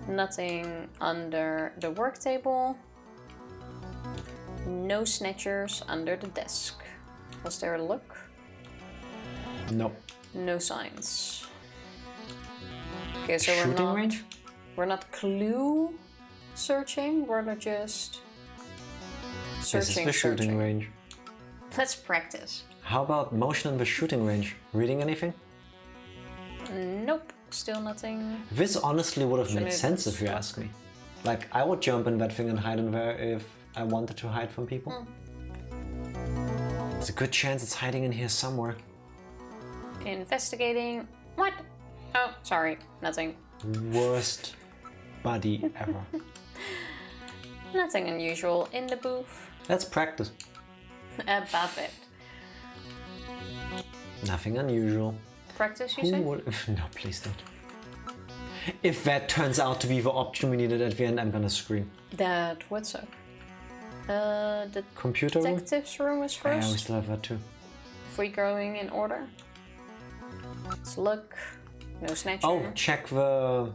Nothing under the work table. No Snatchers under the desk. Was there a look? No. No signs. Okay, so Shooting range? We're not clue searching. We're not just This is searching. the shooting range. Let's practice. How about motion in the shooting range? Reading anything? Nope. Still nothing. This honestly would have Should made it sense if you stop? ask me. Like, I would jump in that thing and hide in there if I wanted to hide from people. There's a good chance it's hiding in here somewhere. Investigating. What? Oh, sorry. Nothing. Worst buddy ever. Nothing unusual in the booth. Let's practice. Above it. Nothing unusual. Practice, you Who say? would... No, please don't. If that turns out to be the option we needed at the end, I'm gonna scream. That would suck. The Computer room? detective's room is Yeah, we first. still have that too. if we're going in order. Let's look. No Snatcher. Oh, check the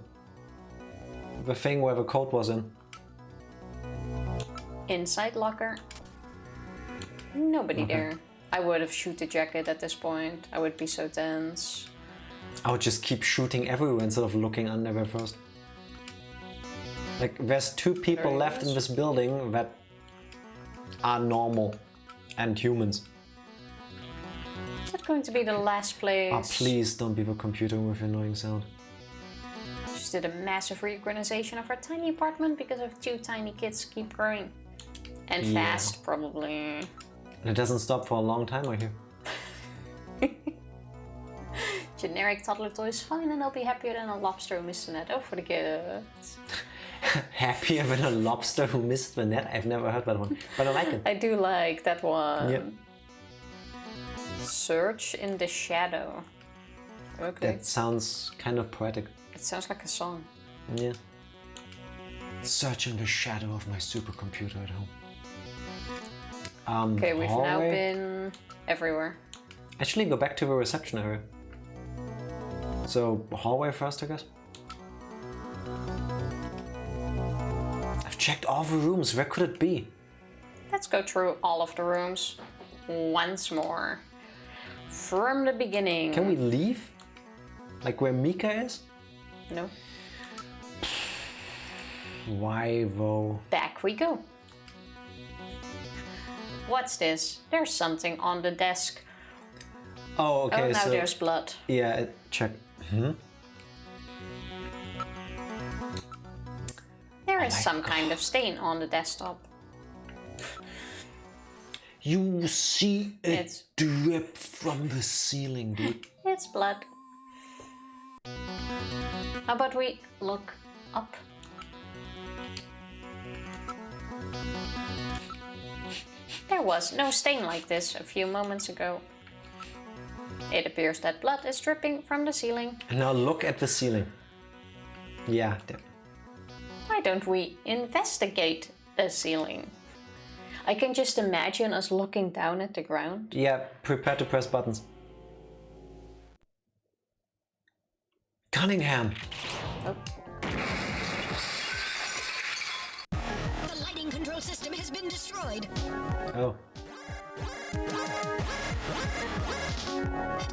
thing where the code was in. Inside locker. Nobody there. I would have shoot the jacket at this point. I would be so tense. I would just keep shooting everywhere instead of looking under there first. Like, there's 2 people left in this building that are normal and humans. Is that going to be the last place? Oh, please don't be the computer with annoying sound. Just did a massive reorganization of our tiny apartment because of 2 tiny kids keep growing. And fast, probably. And it doesn't stop for a long time, I hear. Generic toddler toy is fine and I'll be happier than a lobster who missed the net. Oh, for the kids. Happier than a lobster who missed the net? I've never heard that one, but I like it. I do like that one. Yep. Search in the shadow. Okay. That sounds kind of poetic. It sounds like a song. Yeah. Search in the shadow of my supercomputer at home. Okay, we've now hallway. been everywhere. Actually, go back to the reception area. So, hallway first, I guess? I've checked all the rooms. Where could it be? Let's go through all of the rooms once more. From the beginning. Can we leave? Like where Mika is? No. Why though? Back we go. What's this? There's something on the desk. Oh, okay, oh, now so... there's blood. Yeah, check. There is some kind of stain on the desktop. You see it It's- drip from the ceiling, dude. It's blood. How about we look up? There was no stain like this a few moments ago. It appears that blood is dripping from the ceiling. And now look at the ceiling. Yeah, there. Why don't we investigate the ceiling? I can just imagine us looking down at the ground. Yeah, prepare to press buttons. Cunningham! Oh. The lighting control system has been destroyed. Oh.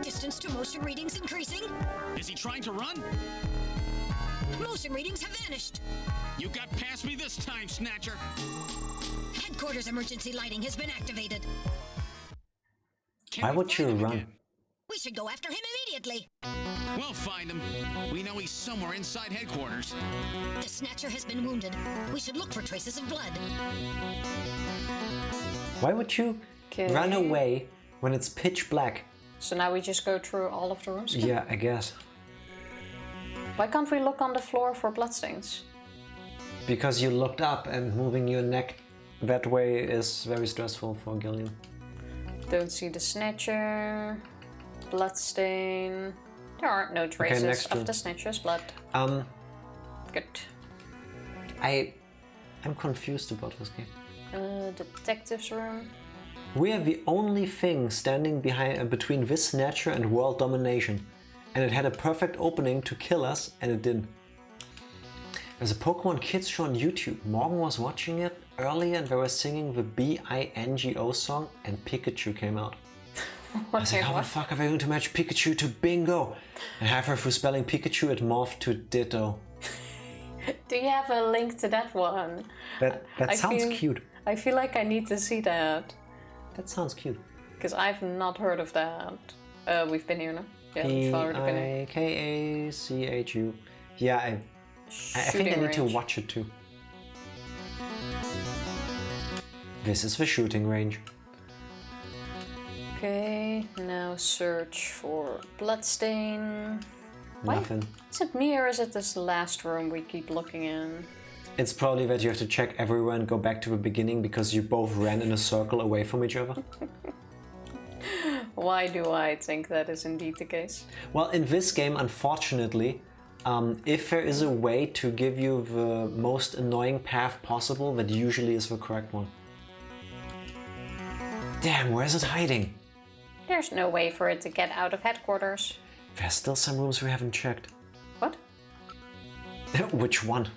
Distance to motion readings increasing. Is he trying to run? Motion readings have vanished. You got past me this time, Snatcher. Headquarters emergency lighting has been activated. Can Why we would you find him run? again? We should go after him immediately. We'll find him. We know he's somewhere inside headquarters. The Snatcher has been wounded. We should look for traces of blood. Why would you run away when it's pitch black? So now we just go through all of the rooms again? Yeah, I guess. Why can't we look on the floor for bloodstains? Because you looked up and moving your neck that way is very stressful for Gillian. Don't see the Snatcher. Bloodstain. There are no traces next of room. the Snatcher's blood. Good. I'm confused about this game. Detective's room. We are the only thing standing between this Snatcher and world domination. And it had a perfect opening to kill us, and it didn't. There's a Pokemon Kids show on YouTube. Morgan was watching it earlier and they were singing the Bingo song and Pikachu came out. I was like, how the fuck are they going to match Pikachu to Bingo? And halfway through spelling Pikachu, it morphed to Ditto. Do you have a link to that one? That sounds cute. I feel like I need to see that. That sounds cute. Because I've not heard of that. We've been here now. Yeah, we've already been here. Pikachu. Yeah, I think I need to watch it too. This is the shooting range. Okay, now search for bloodstain. Nothing. Is it me or is it this last room we keep looking in? It's probably that you have to check everywhere and go back to the beginning because you both ran in a circle away from each other. Why do I think that is indeed the case? Well, in this game, unfortunately, if there is a way to give you the most annoying path possible, that usually is the correct one. Damn, where is it hiding? There's no way for it to get out of headquarters. There's still some rooms we haven't checked. What? Which one?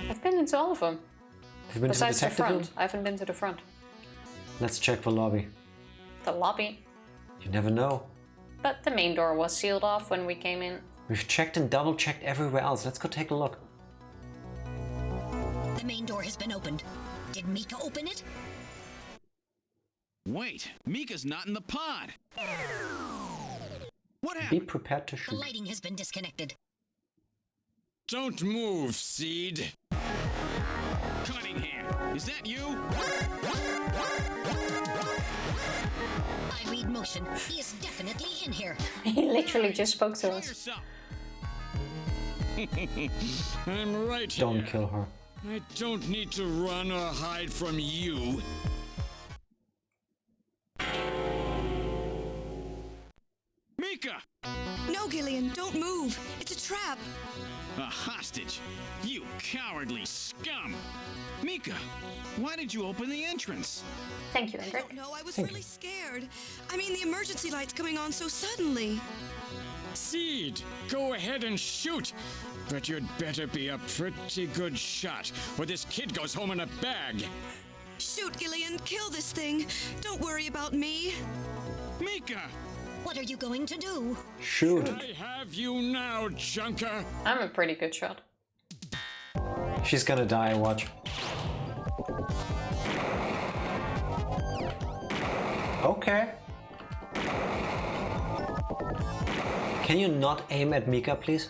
I've been into all of them. Have you been Besides to the the front. room? I haven't been to the front. Let's check the lobby. The lobby. You never know. But the main door was sealed off when we came in. We've checked and double checked everywhere else. Let's go take a look. The main door has been opened. Did Mika open it? Wait, Mika's not in the pod. What Be happened? prepared to The shoot. lighting has been disconnected. Don't move, Seed. Cunningham, is that you? I read motion. He is definitely in here. He literally just spoke to Show us. yourself. I'm right here. Don't kill her. I don't need to run or hide from you. Mika! No, Gillian, don't move. It's a trap. A hostage? You cowardly scum! Mika, why did you open the entrance? Thank you, I Hendrik. don't know. I was Thank really you. scared. I mean, the emergency light's coming on so suddenly. Seed, go ahead and shoot. But you'd better be a pretty good shot, or this kid goes home in a bag. Shoot, Gillian. Kill this thing. Don't worry about me. Mika! What are you going to do? Shoot. I have you now, Junker. I'm a pretty good shot. She's gonna die, watch. Okay. Can you not aim at Mika, please?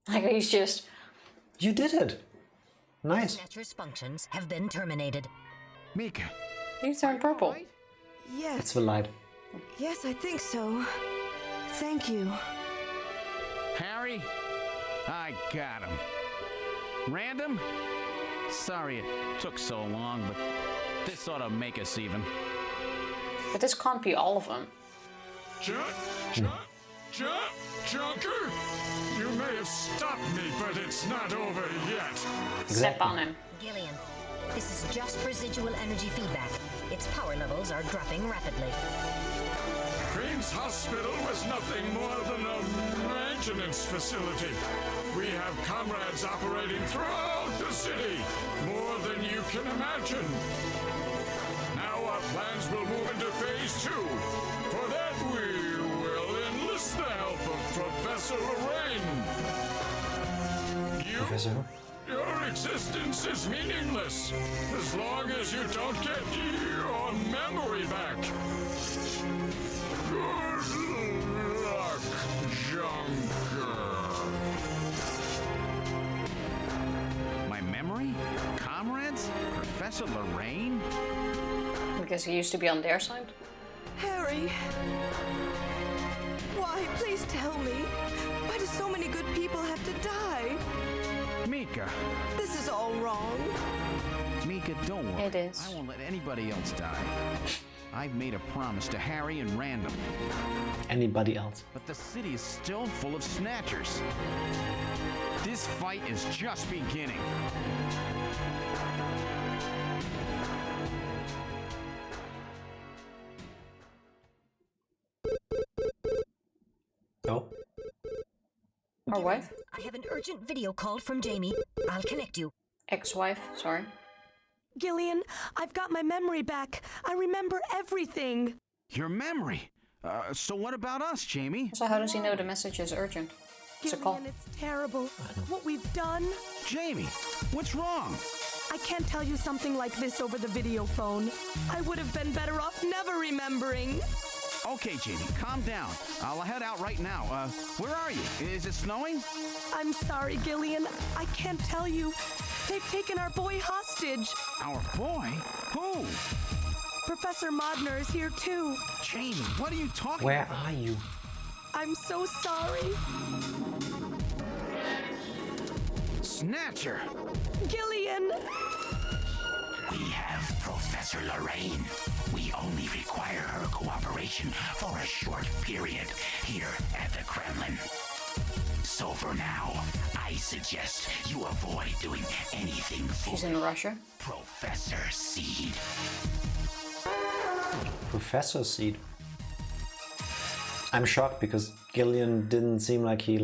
Like he's just... You did it. Nice. Snatcher's functions have been terminated. Mika, You turned purple. It's Yes. the light. Yes, I think so. Thank you. Harry, I got him. Random? Sorry it took so long, but this ought to make us even. But this can't be all of them. Junker? You may have stopped me, but it's not over yet. Step on him. Gillian, this is just residual energy feedback. Its power levels are dropping rapidly. Queen's Hospital was nothing more than a maintenance facility. We have comrades operating throughout the city, more than you can imagine. Now our plans will move into phase 2. For that we will enlist the help of Professor Lorraine. Professor? Your existence is meaningless as long as you don't get your memory back. Good luck, Junker. My memory? Comrades? Professor Lorraine? Because he used to be on their side. Harry. Why? Please tell me. Why do so many good people have to die? Mika. This is all wrong. Mika, don't worry. It is. I won't let anybody else die. I've made a promise to Harry and Random, Anybody else? but the city is still full of Snatchers. This fight is just beginning. Oh. Our wife? I have an urgent video call from Jamie. I'll connect you. Ex-wife, sorry. Gillian, I've got my memory back. I remember everything. Your memory? So what about us, Jamie? So how does he know the message is urgent? It's a call. Gillian, it's terrible. What we've done. Jamie, what's wrong? I can't tell you something like this over the video phone. I would have been better off never remembering. Okay, Jamie, calm down. I'll head out right now. Where are you? Is it snowing? I'm sorry, Gillian. I can't tell you. They've taken our boy hostage. Our boy? Who? Professor Modner is here too. Jamie, what are you talking Where about? are you? I'm so sorry. Snatcher! Gillian! We have Professor Lorraine. We only require her cooperation for a short period here at the Kremlin. So for now, I I suggest you avoid doing anything She's foolish. in Russia. Professor Seed. Professor Seed. I'm shocked because Gillian didn't seem like he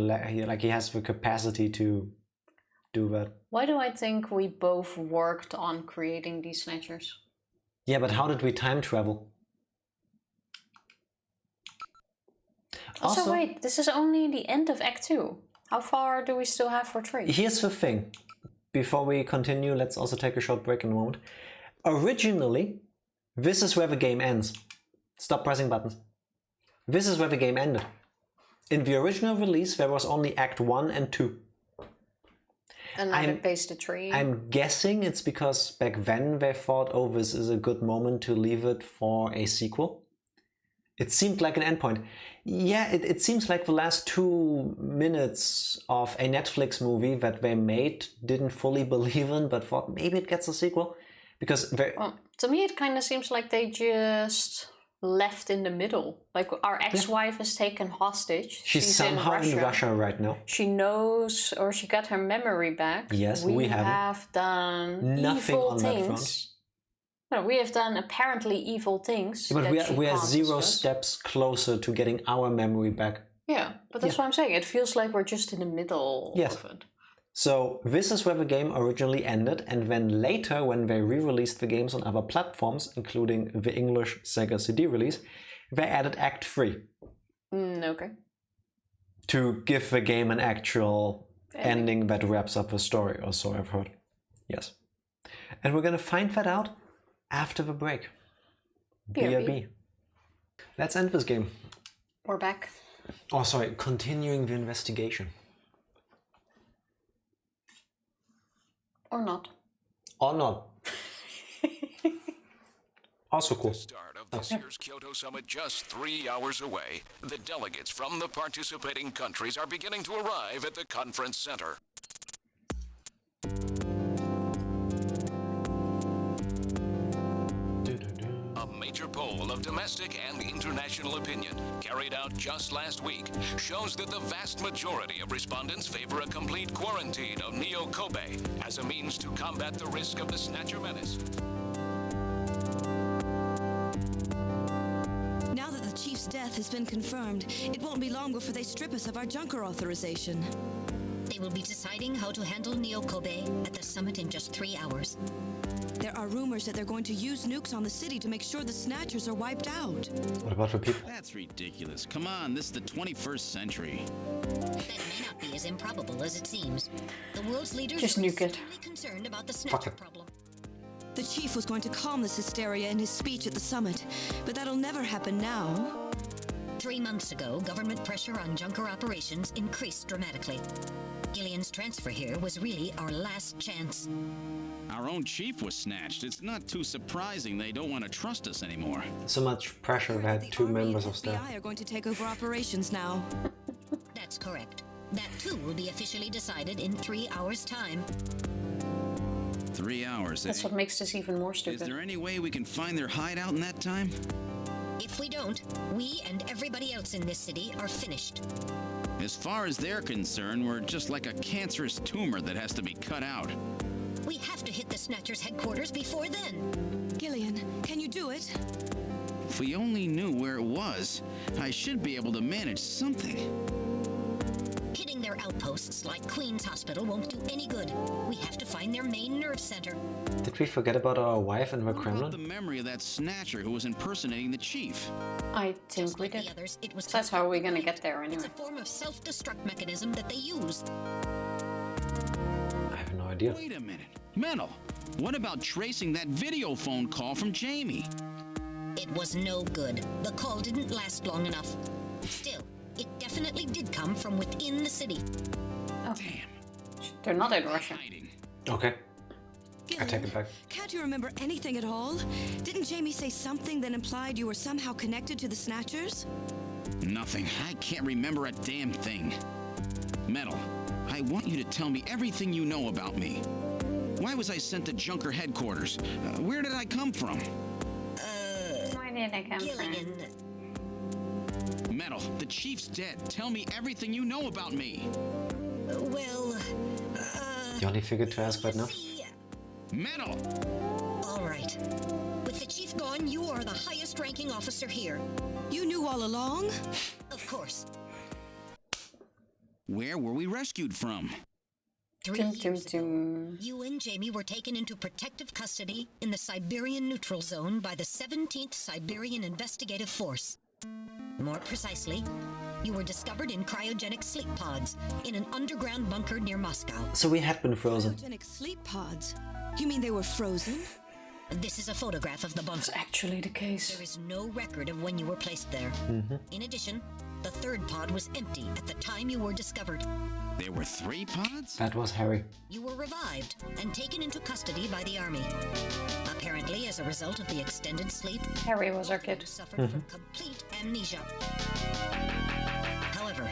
has the capacity to do that. Why do I think we both worked on creating these Snatchers? Yeah, but how did we time travel? Also, wait, this is only the end of Act 2. How far do we still have for 3? Here's the thing. Before we continue, let's also take a short break in a moment. Originally, this is where the game ends. Stop pressing buttons. This is where the game ended. In the original release, there was only Act 1 and 2. And now they pasted 3. I'm guessing it's because back then they thought, oh, this is a good moment to leave it for a sequel. It seemed like an endpoint. Yeah, it seems like the last 2 minutes of a Netflix movie that they made didn't fully believe in, but thought maybe it gets a sequel. Because well, to me it kind of seems like they just left in the middle. Like our ex-wife is taken hostage. She's somehow in Russia right now. She knows, or she got her memory back. Yes, we haven't. have done Nothing evil on things. that front. No, we have done apparently evil things. Yeah, but we are can't 0 discuss. steps closer to getting our memory back. Yeah, but that's what I'm saying. It feels like we're just in the middle of it. So this is where the game originally ended, and then later when they re-released the games on other platforms, including the English Sega CD release, they added Act 3. Okay. To give the game an actual ending that wraps up the story, or so I've heard. Yes. And we're gonna find that out after the break. BRB. Let's end this game. We're back. Oh, sorry, continuing the investigation. Or not. Or not. Also cool. The start of this year's Kyoto Summit just 3 hours away. The delegates from the participating countries are beginning to arrive at the conference center. A major poll of domestic and international opinion, carried out just last week, shows that the vast majority of respondents favor a complete quarantine of Neo Kobe as a means to combat the risk of the Snatcher menace. Now that the chief's death has been confirmed, it won't be long before they strip us of our junker authorization. They will be deciding how to handle Neo Kobe at the summit in just 3 hours. There are rumors that they're going to use nukes on the city to make sure the Snatchers are wiped out. What about the people? That's ridiculous. Come on, this is the 21st century. That may not be as improbable as it seems. The world's leaders Just are nuke it. extremely concerned about the Snatcher problem. The chief was going to calm this hysteria in his speech at the summit, but that'll never happen now. 3 months ago, government pressure on junker operations increased dramatically. Gillian's transfer here was really our last chance. Our own chief was snatched. It's not too surprising they don't want to trust us anymore. So much pressure they had 2 members of staff. FBI are going to take over operations now. That's correct. That too will be officially decided in 3 hours' time. 3 hours, That's what makes this even more stupid. Is there any way we can find their hideout in that time? If we don't, we and everybody else in this city are finished. As far as they're concerned, we're just like a cancerous tumor that has to be cut out. We have to hit the Snatchers' headquarters before then. Gillian, can you do it? If we only knew where it was, I should be able to manage something. Hitting their outposts like Queen's Hospital won't do any good. We have to find their main nerve center. Did we forget about our wife in the What about Kremlin? the memory of that Snatcher who was impersonating the chief? I think we did. The others, it was That's how we're gonna get there It's anyway. a form of self-destruct mechanism that they use. I have no idea. Wait a minute. Mental, what about tracing that video phone call from Jamie? It was no good. The call didn't last long enough. Still, it definitely did come from within the city. Oh. They're not in Russia. Okay. I Gillian, take it back. can't you remember anything at all? Didn't Jamie say something that implied you were somehow connected to the Snatchers? Nothing. I can't remember a damn thing. Metal, I want you to tell me everything you know about me. Why was I sent to Junker headquarters? Where did I come from? Where did I come Gillian, Metal, the chief's dead. Tell me everything you know about me. Well, The only figure to ask right now. Metal! All right. With the chief gone, you are the highest ranking officer here. You knew all along? Of course. Where were we rescued from? 3 years ago, you and Jamie were taken into protective custody in the Siberian Neutral Zone by the 17th Siberian Investigative Force. More precisely, you were discovered in cryogenic sleep pods in an underground bunker near Moscow. So we had been frozen. Cryogenic sleep pods? You mean they were frozen? This is a photograph of the bunker. That's actually the case. There is no record of when you were placed there. In addition, the third pod was empty at the time you were discovered. There were 3 pods? That was Harry. You were revived and taken into custody by the army. Apparently, as a result of the extended sleep, Harry was our kid. you suffered from complete amnesia. However,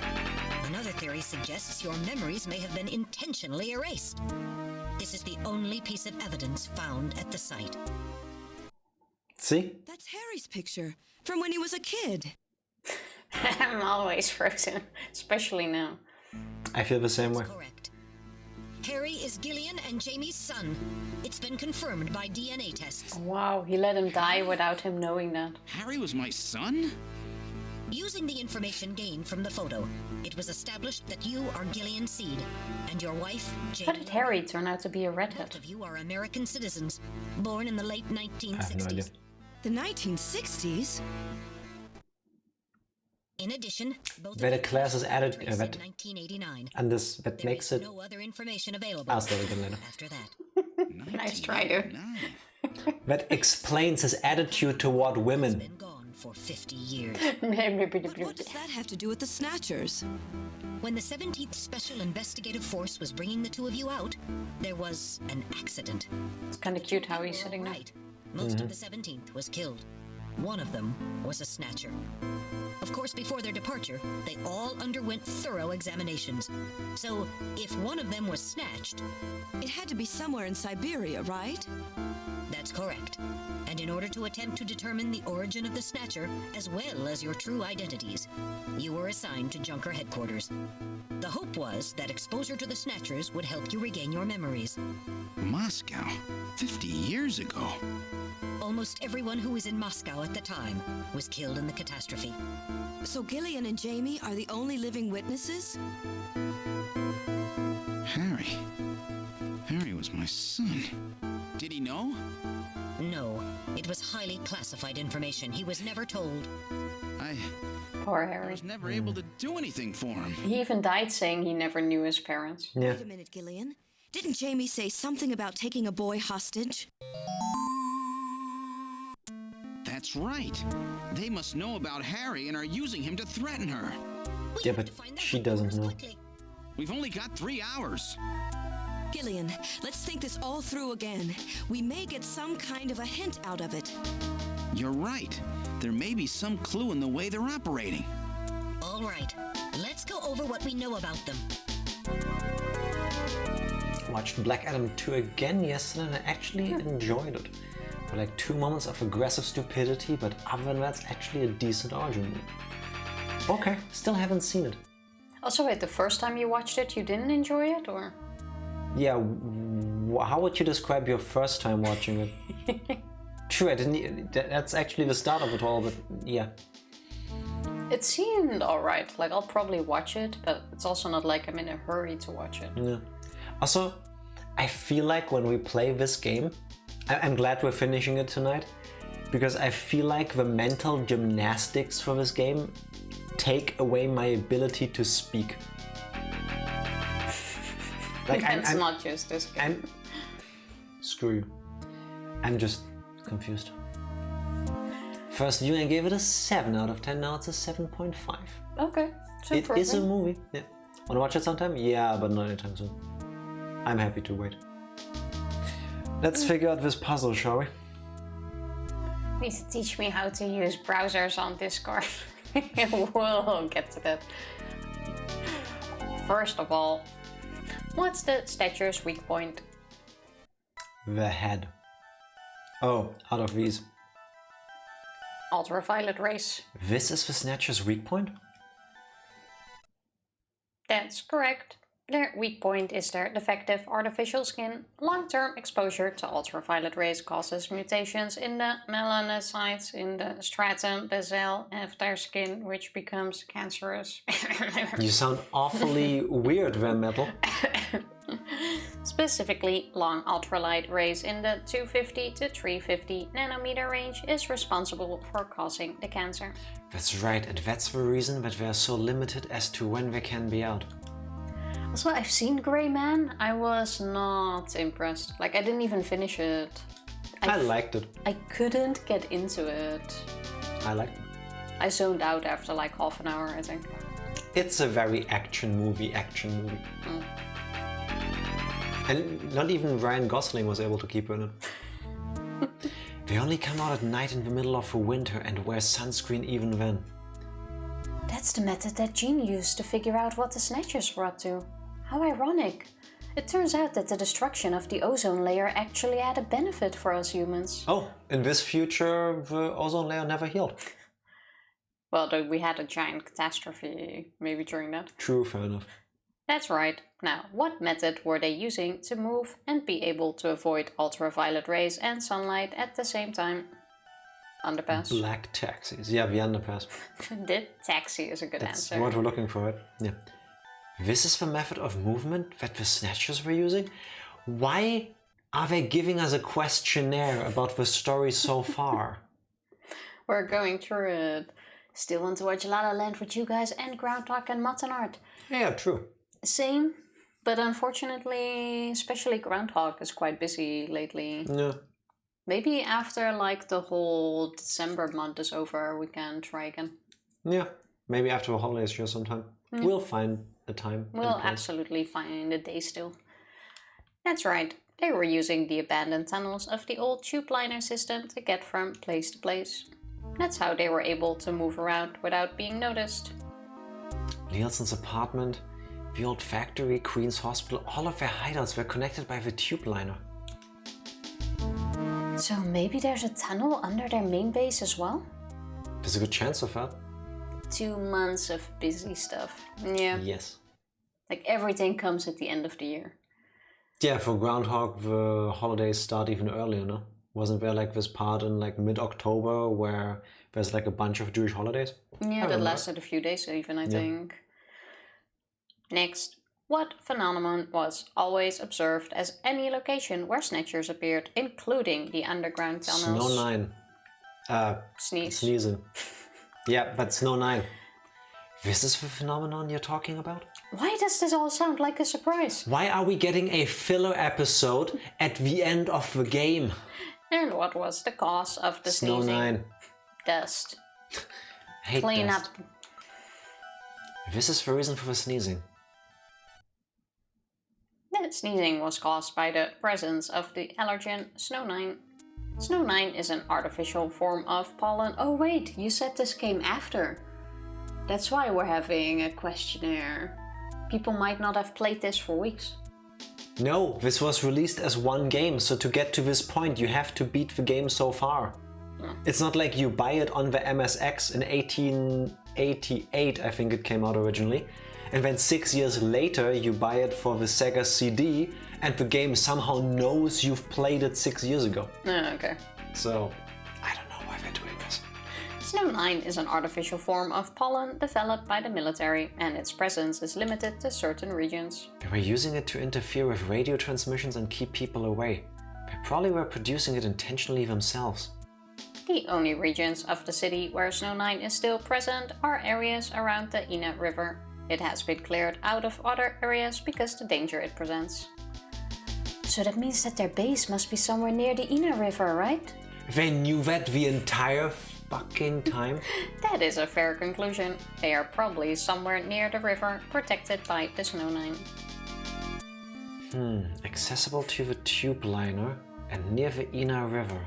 another theory suggests your memories may have been intentionally erased. This is the only piece of evidence found at the site. See? That's Harry's picture from when he was a kid. I'm always frozen, especially now. I feel the same way. Correct. Harry is Gillian and Jamie's son. It's been confirmed by DNA tests. Wow, he let him die without him knowing that. Harry was my son? Using the information gained from the photo, it was established that you are Gillian's seed, and your wife, Jamie. How did Harry turn out to be a redhead? Both of you are American citizens, born in the late 1960s. I have no idea. The 1960s? In addition, both Where the of you class is added, in that 1989. and this that There makes is it. no other information available I'll start again later. after that. Nice try, dude. 1989. That explains his attitude toward women. Been gone for 50 years. But what does that have to do with the Snatchers? When the 17th Special Investigative Force was bringing the two of you out, there was an accident. It's kind of cute how he's sitting there. Right. Most of the 17th was killed. One of them was a Snatcher. Of course, before their departure, they all underwent thorough examinations. So, if one of them was snatched, It had to be somewhere in Siberia, right? that's correct. And in order to attempt to determine the origin of the Snatcher, as well as your true identities, you were assigned to Junker headquarters. The hope was that exposure to the Snatchers would help you regain your memories. Moscow? 50 years ago? Almost everyone who was in Moscow at the time was killed in the catastrophe. So Gillian and Jamie are the only living witnesses? Harry. Harry was my son. Did he know? No, it was highly classified information. He was never told. I Poor Harry. was never able to do anything for him. He even died saying he never knew his parents. Yeah. Wait a minute, Gillian. Didn't Jamie say something about taking a boy hostage? That's right. They must know about Harry and are using him to threaten her. We Yeah, have but to find that she out doesn't know. quickly. We've only got 3 hours. Gillian, let's think this all through again. We may get some kind of a hint out of it. You're right. There may be some clue in the way they're operating. All right, let's go over what we know about them. Watched Black Adam 2 again yesterday and I actually enjoyed it. For like 2 moments of aggressive stupidity, but other than that, it's actually a decent origin movie. Okay, still haven't seen it. Also, wait, the first time you watched it, you didn't enjoy it, or? Yeah, how would you describe your first time watching it? True, I didn't. That's actually the start of it all, but yeah. It seemed alright. Like, I'll probably watch it, but it's also not like I'm in a hurry to watch it. Yeah. Also, I feel like when we play this game, I'm glad we're finishing it tonight, because I feel like the mental gymnastics for this game take away my ability to speak. Like It's not just this game. Screw you. I'm just confused. First viewing, I gave it a 7 out of 10. Now it's a 7.5. Okay, it's It is a improving. movie. Yeah. Wanna watch it sometime? Yeah, but not anytime soon. I'm happy to wait. Let's figure out this puzzle, shall we? Please teach me how to use browsers on Discord. We'll get to that. First of all, what's the Snatcher's weak point? The head. Oh, out of these. Ultraviolet rays. This is the Snatcher's weak point? That's correct. Their weak point is their defective artificial skin. Long-term exposure to ultraviolet rays causes mutations in the melanocytes in the stratum basale of their skin, which becomes cancerous. You sound awfully weird, Van Metal. Specifically, long ultralight rays in the 250 to 350 nanometer range is responsible for causing the cancer. That's right, and that's the reason that we are so limited as to when they can be out. Also, I've seen Grey Man. I was not impressed. Like, I didn't even finish it. I liked it. I couldn't get into it. I liked it. I zoned out after like half an hour, I think. It's a very action movie. Mm. And not even Ryan Gosling was able to keep in it. They only come out at night in the middle of the winter and wear sunscreen even then. That's the method that Jean used to figure out what the Snatchers were up to. How ironic. It turns out that the destruction of the ozone layer actually had a benefit for us humans. Oh, in this future, the ozone layer never healed. Well, though we had a giant catastrophe maybe during that. True, fair enough. That's right. Now, what method were they using to move and be able to avoid ultraviolet rays and sunlight at the same time? Underpass. Black taxis. Yeah, the underpass. The taxi is a good answer. That's what we're looking for, right? Yeah. This is the method of movement that the Snatchers were using? Why are they giving us a questionnaire about the story so far? We're going through it. Still want to watch La La Land with you guys and Groundhog and Mutton Art. Yeah, true. Same, but unfortunately, especially Groundhog is quite busy lately. Yeah. Maybe after like the whole December month is over, we can try again. Yeah, maybe after the holidays here sometime. Mm. We'll find a time. We'll absolutely find a day still. That's right. They were using the abandoned tunnels of the old tube liner system to get from place to place. That's how they were able to move around without being noticed. Nielsen's apartment, the old factory, Queen's Hospital, all of their hideouts were connected by the tube liner. So maybe there's a tunnel under their main base as well? There's a good chance of that. 2 months of busy stuff. Yeah. Yes. Like everything comes at the end of the year. Yeah, for Groundhog, the holidays start even earlier, no? Wasn't there like this part in like mid-October where there's like a bunch of Jewish holidays? Yeah, that lasted a few days even, I think. Next, what phenomenon was always observed as any location where Snatchers appeared, including the underground tunnels? Snow 9. Sneezing. Yeah, but Snow 9. This is the phenomenon you're talking about? Why does this all sound like a surprise? Why are we getting a filler episode at the end of the game? And what was the cause of the Snow sneezing? 9. Dust. Hate Clean dust. up. This is the reason for the sneezing. The sneezing was caused by the presence of the allergen Snow 9. Snow 9 is an artificial form of pollen. Oh wait, you said this came after. That's why we're having a questionnaire. People might not have played this for weeks. No, this was released as one game, so to get to this point you have to beat the game so far. It's not like you buy it on the MSX in 1888, I think it came out originally, and then 6 years later you buy it for the Sega CD and the game somehow knows you've played it 6 years ago. Okay. So, I don't know why they're doing this. Snow 9 is an artificial form of pollen developed by the military, and its presence is limited to certain regions. They were using it to interfere with radio transmissions and keep people away. They probably were producing it intentionally themselves. The only regions of the city where Snow 9 is still present are areas around the Ina River. It has been cleared out of other areas because the danger it presents. So that means that their base must be somewhere near the Ina River, right? They knew that the entire fucking time? That is a fair conclusion. They are probably somewhere near the river, protected by the Snow 9. Accessible to the tube liner and near the Ina River.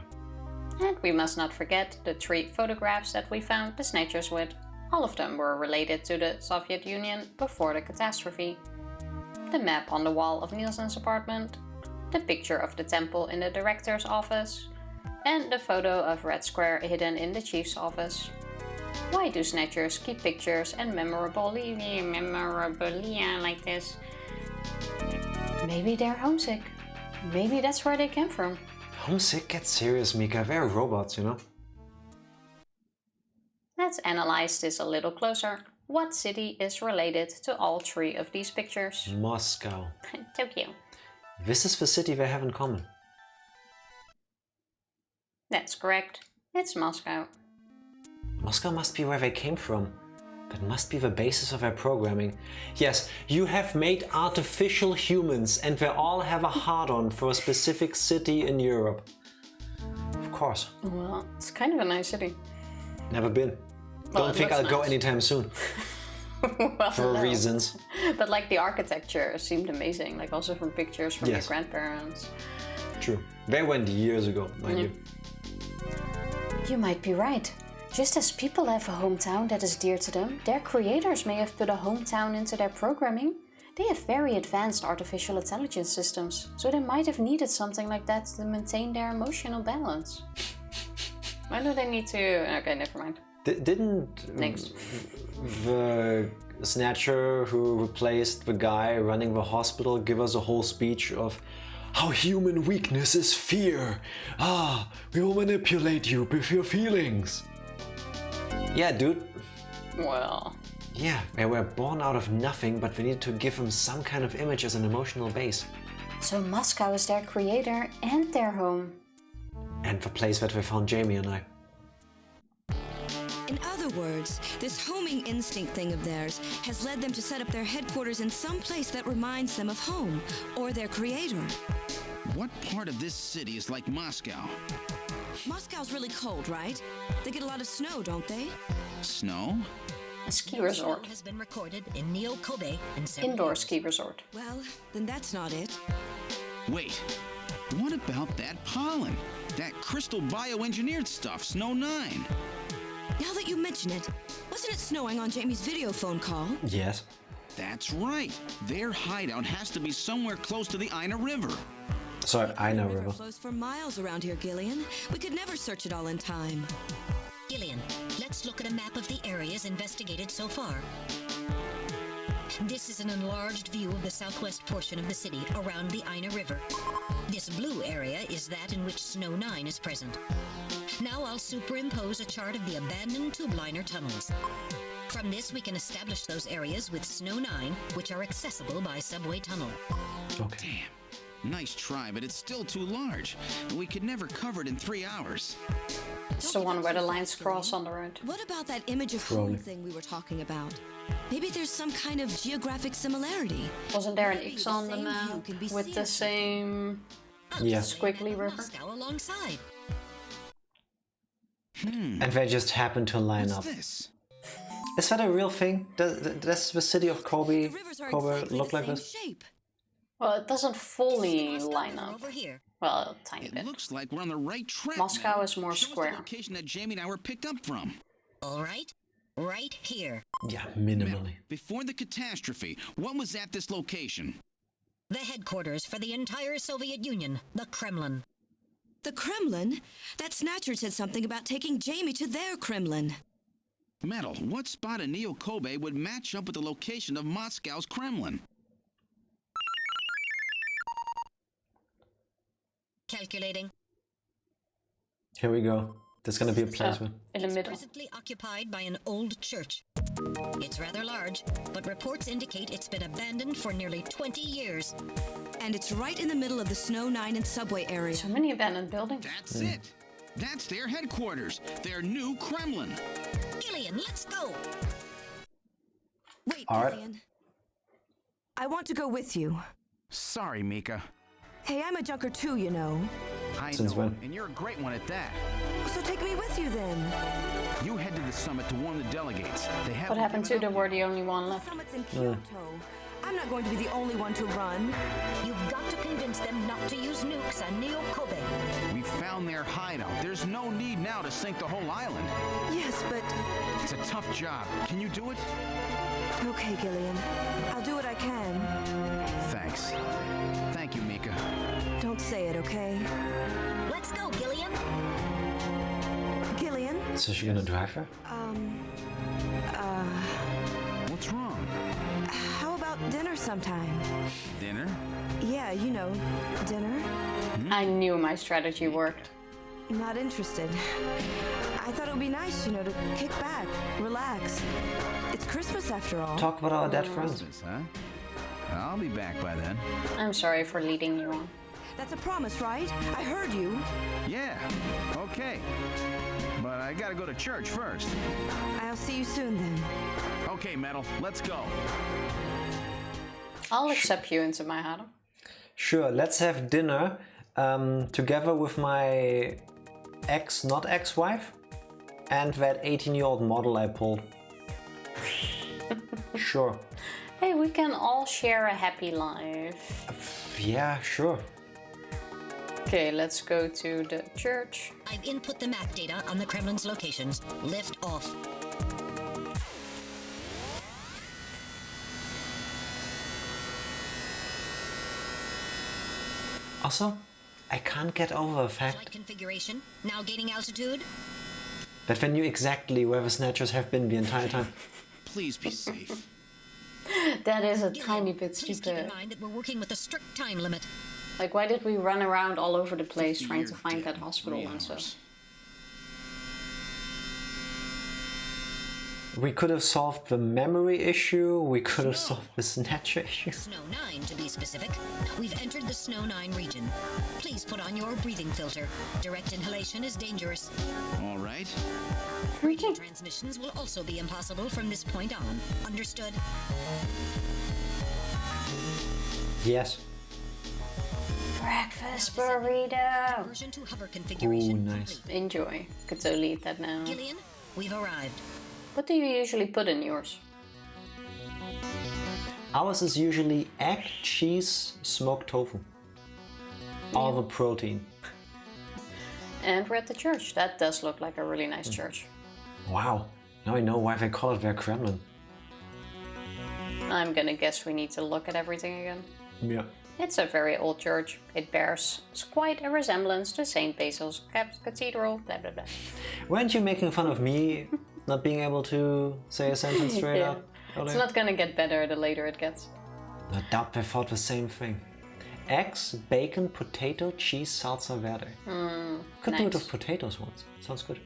And we must not forget the 3 photographs that we found the Snatchers with. All of them were related to the Soviet Union before the catastrophe. The map on the wall of Nielsen's apartment, the picture of the temple in the director's office, and the photo of Red Square hidden in the chief's office. Why do Snatchers keep pictures and memorabilia like this? Maybe they're homesick. Maybe that's where they came from. Homesick? Get serious, Mika. They're robots, you know? Let's analyze this a little closer. What city is related to all three of these pictures? Moscow. Tokyo. This is the city they have in common. That's correct. It's Moscow. Moscow must be where they came from. That must be the basis of their programming. Yes, you have made artificial humans and they all have a hard-on for a specific city in Europe. Of course. Well, it's kind of a nice city. Never been. Well, Don't think I'll go nice. anytime soon. Well, for no. reasons. But like the architecture seemed amazing, like also from pictures from your grandparents. True. They went years ago, mind you. You might be right. Just as people have a hometown that is dear to them, their creators may have put a hometown into their programming. They have very advanced artificial intelligence systems, so they might have needed something like that to maintain their emotional balance. Why do they need to... Okay, never mind. Didn't Thanks. the Snatcher who replaced the guy running the hospital give us a whole speech of how human weakness is fear? Ah, we will manipulate you with your feelings. Yeah, dude. Well... Yeah, they were born out of nothing, but we needed to give them some kind of image as an emotional base. So Moscow is their creator and their home. And the place that we found Jamie and I. In other words, this homing instinct thing of theirs has led them to set up their headquarters in some place that reminds them of home, or their creator. What part of this city is like Moscow? Moscow's really cold, right? They get a lot of snow, don't they? Snow? A ski resort. Has been recorded in Neo-Kobe and several Indoor years. ski resort. Well, then that's not it. Wait, what about that pollen? That crystal bioengineered stuff, Snow 9? Now that you mention it, wasn't it snowing on Jamie's video phone call? Yes. That's right. Their hideout has to be somewhere close to the Ina River. Sorry, Ina The river River. flows for miles around here, Gillian. We could never search it all in time. Gillian, let's look at a map of the areas investigated so far. This is an enlarged view of the southwest portion of the city around the Ina River. This blue area is that in which Snow 9 is present. Now I'll superimpose a chart of the abandoned tube liner tunnels. From this we can establish those areas with Snow 9, which are accessible by subway tunnel. Okay. Damn. Nice try, but it's still too large. We could never cover it in 3 hours. It's the one where the lines cross on the road. What about that image of Probably. home thing we were talking about? Maybe there's some kind of geographic similarity. Wasn't there an X on the map with the same Yeah. squiggly river? Moscow alongside. And they just happen to line What's up. this? Is that a real thing? Does the city of Kobe, The rivers are Kobe exactly look the like same this? shape. Well, it doesn't fully Moscow line up. over here. Well, a tiny It bit. looks like we're on the right track. Moscow now. is more Show us square. the location that Jamie and I were picked up from. All right, right here. Yeah, Mel, minimally. before the catastrophe, what was at this location? The headquarters for the entire Soviet Union, the Kremlin. The Kremlin? That Snatcher said something about taking Jamie to their Kremlin. Metal, what spot in Neo-Kobe would match up with the location of Moscow's Kremlin? Calculating. Here we go. There's gonna be a placement. In the middle. Presently occupied by an old church. It's rather large, but reports indicate it's been abandoned for nearly 20 years. And it's right in the middle of the Snow 9 and subway area. So many abandoned buildings. That's it. That's their headquarters, their new Kremlin. Gillian, let's go! Wait, All right. Gillian. I want to go with you. Sorry, Mika. Hey, I'm a junker too, you know. I Since know, when? and you're a great one at that. So take me with you then. You head to the summit to warn the delegates. They have What happened to the were the only one The left? summit's in Kyoto. I'm not going to be the only one to run. You've got to convince them not to use nukes on Neo-Kobe. We found their hideout. There's no need now to sink the whole island. Yes, but... It's a tough job. Can you do it? Okay, Gillian. I'll do what I can. Thanks. Thank you, Mika. Don't say it, okay? Let's go, Gillian! Gillian? So she's gonna drive her? What's wrong? How about about dinner sometime? Dinner? Yeah, you know, dinner. I knew my strategy worked. Not interested. I thought it would be nice, you know, to kick back, relax. It's Christmas after all. Talk about our dead friends. Huh? I'll be back by then. I'm sorry for leading you on. That's a promise, right? I heard you. Yeah, okay. But I gotta go to church first. I'll see you soon then. Okay, Metal, let's go. I'll accept you into my heart. Sure, let's have dinner together with my not ex-wife, and that 18-year-old model I pulled. Sure. Hey, we can all share a happy life. Yeah, sure. Okay, let's go to the church. I've input the map data on the Kremlin's locations. Lift off. Also, I can't get over the Flight fact configuration. Now gaining altitude. that they knew exactly where the Snatchers have been the entire time. Please be safe. That is a Gillian, tiny bit please keep in stupid. mind that we're working with a strict time limit. Like, why did we run around all over the place trying to find that hospital and stuff? We could have solved the memory issue, we could have solved the Snatcher issue. Snow 9 to be specific. We've entered the Snow 9 region. Please put on your breathing filter. Direct inhalation is dangerous. All right. Radio transmissions will also be impossible from this point on. Understood? Yes. Breakfast burrito! Version to hover configuration. Ooh, nice. complete. Enjoy. Could totally eat that now. Gillian, we've arrived. What do you usually put in yours? Ours is usually egg, cheese, smoked tofu. All the protein. And we're at the church. That does look like a really nice church. Wow, now I know why they call it their Kremlin. I'm gonna guess we need to look at everything again. Yeah. It's a very old church. It bears quite a resemblance to St. Basil's Cathedral, blah blah blah. Weren't you making fun of me not being able to say a sentence straight Yeah. out? It's not gonna get better the later it gets. I doubt they thought the same thing. Eggs, bacon, potato, cheese, salsa verde. Could do it nice. with potatoes once. Sounds good.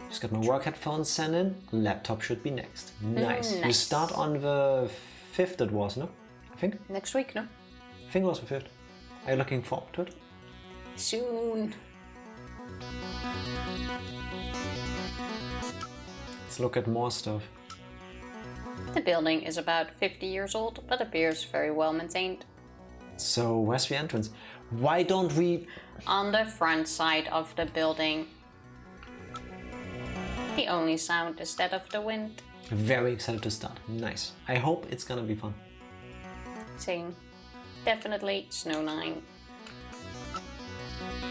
Just got my work headphones sent in. Laptop should be next. Nice. We nice. start on the 5th it was, no? I think? Next week, no? I think it was the 5th. Are you looking forward to it? Soon. Let's look at more stuff. The building is about 50 years old, but appears very well maintained. So, where's the entrance? Why don't we... On the front side of the building. The only sound is that of the wind. Very excited to start. Nice. I hope it's gonna be fun. Same. Definitely Snow 9.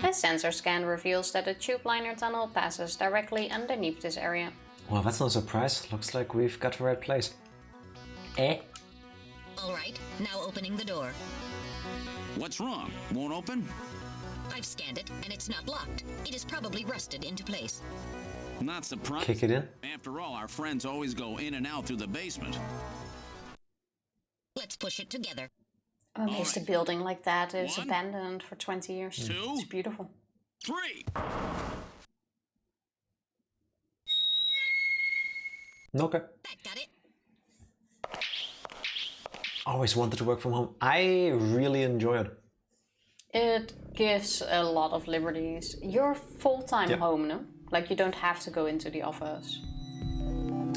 A sensor scan reveals that a tube liner tunnel passes directly underneath this area. Well, that's no surprise. Looks like we've got the right place. All right, now opening the door. What's wrong? Won't open? I've scanned it, and it's not locked. It is probably rusted into place. Not surprised. Kick it in. After all, our friends always go in and out through the basement. Let's push it together. What makes the building like that is One, abandoned for 20 years. two. It's beautiful. 3. Okay. That got it. Always wanted to work from home. I really enjoy it. It gives a lot of liberties. You're full-time Yep. home, no? Like, you don't have to go into the office.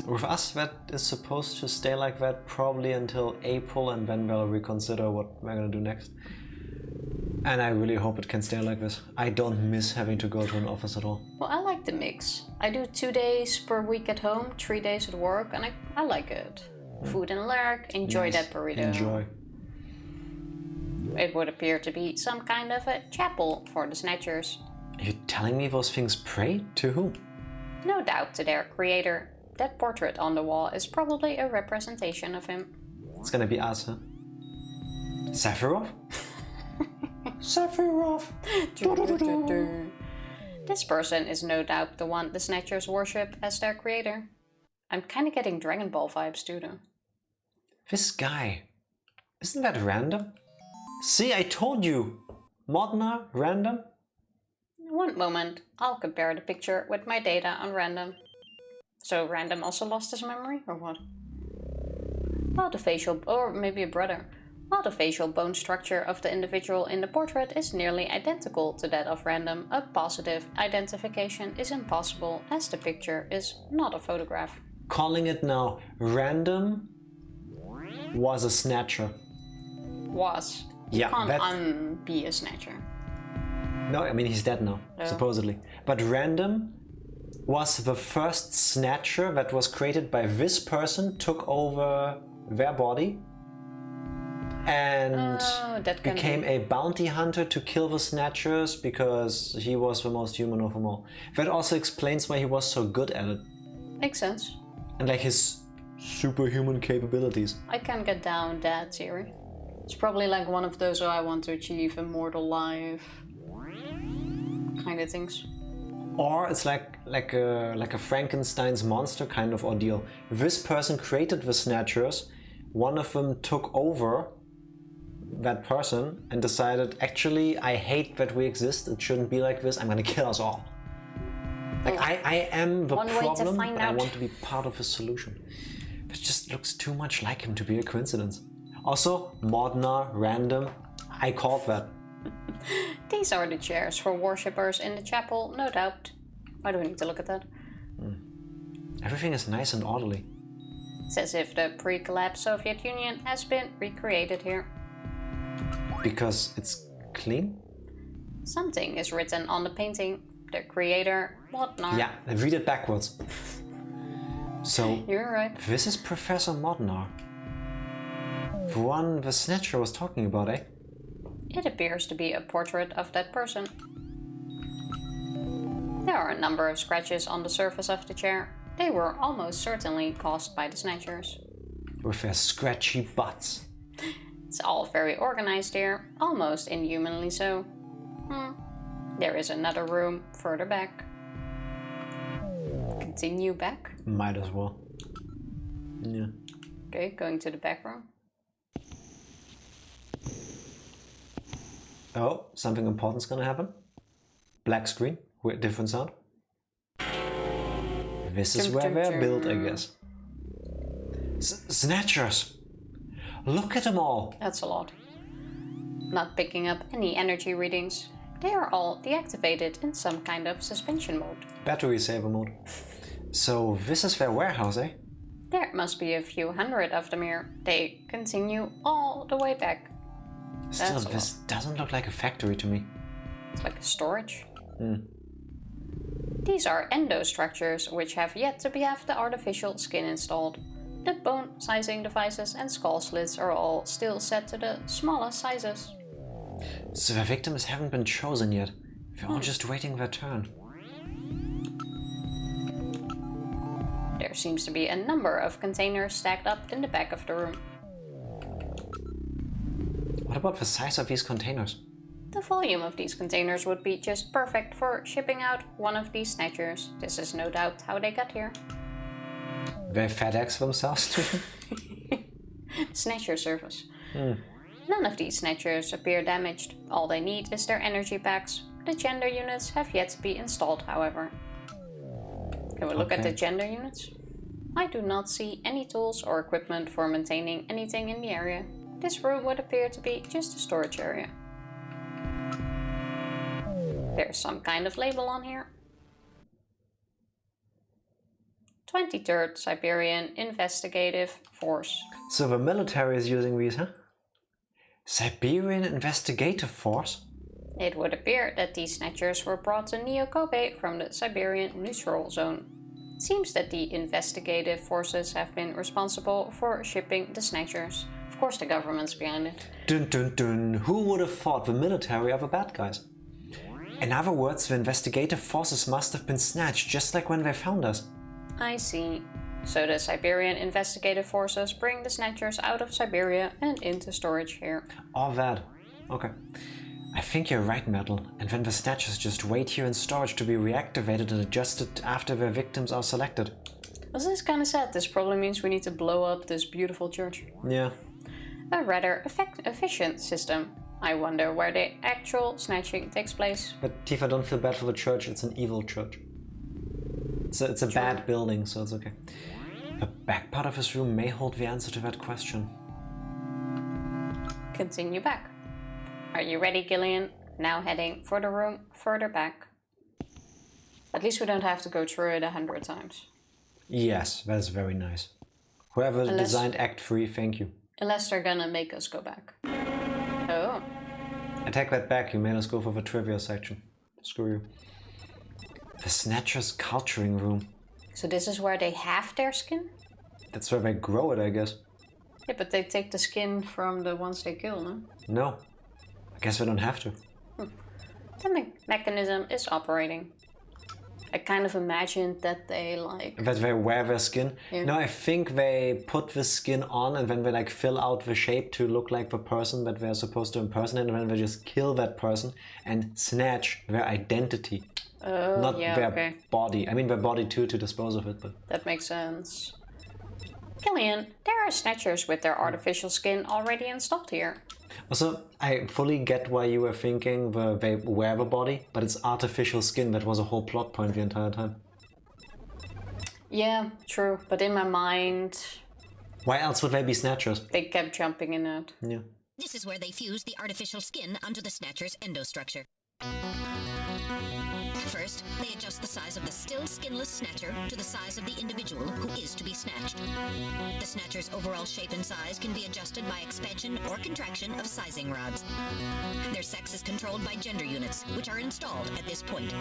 With us, that is supposed to stay like that probably until April, and then we'll reconsider what we're gonna do next. And I really hope it can stay like this. I don't miss having to go to an office at all. Well, I like the mix. I do 2 days per week at home, 3 days at work, and I like it. Food and lurk, enjoy Nice. that burrito. Enjoy. It would appear to be some kind of a chapel for the Snatchers. Are you telling me those things pray? To whom? No doubt to their creator. That portrait on the wall is probably a representation of him. It's gonna be us, huh? Sephiroth? Sephiroth! This person is no doubt the one the Snatchers worship as their creator. I'm kinda getting Dragon Ball vibes too, though. This guy. Isn't that random? See, I told you! Modner, random? One moment, I'll compare the picture with my data on random. So random also lost his memory, or what? While the facial, or maybe a brother. While the facial bone structure of the individual in the portrait is nearly identical to that of random, a positive identification is impossible as the picture is not a photograph. Calling it now, random was a snatcher. Was. Yeah, Can't be a snatcher. No, I mean he's dead now, supposedly. But random was the first snatcher that was created by this person, took over their body, and became a bounty hunter to kill the snatchers because he was the most human of them all. That also explains why he was so good at it. Makes sense. And like his superhuman capabilities. I can get down that theory. It's probably like one of those, oh, I want to achieve immortal life kind of things. Or it's like a Frankenstein's monster kind of ordeal. This person created the Snatchers, one of them took over that person and decided, actually, I hate that we exist, it shouldn't be like this, I'm gonna kill us all. Like, I am the problem, but I want to be part of the solution. It just looks too much like him to be a coincidence. Also, Modnar, random, I called that. These are the chairs for worshippers in the chapel, no doubt. Why do we need to look at that? Everything is nice and orderly. It's as if the pre-collapsed Soviet Union has been recreated here. Because it's clean? Something is written on the painting. The creator, Modnar. Yeah, read it backwards. So, you're right. This is Professor Modnar. The one the Snatcher was talking about, eh? It appears to be a portrait of that person. There are a number of scratches on the surface of the chair. They were almost certainly caused by the Snatchers. With their scratchy butts. It's all very organized here, almost inhumanly so. There is another room further back. Continue back? Might as well. Yeah. Okay, going to the back room. Oh, something important's gonna happen. Black screen, with different sound. This is where they're built, I guess. Snatchers! Look at them all! That's a lot. Not picking up any energy readings. They are all deactivated in some kind of suspension mode. Battery saver mode. So this is their warehouse, eh? There must be a few hundred of them here. They continue all the way back. Still, this doesn't look like a factory to me. It's like a storage. These are endostructures which have yet to have the artificial skin installed. The bone sizing devices and skull slits are all still set to the smallest sizes. So the victims haven't been chosen yet. They're all just waiting their turn. There seems to be a number of containers stacked up in the back of the room. What about the size of these containers? The volume of these containers would be just perfect for shipping out one of these Snatchers. This is no doubt how they got here. They FedEx themselves to them? Snatcher service. None of these Snatchers appear damaged. All they need is their energy packs. The gender units have yet to be installed, however. Can we look at the gender units? I do not see any tools or equipment for maintaining anything in the area. This room would appear to be just a storage area. There's some kind of label on here. 23rd Siberian Investigative Force. So the military is using these, huh? Siberian Investigative Force? It would appear that these Snatchers were brought to Neo-Kobe from the Siberian Neutral Zone. It seems that the investigative forces have been responsible for shipping the Snatchers. Of course the government's behind it. Dun dun dun, who would have thought the military are the bad guys? In other words, the investigative forces must have been snatched just like when they found us. I see. So the Siberian investigative forces bring the Snatchers out of Siberia and into storage here. All that. Okay. I think you're right, Metal. And then the Snatchers just wait here in storage to be reactivated and adjusted after their victims are selected. Well, this is kinda sad. This probably means we need to blow up this beautiful church. Yeah. A rather efficient system. I wonder where the actual snatching takes place. But Tifa, don't feel bad for the church, it's an evil church. It's a bad building, so it's okay. The back part of his room may hold the answer to that question. Continue back. Are you ready, Gillian? Now heading for the room further back. At least we don't have to go through it 100 times. Yes, that is very nice. Whoever designed Act 3, thank you. Unless they're gonna make us go back. Oh. I take that back, you made us go for the trivia section. Screw you. The Snatchers culturing room. So this is where they have their skin? That's where they grow it, I guess. Yeah, but they take the skin from the ones they kill, no? No. I guess we don't have to. The mechanism is operating. I kind of imagined that they That they wear their skin? Yeah. No, I think they put the skin on and then they fill out the shape to look like the person that they're supposed to impersonate, and then they just kill that person and snatch their identity. Oh, Not yeah, their body. I mean their body too, to dispose of it, but... That makes sense. Gillian, there are Snatchers with their artificial skin already installed here. Also, I fully get why you were thinking they wear the body, but it's artificial skin. That was a whole plot point the entire time. Yeah, true. But in my mind... Why else would they be Snatchers? They kept jumping in it. Yeah. This is where they fuse the artificial skin onto the Snatcher's endostructure. First, they adjust the size of the still skinless Snatcher to the size of the individual who is to be snatched. The Snatcher's overall shape and size can be adjusted by expansion or contraction of sizing rods. Their sex is controlled by gender units, which are installed at this point.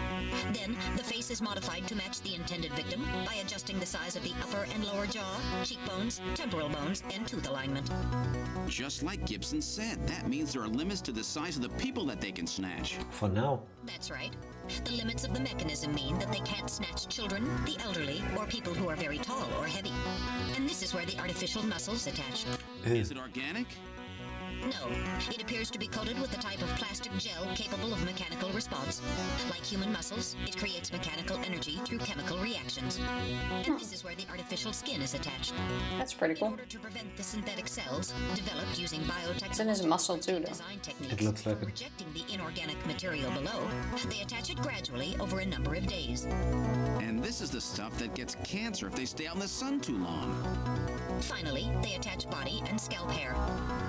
Then, the face is modified to match the intended victim by adjusting the size of the upper and lower jaw, cheekbones, temporal bones, and tooth alignment. Just like Gibson said, that means there are limits to the size of the people that they can snatch. For now. That's right. The limits of the mechanism mean that they can't snatch children, the elderly, or people who are very tall or heavy. And this is where the artificial muscles attach. Is it organic? No, it appears to be coated with a type of plastic gel capable of mechanical response. Like human muscles, it creates mechanical energy through chemical reactions. And this is where the artificial skin is attached. That's pretty cool. In order to prevent the synthetic cells, developed using biotechnology It's in his muscle too, though. design techniques, It looks like from it. rejecting the inorganic material below, they attach it gradually over a number of days. And this is the stuff that gets cancer if they stay out in the sun too long. Finally, they attach body and scalp hair.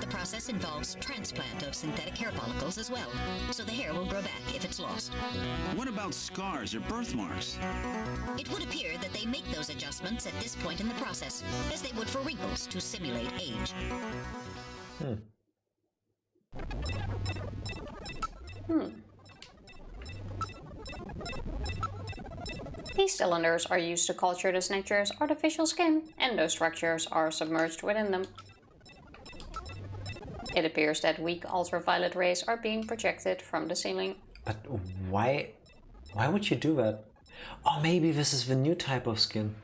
The process involves transplant of synthetic hair follicles as well, so the hair will grow back if it's lost. What about scars or birthmarks? It would appear that they make those adjustments at this point in the process, as they would for wrinkles to simulate age. These cylinders are used to culture the Snatcher's artificial skin, and those structures are submerged within them. It appears that weak ultraviolet rays are being projected from the ceiling. But why would you do that? Or maybe this is the new type of skin.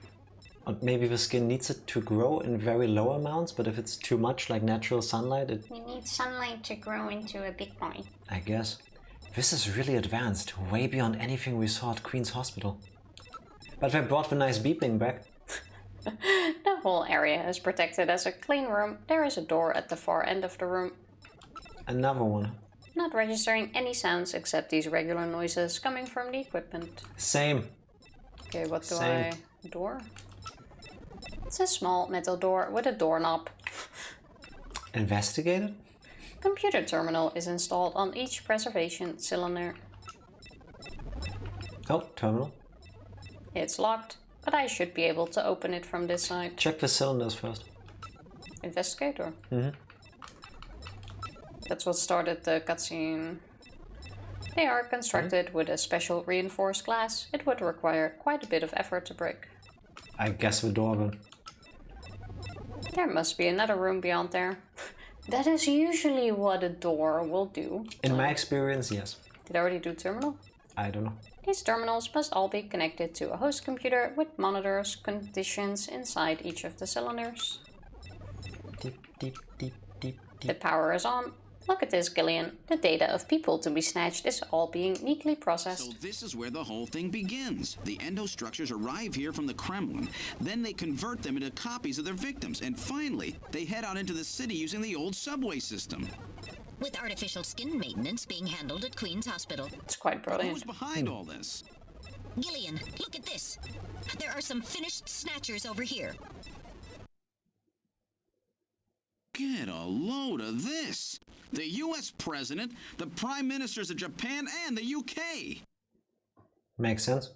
Or maybe the skin needs it to grow in very low amounts, but if it's too much, like natural sunlight, it... We need sunlight to grow into a big boy. I guess. This is really advanced, way beyond anything we saw at Queen's Hospital. But they brought the nice beeping back. The whole area is protected as a clean room. There is a door at the far end of the room. Another one. Not registering any sounds except these regular noises coming from the equipment. Same. Okay, what do Same. Door? It's a small metal door with a doorknob. Investigated? Computer terminal is installed on each preservation cylinder. Oh, terminal. It's locked, but I should be able to open it from this side. Check the cylinders first. Investigator. That's what started the cutscene. They are constructed with a special reinforced glass. It would require quite a bit of effort to break. I guess the door then. There must be another room beyond there. That is usually what a door will do. In my experience, yes. Did I already do terminal? I don't know. These terminals must all be connected to a host computer with monitors conditions inside each of the cylinders. Deep, deep, deep, deep, The deep. power is on. Look at this, Gillian. The data of people to be snatched is all being neatly processed. So this is where the whole thing begins. The endostructures arrive here from the Kremlin, then they convert them into copies of their victims, and finally, they head out into the city using the old subway system. With artificial skin maintenance being handled at Queen's Hospital. It's quite brilliant. Who's behind all this? Gillian, look at this. There are some finished Snatchers over here. Get a load of this. The U.S. President, the Prime Ministers of Japan, and the U.K. Makes sense.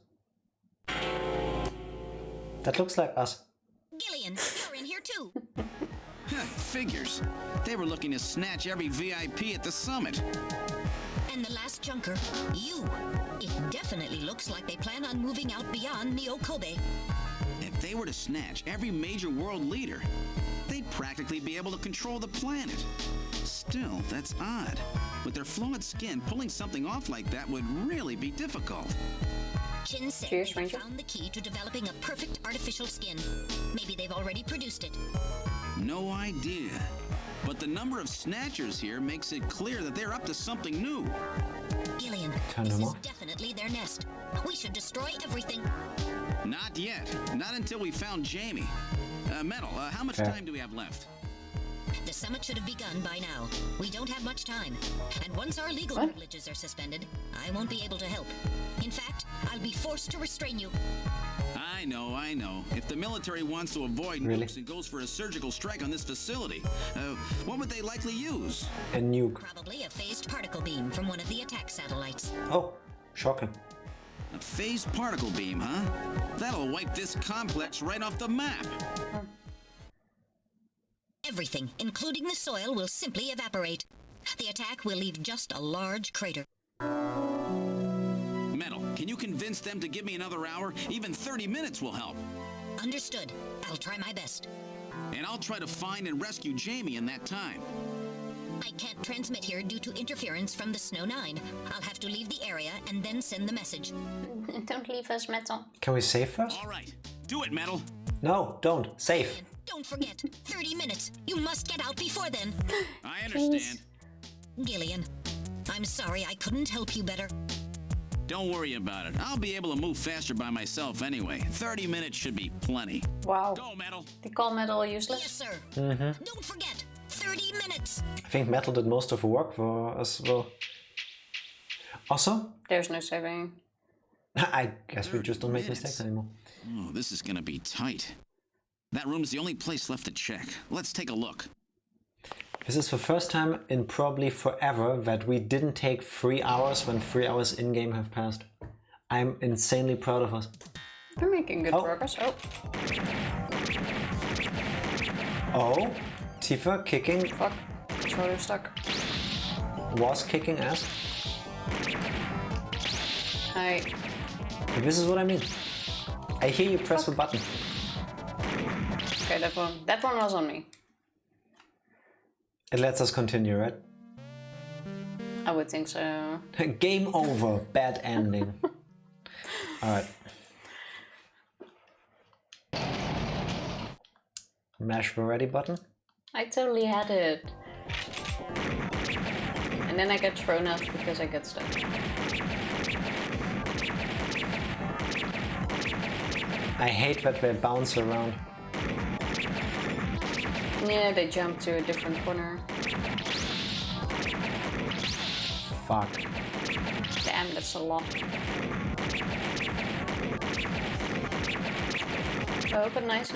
That looks like us. Gillian, you're in here too. Figures. They were looking to snatch every VIP at the summit. And the last junker, you. It definitely looks like they plan on moving out beyond Neo-Kobe. If they were to snatch every major world leader, they'd practically be able to control the planet. Still, that's odd. With their flawed skin, pulling something off like that would really be difficult. Chin said Cheers, they Ranger. found the key to developing a perfect artificial skin. Maybe they've already produced it. No idea. But the number of Snatchers here makes it clear that they're up to something new. Gillian, Turn this them is off. definitely their nest. We should destroy everything. Not yet. Not until we found Jamie. Metal, how much Fair. time do we have left? The summit should have begun by now. We don't have much time. And once our legal privileges are suspended, I won't be able to help. In fact, I'll be forced to restrain you. I know. If the military wants to avoid Really? nukes and goes for a surgical strike on this facility, what would they likely use? A nuke. Probably a phased particle beam from one of the attack satellites. Oh, shocking. A phased particle beam, huh? That'll wipe this complex right off the map. Everything, including the soil, will simply evaporate. The attack will leave just a large crater. Metal, can you convince them to give me another hour? Even 30 minutes will help. Understood. I'll try my best. And I'll try to find and rescue Jamie in that time. I can't transmit here due to interference from the Snow 9. I'll have to leave the area and then send the message. Don't leave us, Metal. Can we save first? All right, do it, Metal. No, don't. Save. And don't forget, 30 minutes. You must get out before then. I understand. Gillian, I'm sorry I couldn't help you better. Don't worry about it. I'll be able to move faster by myself anyway. 30 minutes should be plenty. Wow. Go, Metal. They call Metal useless? Yes, sir. Mm-hmm. Don't forget, 30 minutes. I think Metal did most of the work for us. Well, also, There's no saving. I guess we just don't make Minutes. mistakes anymore. Oh, this is gonna be tight. That room's the only place left to check. Let's take a look. This is the first time in probably forever that we didn't take 3 hours when 3 hours in-game have passed. I'm insanely proud of us. We're making good progress. Oh, Oh, Tifa kicking, fuck. Controller stuck. was kicking ass. Hi. This is what I mean. I hear you press the button. Okay, that one was on me. It lets us continue, right? I would think so. Game over. Bad ending. Alright. Mash the ready button. I totally had it. And then I get thrown out because I get stuck. I hate that they bounce around. Yeah, they jump to a different corner. Fuck. Damn, that's a lot. Oh, but nice.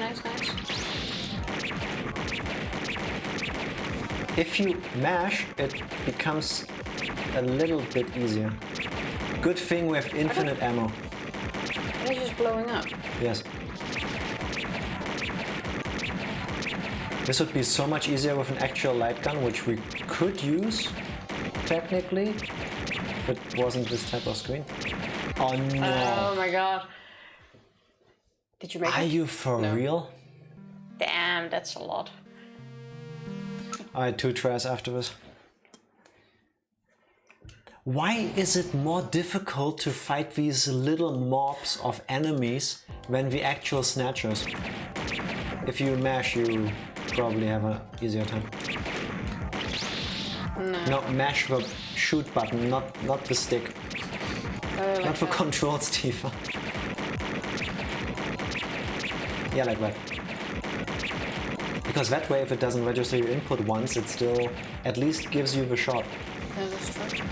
If you mash, it becomes a little bit easier. Good thing we have infinite ammo. They're just blowing up. Yes. This would be so much easier with an actual light gun, which we could use, technically, if it wasn't this type of screen. Oh no. Oh my god. Did you make it? Are you for real? Damn, that's a lot. I had 2 tries after this. Why is it more difficult to fight these little mobs of enemies than the actual Snatchers? If you mash, you probably have an easier time. No, mash the shoot button, not the stick. Like not for that. controls, Tifa. Yeah, like that. Because that way, if it doesn't register your input once, it still at least gives you the shot. That is true.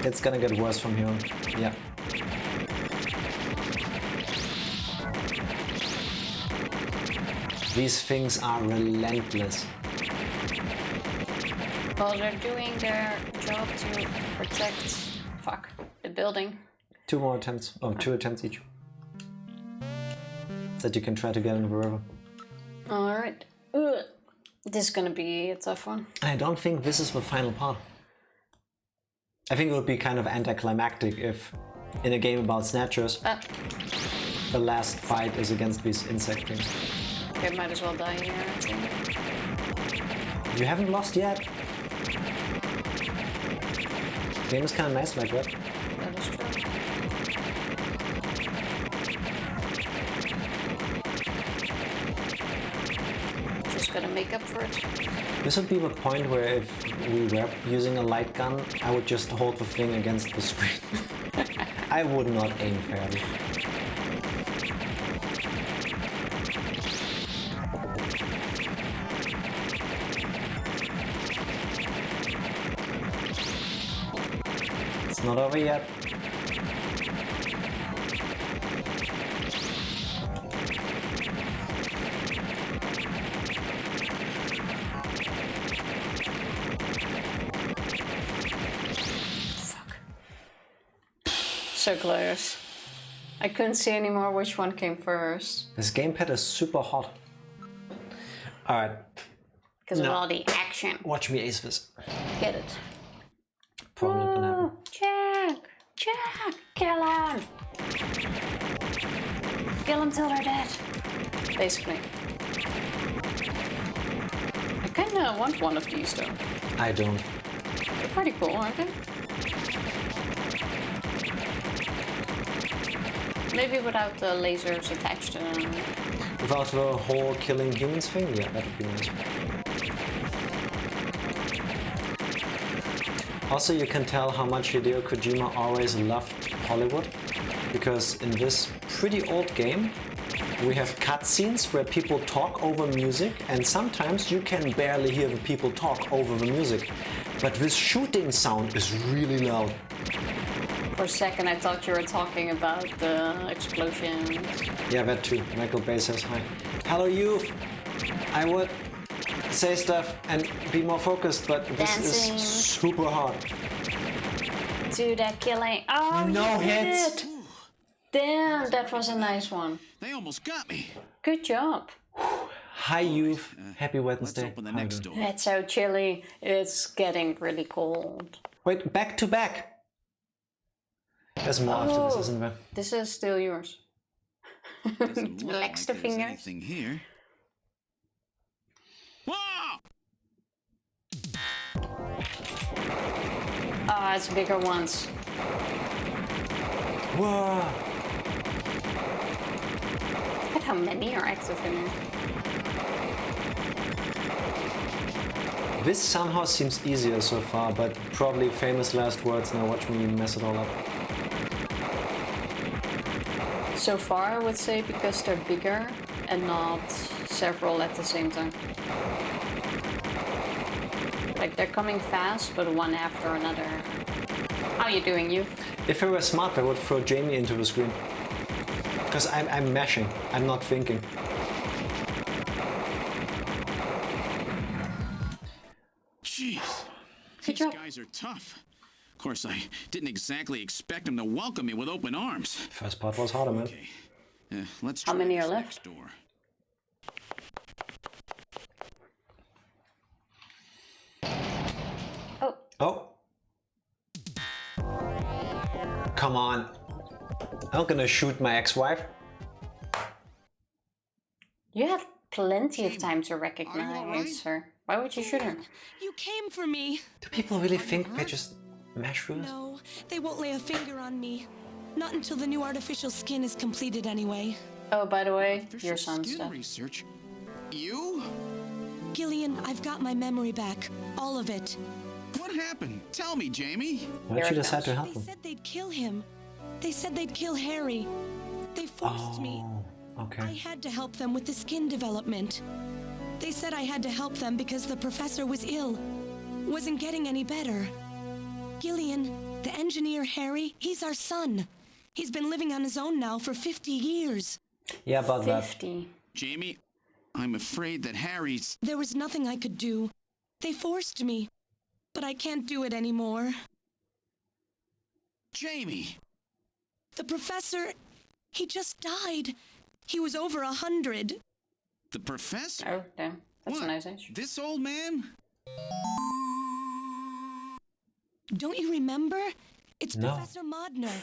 It's gonna get worse from here on. Yeah. These things are relentless. Well, they're doing their job to protect, the building. 2 more attempts, 2 attempts each. That you can try to get in the river. Alright. This is gonna be a tough one. I don't think this is the final part. I think it would be kind of anticlimactic if, in a game about Snatchers, the last fight is against these insect things. Okay, might as well die here, I think. You haven't lost yet. Game is kind of nice like that. That is true. Just gotta make up for it. This would be the point where if we were using a light gun, I would just hold the thing against the screen. I would not aim fairly. It's not over yet. So close. I couldn't see anymore which one came first. This gamepad is super hot. Alright. Because of all the action. Watch me ace this. Get it. Probably not gonna happen. Jack! Kill him! Kill him till they're dead. Basically. I kinda want one of these though. I don't. They're pretty cool, aren't they? Maybe without the lasers attached to them. Without the whole killing humans thing? Yeah, that would be nice. Also, you can tell how much Hideo Kojima always loved Hollywood, because in this pretty old game, we have cutscenes where people talk over music, and sometimes you can barely hear the people talk over the music. But this shooting sound is really loud. For a second I thought you were talking about the explosions. Yeah, that too. Michael Bay says hi. Hello, youth! I would say stuff and be more focused, but this Dancing. is super hard. Do that killing. Oh, No you did hits. it. Damn, that was a nice one. They almost got me. Good job. Hi, youth. Happy Let's Wednesday. open the How you next doing? door. It's so chilly. It's getting really cold. Wait, back to back. There's more after this, isn't there? This is still yours. Doesn't look Relax like the there's fingers. anything here. Whoa! Ah, it's bigger ones. Whoa! Look at how many are active in here. This somehow seems easier so far, but probably famous last words. Now watch me mess it all up. So far, I would say because they're bigger and not several at the same time. Like they're coming fast, but one after another. How you doing, you? If I were smart, I would throw Jamie into the screen. Because I'm mashing, I'm not thinking. Jeez. Good These job. guys are tough. Of course, I didn't exactly expect them to welcome me with open arms. First part was harder, man. Okay. Let's How try many this are next left? door. Oh, Oh. Come on. I'm not gonna shoot my ex-wife. you had plenty of time to all recognize right? her. Why would you shoot her? You came for me. Do people really think they just Mesh rules? No, they won't lay a finger on me. Not until the new artificial skin is completed anyway. Oh, by the way, your son's Skin stuff. research? You? Gillian, I've got my memory back. All of it. What happened? Tell me, Jamie. Why'd you decide to help They him? said they'd kill him. They said they'd kill Harry. They forced me. I Okay. had to help them with the skin development. They said I had to help them because the professor was ill. Wasn't getting any better. Gillian, the engineer Harry, he's our son. He's been living on his own now for 50 years. Yeah, about that. 50. Jamie, I'm afraid that Harry's... There was nothing I could do. They forced me. But I can't do it anymore. Jamie! The professor, he just died. He was over 100. The professor? Oh, damn. That's What? a nice age. This old man? Don't you remember? It's No. Professor Modner.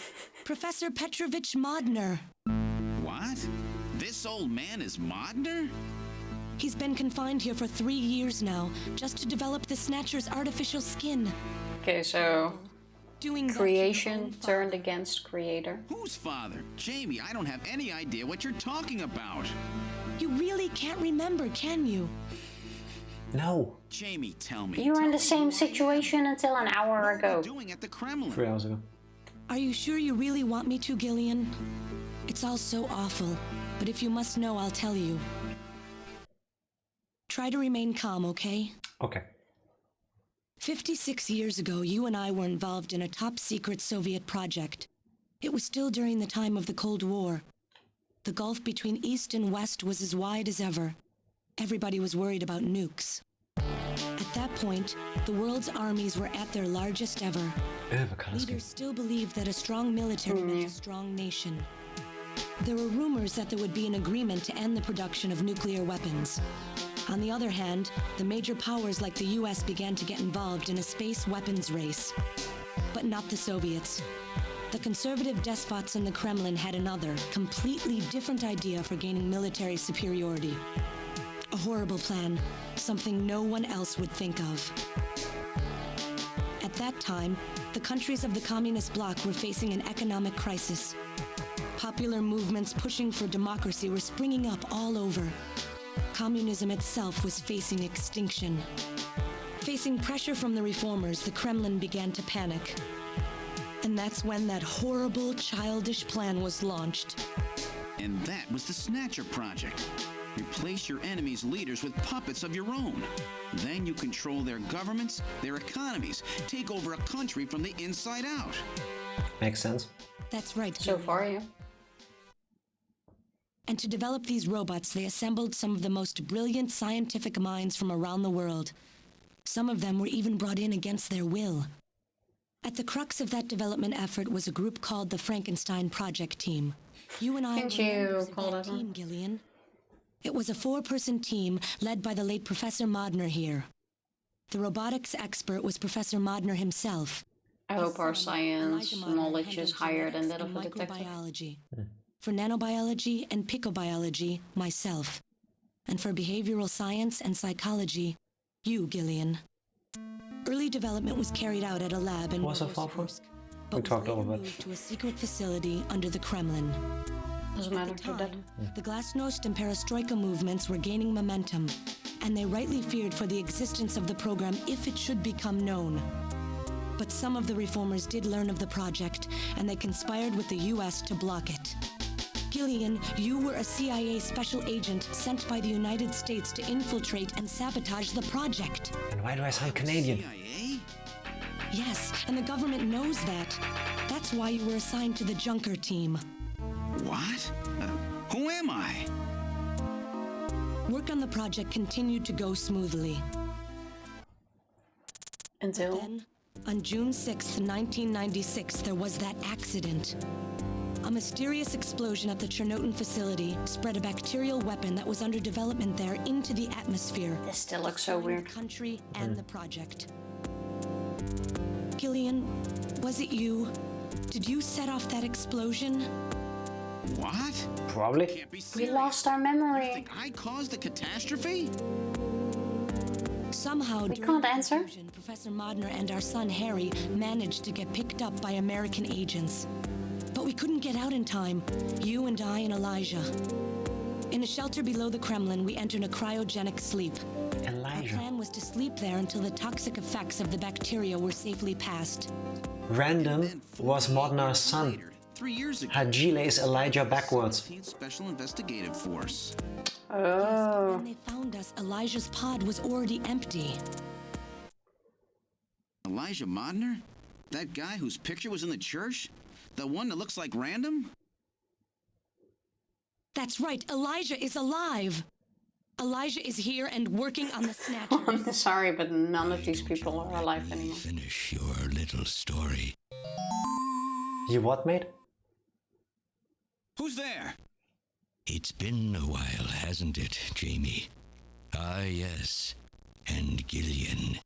Professor Petrovich Modner. What? This old man is Modner? He's been confined here for 3 years now, just to develop the Snatcher's artificial skin. Okay, so Doing that to his creation own turned father. against creator. Whose father? Jamie, I don't have any idea what you're talking about. You really can't remember, can you? No. Jamie, tell me. You were in the same situation until an hour What are ago. you doing at the Kremlin? 3 hours ago. Are you sure you really want me to, Gillian? It's all so awful, but if you must know, I'll tell you. Try to remain calm, okay? Okay. 56 years ago, you and I were involved in a top-secret Soviet project. It was still during the time of the Cold War. The gulf between East and West was as wide as ever. Everybody was worried about nukes. At that point, the world's armies were at their largest ever. Leaders still believed that a strong military meant a strong nation. There were rumors that there would be an agreement to end the production of nuclear weapons. On the other hand, the major powers like the US began to get involved in a space weapons race. But not the Soviets. The conservative despots in the Kremlin had another, completely different idea for gaining military superiority. A horrible plan, something no one else would think of. At that time, the countries of the communist bloc were facing an economic crisis. Popular movements pushing for democracy were springing up all over. Communism itself was facing extinction. Facing pressure from the reformers, the Kremlin began to panic. And that's when that horrible, childish plan was launched. And that was the Snatcher project. Replace your enemies' leaders with puppets of your own. Then you control their governments, their economies, take over a country from the inside out. Makes sense. That's right. So Gillian. far, yeah. And to develop these robots, they assembled some of the most brilliant scientific minds from around the world. Some of them were even brought in against their will. At the crux of that development effort was a group called the Frankenstein Project Team. You and I Can't were you members of call that that one? team, Gillian. It was a 4-person team led by the late Professor Modner here. The robotics expert was Professor Modner himself. I hope our science Elijah Modner knowledge is handled higher than that genetics of a and detective. microbiology. For nanobiology and picobiology, myself. And for behavioral science and psychology, you, Gillian. Early development was carried out at a lab in What's a far from? Novosibirsk, We but was talked all later about. moved to a secret facility under the Kremlin. Doesn't At matter the for that. time, the Glasnost and Perestroika movements were gaining momentum, and they rightly feared for the existence of the program if it should become known. But some of the reformers did learn of the project, and they conspired with the US to block it. Gillian, you were a CIA special agent sent by the United States to infiltrate and sabotage the project. And why do I sound Canadian? CIA? Yes, and the government knows that. That's why you were assigned to the Junker team. What? Who am I? Work on the project continued to go smoothly. Until Then, on June 6th, 1996, there was that accident. A mysterious explosion at the Chernobyl facility spread a bacterial weapon that was under development there into the atmosphere. this still looks so The weird. country and the project. Gillian, was it you? Did you set off that explosion? What? Probably. Can't be We serious. lost our You memory. think I caused the catastrophe? Somehow, We during can't the answer. confusion, Professor Modner and our son Harry managed to get picked up by American agents. But we couldn't get out in time, you and I and Elijah. In a shelter below the Kremlin, we entered a cryogenic sleep. Our Elijah. plan was to sleep there until the toxic effects of the bacteria were safely passed. Random was Modnar's son. 3 years ago. Hajile is Elijah backwards. 17th Special Investigative Force. Oh. When they found us, Elijah's pod was already empty. Elijah Modner? That guy whose picture was in the church? The one that looks like Random? That's right, Elijah is alive. Elijah is here and working on the Snatchers. I'm sorry, but none of these people are alive anymore. Finish your little story. You what, mate? Who's there? It's been a while, hasn't it, Jamie? Ah, yes. And Gillian.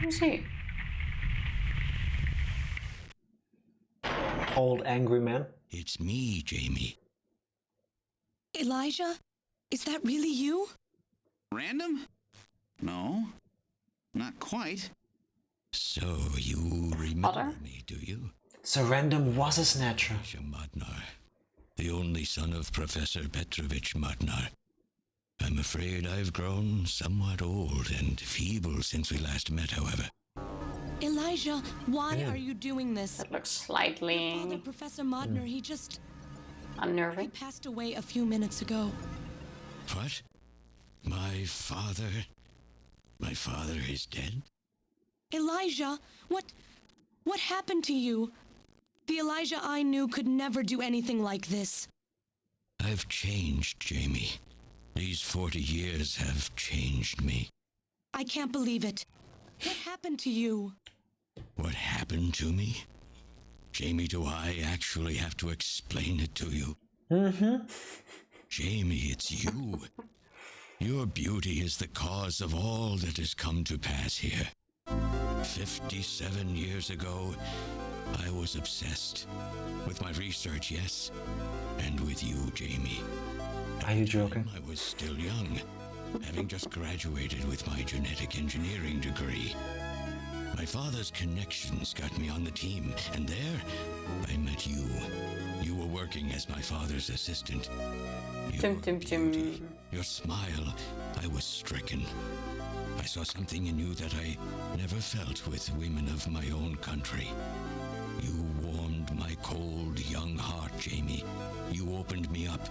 Who's he? Old angry man. It's me, Jamie. Elijah? Is that really you? Random? No. Not quite. So you remember me, do you? So Random was a Snatcher. Elijah Modnar, the only son of Professor Petrovich Modnar. I'm afraid I've grown somewhat old and feeble since we last met, however. Elijah, why are you doing this? That looks Father, slightly Professor Modner, he unnerving. passed away a few minutes ago. What? My father is dead? Elijah, what happened to you? The Elijah I knew could never do anything like this. I've changed, Jamie. These 40 years have changed me. I can't believe it. What happened to you? What happened to me? Jamie, do I actually have to explain it to you? Mm-hmm. Jamie, it's you. Your beauty is the cause of all that has come to pass here. 57 years ago, I was obsessed. With my research, yes. And with you, Jamie. Are you joking? I was still young, having just graduated with my genetic engineering degree. My father's connections got me on the team, and there I met you. You were working as my father's assistant. Your beauty, your smile, I was stricken. I saw something in you that I never felt with women of my own country. You warmed my cold, young heart, Jamie. You opened me up,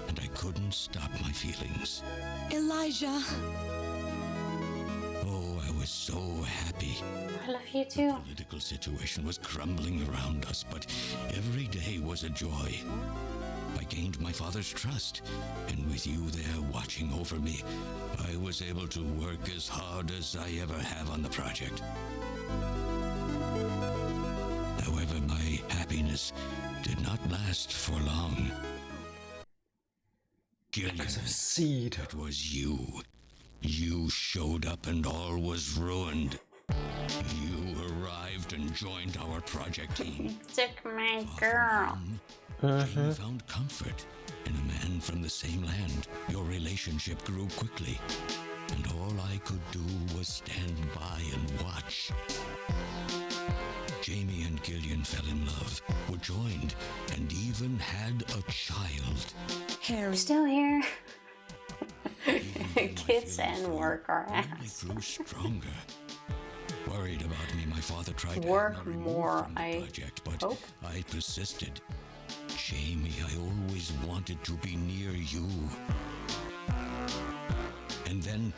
and I couldn't stop my feelings. Elijah. Oh, I was so happy. I love you too. The political situation was crumbling around us, but every day was a joy. I gained my father's trust, and with you there watching over me, I was able to work as hard as I ever have on the project. However, my happiness did not last for long. Gillian, Because of Seed. it was you. You showed up and all was ruined. You arrived and joined our project team. Took my girl. Jamie found comfort in a man from the same land. Your relationship grew quickly, and all I could do was stand by and watch. Jamie and Gillian fell in love, were joined, and even had a child. Harry. Still here. Even though my Kids and feelings work are only ass. grew stronger. Worried about me, my father tried to Work have me removed more, from the I project, but hope. I persisted. Jamie, I always wanted to be near you. And then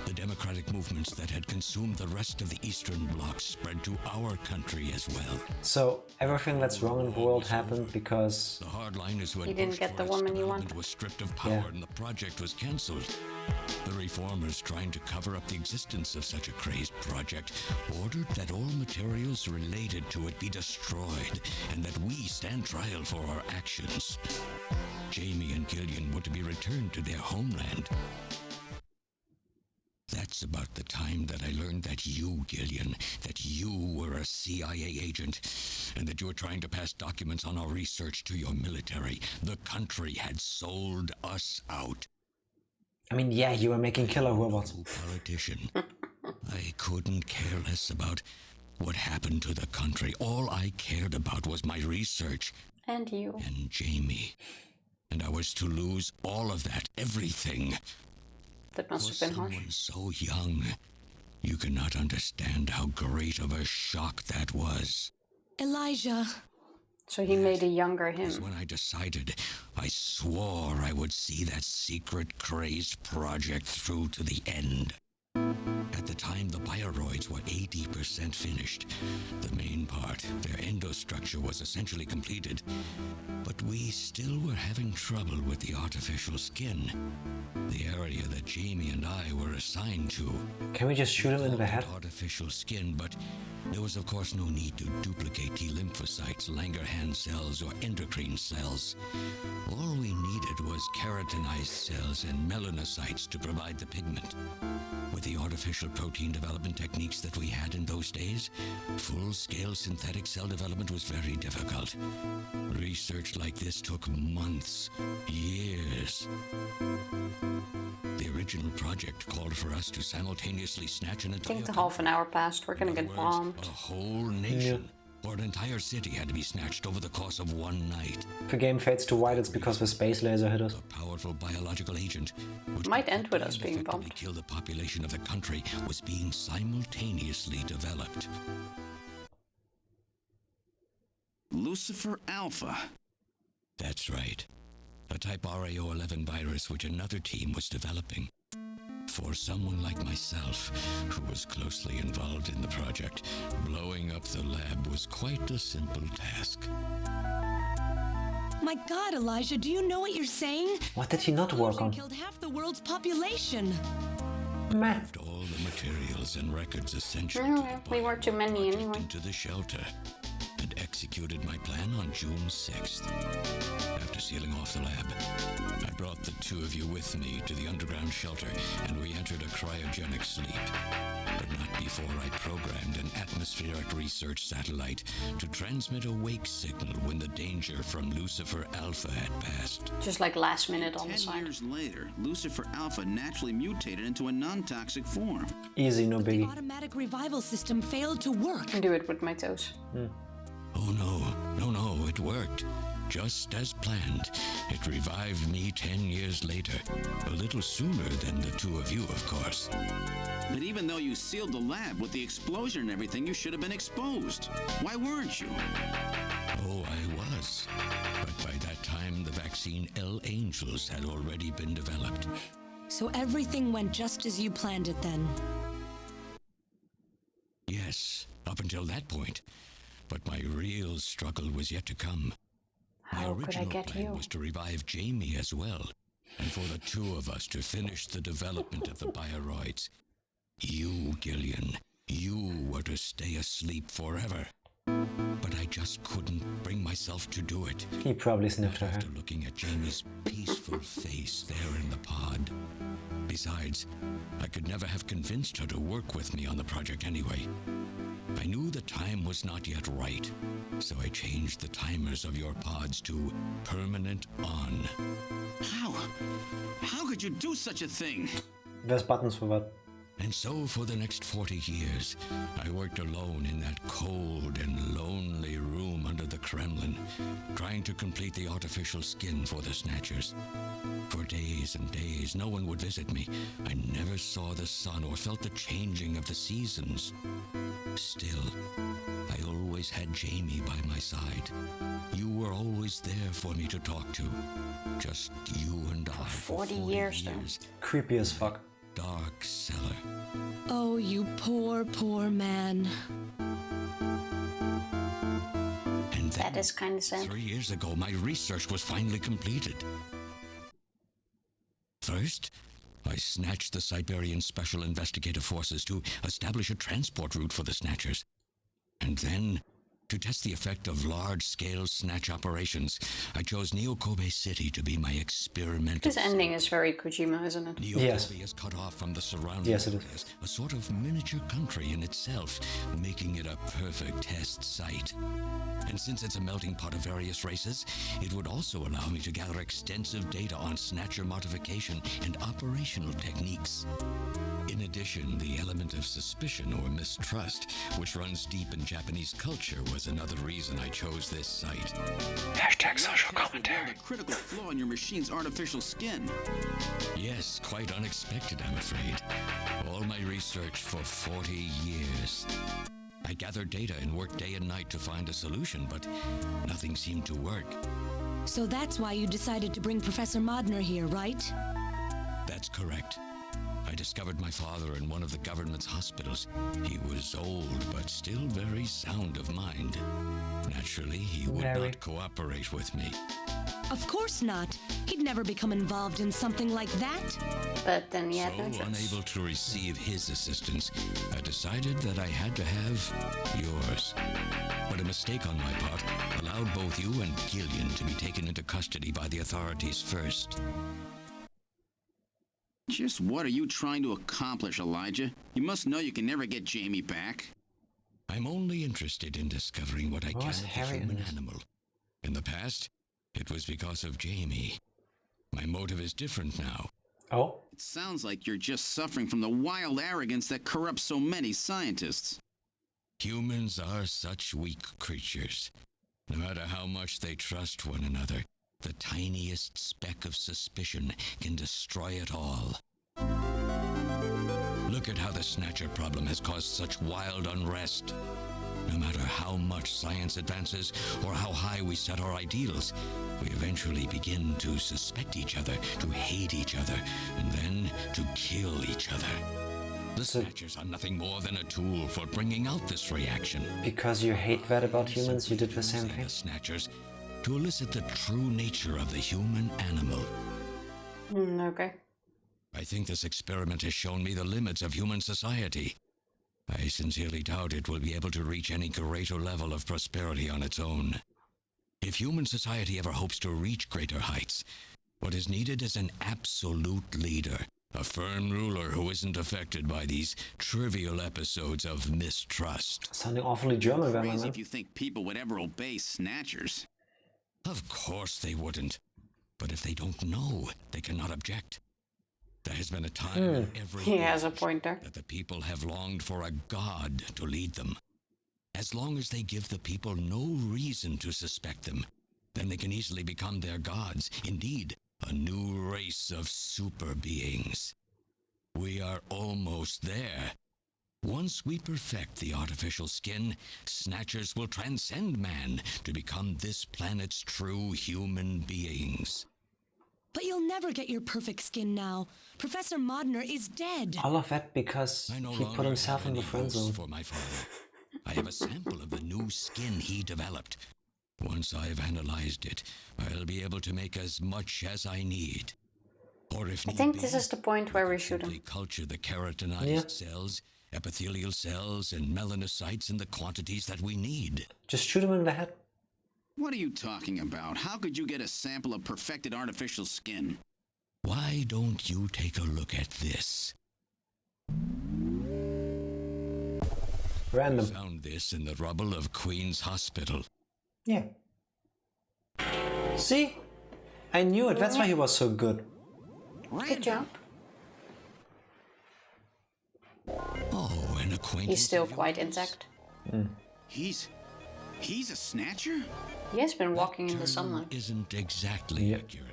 the democratic movements that had consumed the rest of the Eastern Bloc spread to our country as well. So everything that's wrong in the world happened because The hardliners who had You didn't pushed get the for its woman you development wanted. was stripped of power, Yeah. and the project was cancelled. The reformers, trying to cover up the existence of such a crazed project, ordered that all materials related to it be destroyed, and that we stand trial for our actions. Jamie and Gillian were to be returned to their homeland. That's about the time that I learned that you, Gillian, that you were a CIA agent, and that you were trying to pass documents on our research to your military. The country had sold us out. I mean, yeah, you were making killer robots. Politician. I couldn't care less about what happened to the country. All I cared about was my research. And you. And Jamie. And I was to lose all of that, everything. That must have been harsh. Someone so young. You cannot understand how great of a shock that was. Elijah. So he made a younger him. When I decided, I swore I would see that secret crazed project through to the end. At the time, the Bio-Roids were 80% finished. The main part, their endostructure, was essentially completed. But we still were having trouble with the artificial skin. The area that Jamie and I were assigned to. Can we just shoot him in the head? Artificial skin, but there was of course no need to duplicate T lymphocytes, Langerhans cells, or endocrine cells. All we needed was keratinized cells and melanocytes to provide the pigment. With the artificial protein development techniques that we had in those days, full-scale synthetic cell development was very difficult. Research like this took months, years. The original project called for us to simultaneously snatch an entire... I think the half an hour passed. We're gonna get bombed. A whole nation, or an entire city, had to be snatched over the course of one night. If the game fades to white, it's because the space laser hit us. A powerful biological agent, which might end with us being bombed. Kill the population of the country, was being simultaneously developed. Lucifer-Alpha. That's right. A type RAO11 virus which another team was developing. For someone like myself, who was closely involved in the project, blowing up the lab was quite a simple task. My God, Elijah, do you know what you're saying? What did he not work on? Killed half the world's population. Meh. All the materials and records essential we weren't too many anyway. Into the shelter, and executed my plan on June 6th. After sealing off the lab, I brought the two of you with me to the underground shelter, and we entered a cryogenic sleep. But not before I programmed an atmospheric research satellite to transmit a wake signal when the danger from Lucifer-Alpha had passed. Just like last minute on the 10 side. years later, Lucifer-Alpha naturally mutated into a non-toxic form. Easy, no The biggie. automatic revival system failed to work. I do it with my toes. Oh no, it worked. Just as planned. It revived me 10 years later. A little sooner than the two of you, of course. But even though you sealed the lab with the explosion and everything, you should have been exposed. Why weren't you? Oh, I was. But by that time, the vaccine L-Angels had already been developed. So everything went just as you planned it then. Yes, up until that point. But my real struggle was yet to come. How could I get plan you? was to revive Jamie as well, and for the two of us to finish the development of the Bio-Roids. You, Gillian, you were to stay asleep forever. But I just couldn't bring myself to do it. He probably sniffed her hair. After looking at Jamie's peaceful face there in the pod. Besides, I could never have convinced her to work with me on the project anyway. I knew the time was not yet right, so I changed the timers of your pods to permanent on. How could you do such a thing? There's buttons for that. And so for the next 40 years, I worked alone in that cold and lonely room under the Kremlin, trying to complete the artificial skin for the Snatchers. For days and days, no one would visit me. I never saw the sun or felt the changing of the seasons. Still, I always had Jamie by my side. You were always there for me to talk to. Just you and I. For 40 years, though. Creepy as fuck. Dark cellar. Oh, you poor, poor man. And then, That is kind of sad. 3 years ago, my research was finally completed. First, I snatched the Siberian Special Investigative Forces to establish a transport route for the Snatchers. And then, To test the effect of large-scale snatch operations, I chose Neo-Kobe City to be my experimental... This ending is very Kojima, isn't it? Neo-Kobe is cut off from the surrounding Yes, it is. areas, a sort of miniature country in itself, making it a perfect test site. And since it's a melting pot of various races, it would also allow me to gather extensive data on Snatcher modification and operational techniques. In addition, the element of suspicion or mistrust, which runs deep in Japanese culture, was another reason I chose this site. Hashtag social commentary. A critical flaw in your machine's artificial skin. Yes, quite unexpected, I'm afraid. All my research for 40 years. I gathered data and worked day and night to find a solution, but nothing seemed to work. So that's why you decided to bring Professor Modner here, right? That's correct. I discovered my father in one of the government's hospitals. He was old, but still very sound of mind. Naturally, he would not cooperate with me. Of course not. He'd never become involved in something like that. But then he had no choice. Unable to receive his assistance, I decided that I had to have yours. But a mistake on my part allowed both you and Gillian to be taken into custody by the authorities first. Just what are you trying to accomplish, Elijah? You must know you can never get Jamie back. I'm only interested in discovering what I can of the human animal. In the past, it was because of Jamie. My motive is different now. Oh? It sounds like you're just suffering from the wild arrogance that corrupts so many scientists. Humans are such weak creatures. No matter how much they trust one another, the tiniest speck of suspicion can destroy it all. Look at how the Snatcher problem has caused such wild unrest. No matter how much science advances or how high we set our ideals, we eventually begin to suspect each other, to hate each other, and then to kill each other. The Snatchers are nothing more than a tool for bringing out this reaction. Because you hate that about humans, you did the same thing? The Snatchers to elicit the true nature of the human animal. Okay. I think this experiment has shown me the limits of human society. I sincerely doubt it will be able to reach any greater level of prosperity on its own. If human society ever hopes to reach greater heights, what is needed is an absolute leader, a firm ruler who isn't affected by these trivial episodes of mistrust. Sounding awfully German, man. Crazy if you think people would ever obey Snatchers. Of course they wouldn't. But if they don't know, they cannot object. There has been a time in every He has a point there. that the people have longed for a god to lead them. As long as they give the people no reason to suspect them, then they can easily become their gods. Indeed, a new race of super beings. We are almost there. Once we perfect the artificial skin, Snatchers will transcend man to become this planet's true human beings. But you'll never get your perfect skin now. Professor Modner is dead. All of that because he put himself in the friend zone. For my father. I have a sample of the new skin he developed. Once I've analyzed it, I'll be able to make as much as I need. Or if I think this is the point where we should culture the keratinized cells, epithelial cells, and melanocytes in the quantities that we need. Just shoot him in the head. What are you talking about? How could you get a sample of perfected artificial skin? Why don't you take a look at this? Random. I found this in the rubble of Queen's Hospital. Yeah. See? I knew it. That's why he was so good. Good job. Oh, an acquaintance. He's still quite intact. He's a Snatcher? He has been walking in the sunlight. Isn't exactly accurate.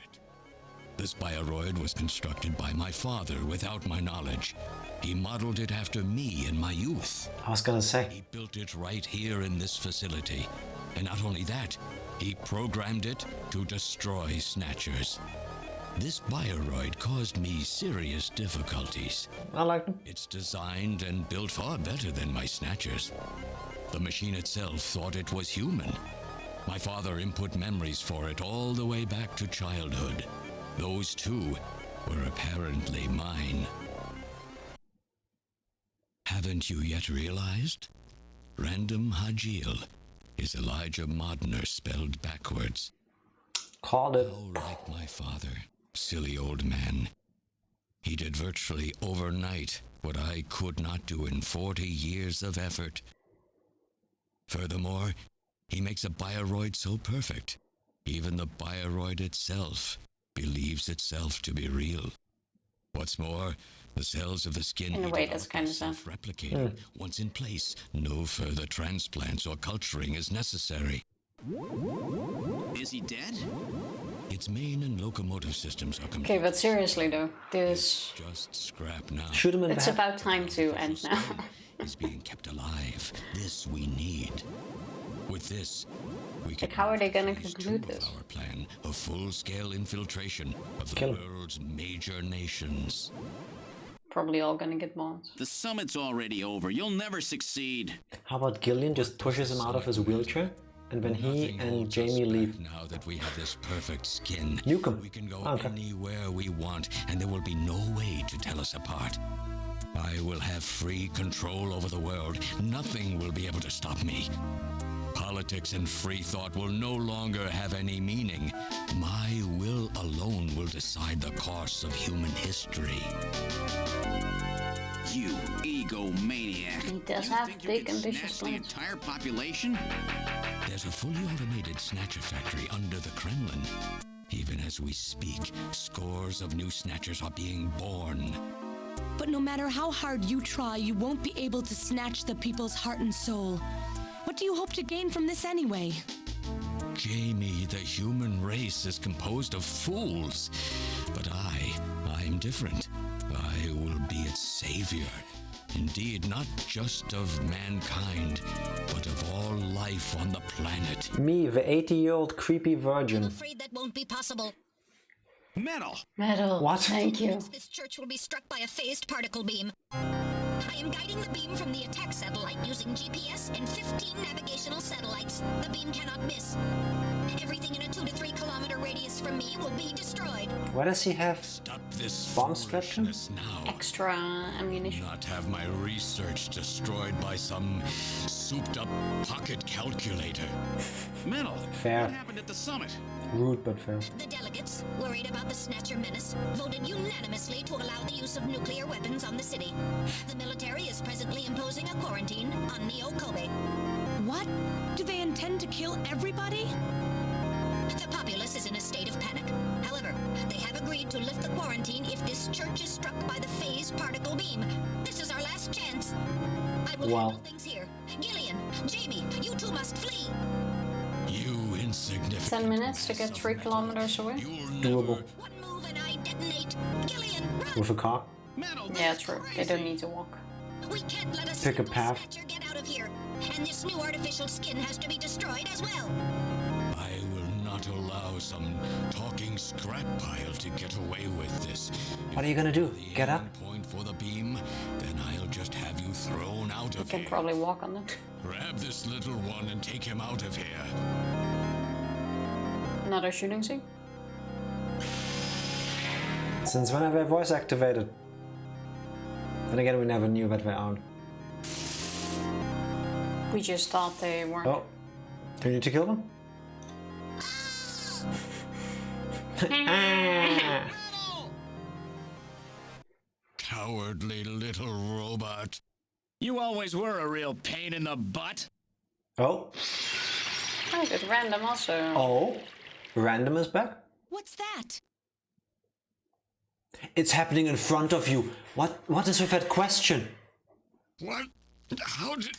This Bio-Roid was constructed by my father without my knowledge. He modeled it after me in my youth. I was gonna say. He built it right here in this facility. And not only that, he programmed it to destroy Snatchers. This Bio-Roid caused me serious difficulties. I like them. It's designed and built far better than my Snatchers. The machine itself thought it was human. My father input memories for it all the way back to childhood. Those too were apparently mine. Haven't you yet realized? Random Hajil. is Elijah Modner spelled backwards. Called it. Oh, like my father, silly old man. He did virtually overnight what I could not do in 40 years of effort. Furthermore, he makes a Bio-Roid so perfect, even the Bio-Roid itself believes itself to be real. What's more, the cells of the skin In a way, that's kind of sad. self-replicating. Once in place, no further transplants or culturing is necessary. Is he dead? Its main and locomotive systems are Okay, but seriously though, this... just scrap now. Shoot him in It's the head. about time to end now. Is being kept alive. This we need. With this, we can Like, how are they gonna phase conclude 2 of this? our plan of full-scale infiltration of the Kill him. world's major nations. Probably all gonna get bombed. The summit's already over. You'll never succeed. How about Gillian just pushes him out of his wheelchair? And when he Nothing and holds us Jamie back leave, now that we have this perfect skin. Nuke 'em. We can go Okay. anywhere we want, and there will be no way to tell us apart. I will have free control over the world. Nothing will be able to stop me. Politics and free thought will no longer have any meaning. My will alone will decide the course of human history. You egomaniac. He does You have think you big can ambitious snatch the plans. entire population? There's a fully automated Snatcher factory under the Kremlin. Even as we speak, scores of new Snatchers are being born. But no matter how hard you try, you won't be able to snatch the people's heart and soul. What do you hope to gain from this anyway? Jamie, the human race is composed of fools. But I'm different. I will be its savior. Indeed, not just of mankind, but of all life on the planet. me, the 80-year-old creepy virgin. Afraid that won't be possible. Metal! Metal. What? Thank you. This church will be struck by a phased particle beam. I am guiding the beam from the attack satellite using GPS and 15 navigational satellites. The beam cannot miss. Everything in a 2 to 3 kilometer radius from me will be destroyed. Why does he have... Stop this Bomb strapped him? foolishness now. Extra ammunition. Not have my research destroyed by some souped-up pocket calculator. Metal! Fair. What happened at the summit? Rude but fair. The delegates, worried about the Snatcher menace, voted unanimously to allow the use of nuclear weapons on the city. The military is presently imposing a quarantine on Neo-Kobe. What? Do they intend to kill everybody? The populace is in a state of panic. However, they have agreed to lift the quarantine if this church is struck by the phased particle beam. This is our last chance. I will Wow. handle things here. Gillian, Jamie, you two must flee. You insignificant. 10 minutes to get 3 kilometers away? You'll Doable. One move and I detonate. Gillian, run! With a car. Metal! Yeah, this is true. They crazy. don't need to walk. We can't let a Pick a single path. Snatcher get out of here. And this new artificial skin has to be destroyed as well. I will not allow some talking scrap pile to get away with this. What are you gonna do? The Get up? aiming point for the beam, then I'll just have you thrown out You of can here. probably walk on them. Grab this little one and take him out of here. Another shooting scene? Since when are they voice activated? Then again, we never knew that they aren't. We just thought they weren't. Oh. Do you need to kill them? Cowardly little robot. You always were a real pain in the butt. Oh. Oh, good random also. Oh. Random is back? What's that? It's happening in front of you. What is with that question? What? How did...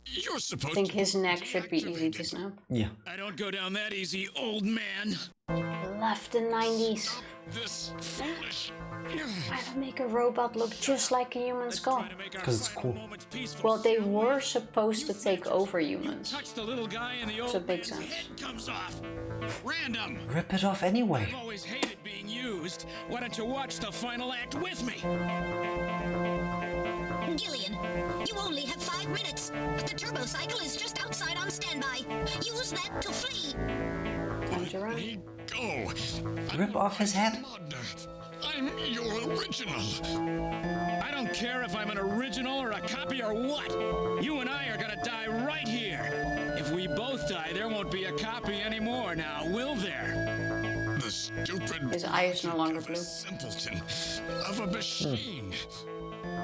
You're I supposed think to... his neck should be easy to snap. Yeah. I don't go down that easy, old man. Left the 90s. This foolish... Why not make a robot look just like a human skull? Try to make our 'Cause it's final cool. moments peaceful. Well, they were supposed to take over humans. Touch the little guy and the old So it makes man's sense. head comes off. Random! Rip it off anyway. I've always hated being used. Why don't you watch the final act with me? Gillian, you only have 5 minutes. The turbo cycle is just outside on standby. Use that to flee. Time to run. Go. Rip off his head. I'm your original. I don't care if I'm an original or a copy or what. You and I are gonna die right here. If we both die, there won't be a copy anymore now, will there? The stupid His eye is no longer blue. simpleton of a machine.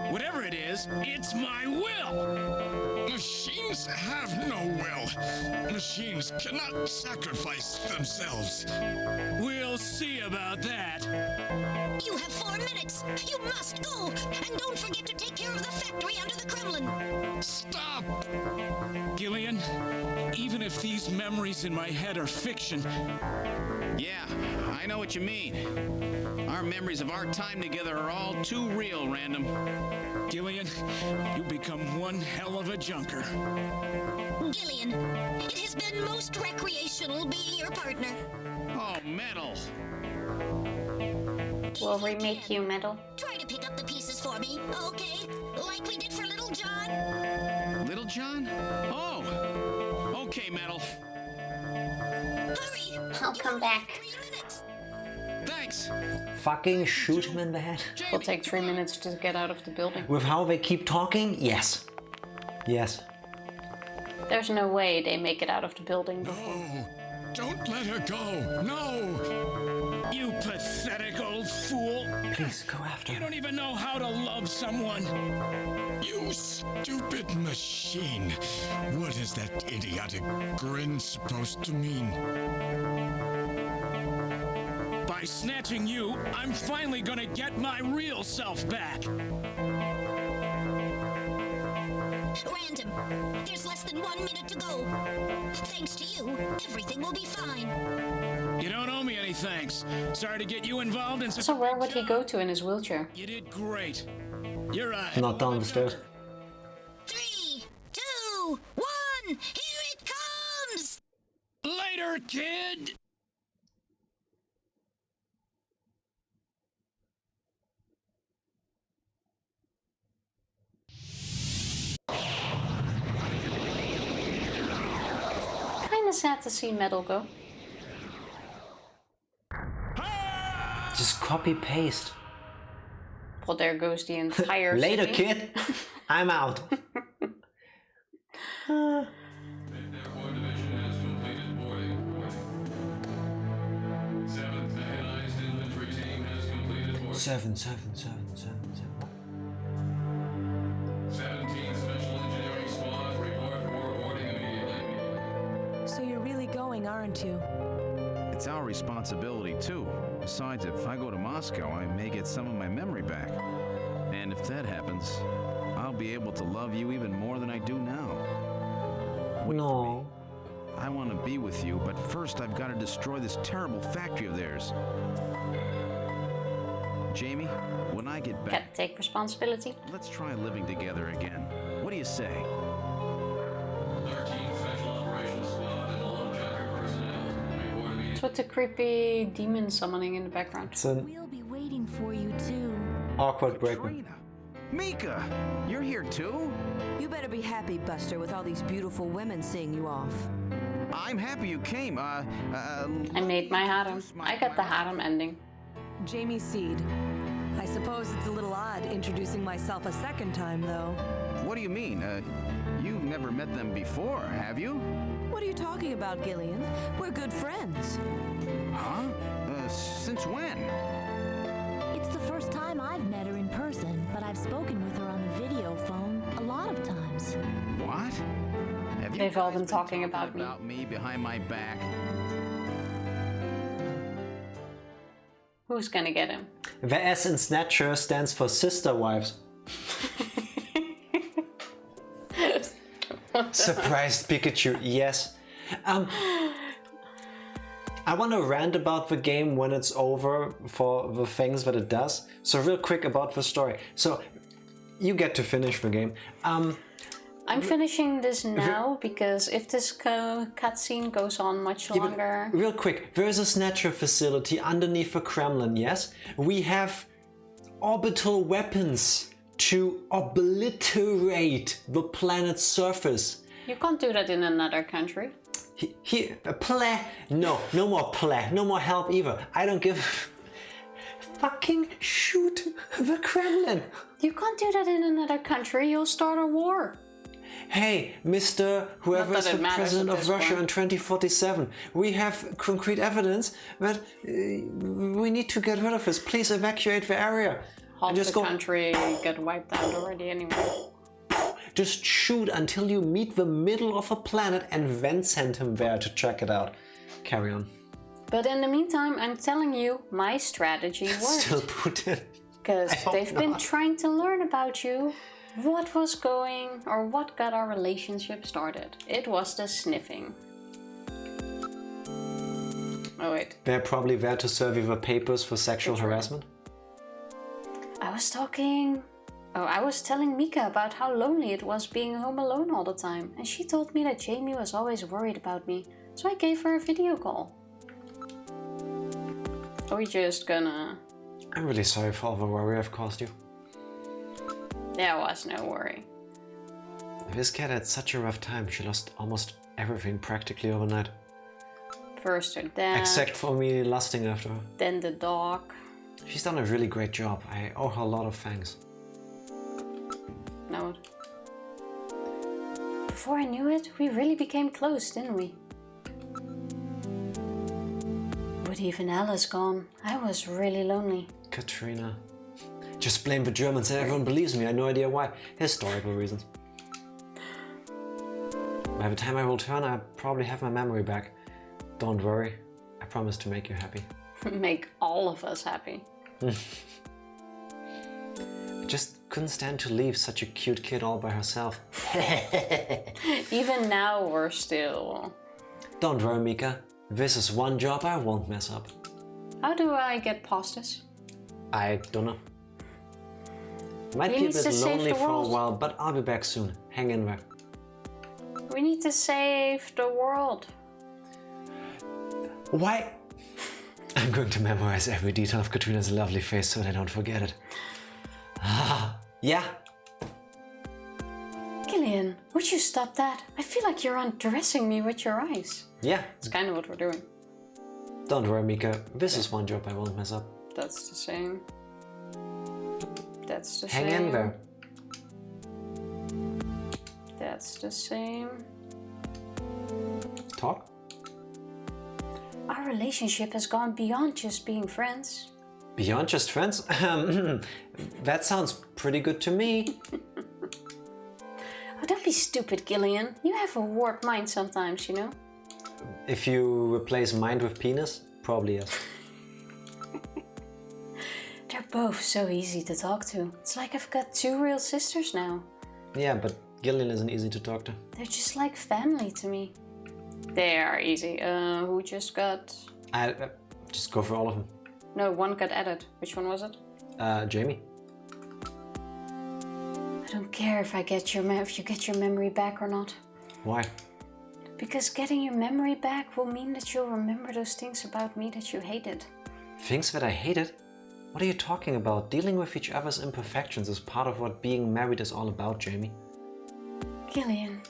Whatever it is, it's my will! Machines have no will. Machines cannot sacrifice themselves. We'll see about that. You have 4 minutes. You must go. And don't forget to take care of the factory under the Kremlin. Stop! Gillian, even if these memories in my head are fiction, Yeah, I know what you mean. Our memories of our time together are all too real, Random. Gillian, you become one hell of a junker. Gillian, it has been most recreational being your partner. Oh, Metal. Will we make you metal? Try to pick up the pieces for me, okay? Like we did for Little John. Little John? Oh. Okay, Metal. Hurry! I'll come back. 3 minutes. Thanks. Fucking shoot him in the head. It'll take 3 minutes to get out of the building. With how they keep talking? Yes. Yes. There's no way they make it out of the building before. No, don't let her go. No. You pathetic old fool! Please go after You him. don't even know how to love someone. You stupid machine. What is that idiotic grin supposed to mean? By snatching you, I'm finally gonna get my real self back. Random, there's less than 1 minute to go. Thanks to you, everything will be fine. You don't owe me any thanks. Sorry to get you involved in such So a where big would he job. go to in his wheelchair? You did great. You're a Not down the stairs. 3, 2, 1, here it comes! Later, kid! Kinda sad to see Metal go. Just copy paste. Well, there goes the entire Later, city. kid. I'm out. Seven. 17 Special Engineering Squad report for boarding immediately. So you're really going, aren't you? It's our responsibility, too. Besides, if I go to Moscow, I may get some of my memory back. And if that happens, I'll be able to love you even more than I do now. No. I want to be with you, but first I've got to destroy this terrible factory of theirs. Jamie, when I get back, Gotta take responsibility. let's try living together again. What do you say? 13 Special Operations Squad and all Jacker personnel report immediately. It's with the creepy demon summoning in the background. It's an We'll be waiting for you too. awkward break. Trina. Mika, you're here too? You better be happy, Buster, with all these beautiful women seeing you off. I'm happy you came. I made my harem. I got the harem ending. Jamie Seed. I suppose it's a little odd introducing myself a second time, though. What do you mean? You've never met them before, have you? What are you talking about, Gillian? We're good friends. Huh? Since when? It's the first time I've met her in person, but I've spoken with her on the video phone a lot of times. What? Have you They've all guys been talking about me behind my back? Who's gonna get him? The S in Snatcher stands for sister wives. Surprised Pikachu, yes. I want to rant about the game when it's over for the things that it does. So real quick about the story. So you get to finish the game. I'm finishing this now because if this cutscene goes on much Yeah, but longer... real quick, there's a Snatcher facility underneath the Kremlin, yes? We have orbital weapons to obliterate the planet's surface. You can't do that in another country. Here, no more play, no more help either. I don't give. Fucking shoot the Kremlin. You can't do that in another country, you'll start a war. Hey, Mr. Whoever is the president of Russia in 2047, we have concrete evidence that we need to get rid of this. Please evacuate the area. Half the country got wiped out already anyway. Just shoot until you meet the middle of a planet and then send him there to check it out. Carry on. But in the meantime, I'm telling you, my strategy worked. Still Putin. Because they've been trying to learn about you. What was going, or what got our relationship started? It was the sniffing. Oh wait. They're probably there to serve you the papers for sexual harassment? I was telling Mika about how lonely it was being home alone all the time. And she told me that Jamie was always worried about me. So I gave her a video call. Are we just gonna... I'm really sorry for all the worry I've caused you. There was no worry. This cat had such a rough time. She lost almost everything practically overnight. First her dad. Except for me lusting after her. Then the dog. She's done a really great job. I owe her a lot of thanks. No. Before I knew it, we really became close, didn't we? With even Alice gone, I was really lonely. Katrina. Just blame the Germans and everyone believes me. I have no idea why. Historical reasons. By the time I return, I probably have my memory back. Don't worry. I promise to make you happy. Make all of us happy. I just couldn't stand to leave such a cute kid all by herself. Even now, we're still... Don't worry, Mika. This is one job I won't mess up. How do I get past this? I don't know. Might be a bit lonely for a while, but I'll be back soon. Hang in there. We need to save the world. Why? I'm going to memorize every detail of Katrina's lovely face so that I don't forget it. Yeah? Gillian, would you stop that? I feel like you're undressing me with your eyes. Yeah. It's kind of what we're doing. Don't worry, Mika. This is one job I won't mess up. That's the same. That's the same. Hang in there. That's the same. Talk? Our relationship has gone beyond just being friends. Beyond just friends? That sounds pretty good to me. Oh, don't be stupid, Gillian. You have a warped mind sometimes, you know? If you replace mind with penis, probably yes. They're both so easy to talk to. It's like I've got two real sisters now. Yeah, but Gillian isn't easy to talk to. They're just like family to me. They are easy. Who just got... I just go for all of them. No, one got added. Which one was it? Jamie. I don't care if you get your memory back or not. Why? Because getting your memory back will mean that you'll remember those things about me that you hated. Things that I hated? What are you talking about? Dealing with each other's imperfections is part of what being married is all about, Jamie. Gillian.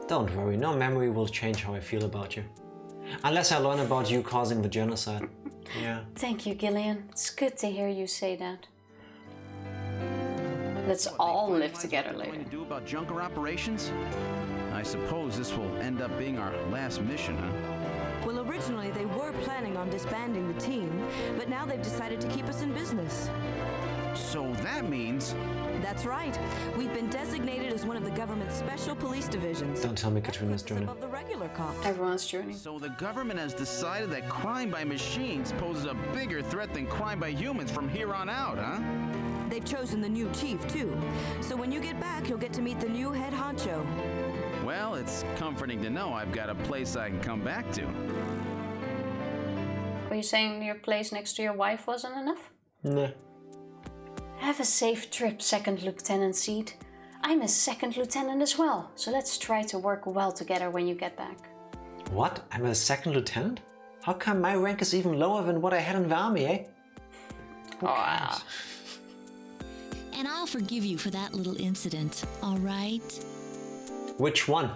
Don't worry, no memory will change how I feel about you. Unless I learn about you causing the genocide. Yeah. Thank you, Gillian. It's good to hear you say that. Let's all live together later. What to do about junker operations? I suppose this will end up being our last mission, huh? Well, originally they were planning on disbanding the team, but now they've decided to keep us in business. So that means... That's right. We've been designated as one of the government's special police divisions. Don't tell me Katrina's joining. Above the regular cops. Everyone's joining. So the government has decided that crime by machines poses a bigger threat than crime by humans from here on out, huh? They've chosen the new chief, too. So when you get back, you'll get to meet the new head honcho. Well, it's comforting to know I've got a place I can come back to. Were you saying your place next to your wife wasn't enough? No. Have a safe trip, Second Lieutenant Seed. I'm a Second Lieutenant as well, so let's try to work well together when you get back. What? I'm a Second Lieutenant? How come my rank is even lower than what I had in the army, eh? Wow. And I'll forgive you for that little incident, all right? Which one?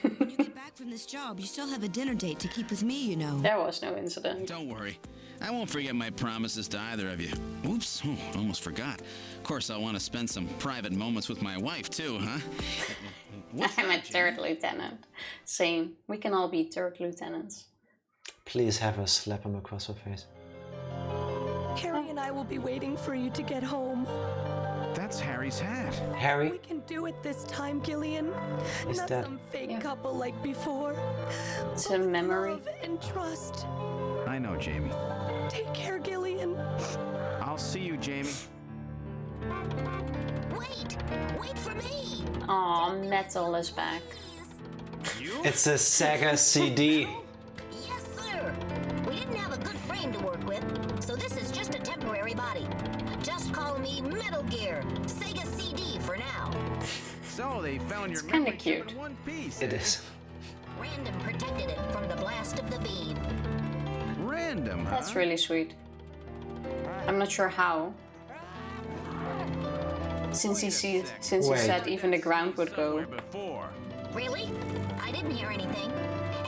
When you get back from this job, you still have a dinner date to keep with me, you know. There was no incident. Don't worry. I won't forget my promises to either of you. Oops, almost forgot. Of course, I want to spend some private moments with my wife, too, huh? I'm a third lieutenant. Same. We can all be third lieutenants. Please have her slap him across her face. Harry and I will be waiting for you to get home. That's Harry's hat. Harry? We can do it this time, Gillian. Is Not that... some fake couple like before. It's a memory. Love and trust. I know, Jamie. Take care, Gillian. I'll see you, Jamie. Wait for me! Aw, Metal is back. It's a Sega CD. Yes, sir. We didn't have a good frame to work with, so this is just a temporary body. Just call me Metal Gear, Sega CD for now. So they found your Kinda cute. in one piece. It is. Random protected it from the blast of the beam. Random, huh? That's really sweet. I'm not sure how. Since he said even the ground would go. Really? I didn't hear anything.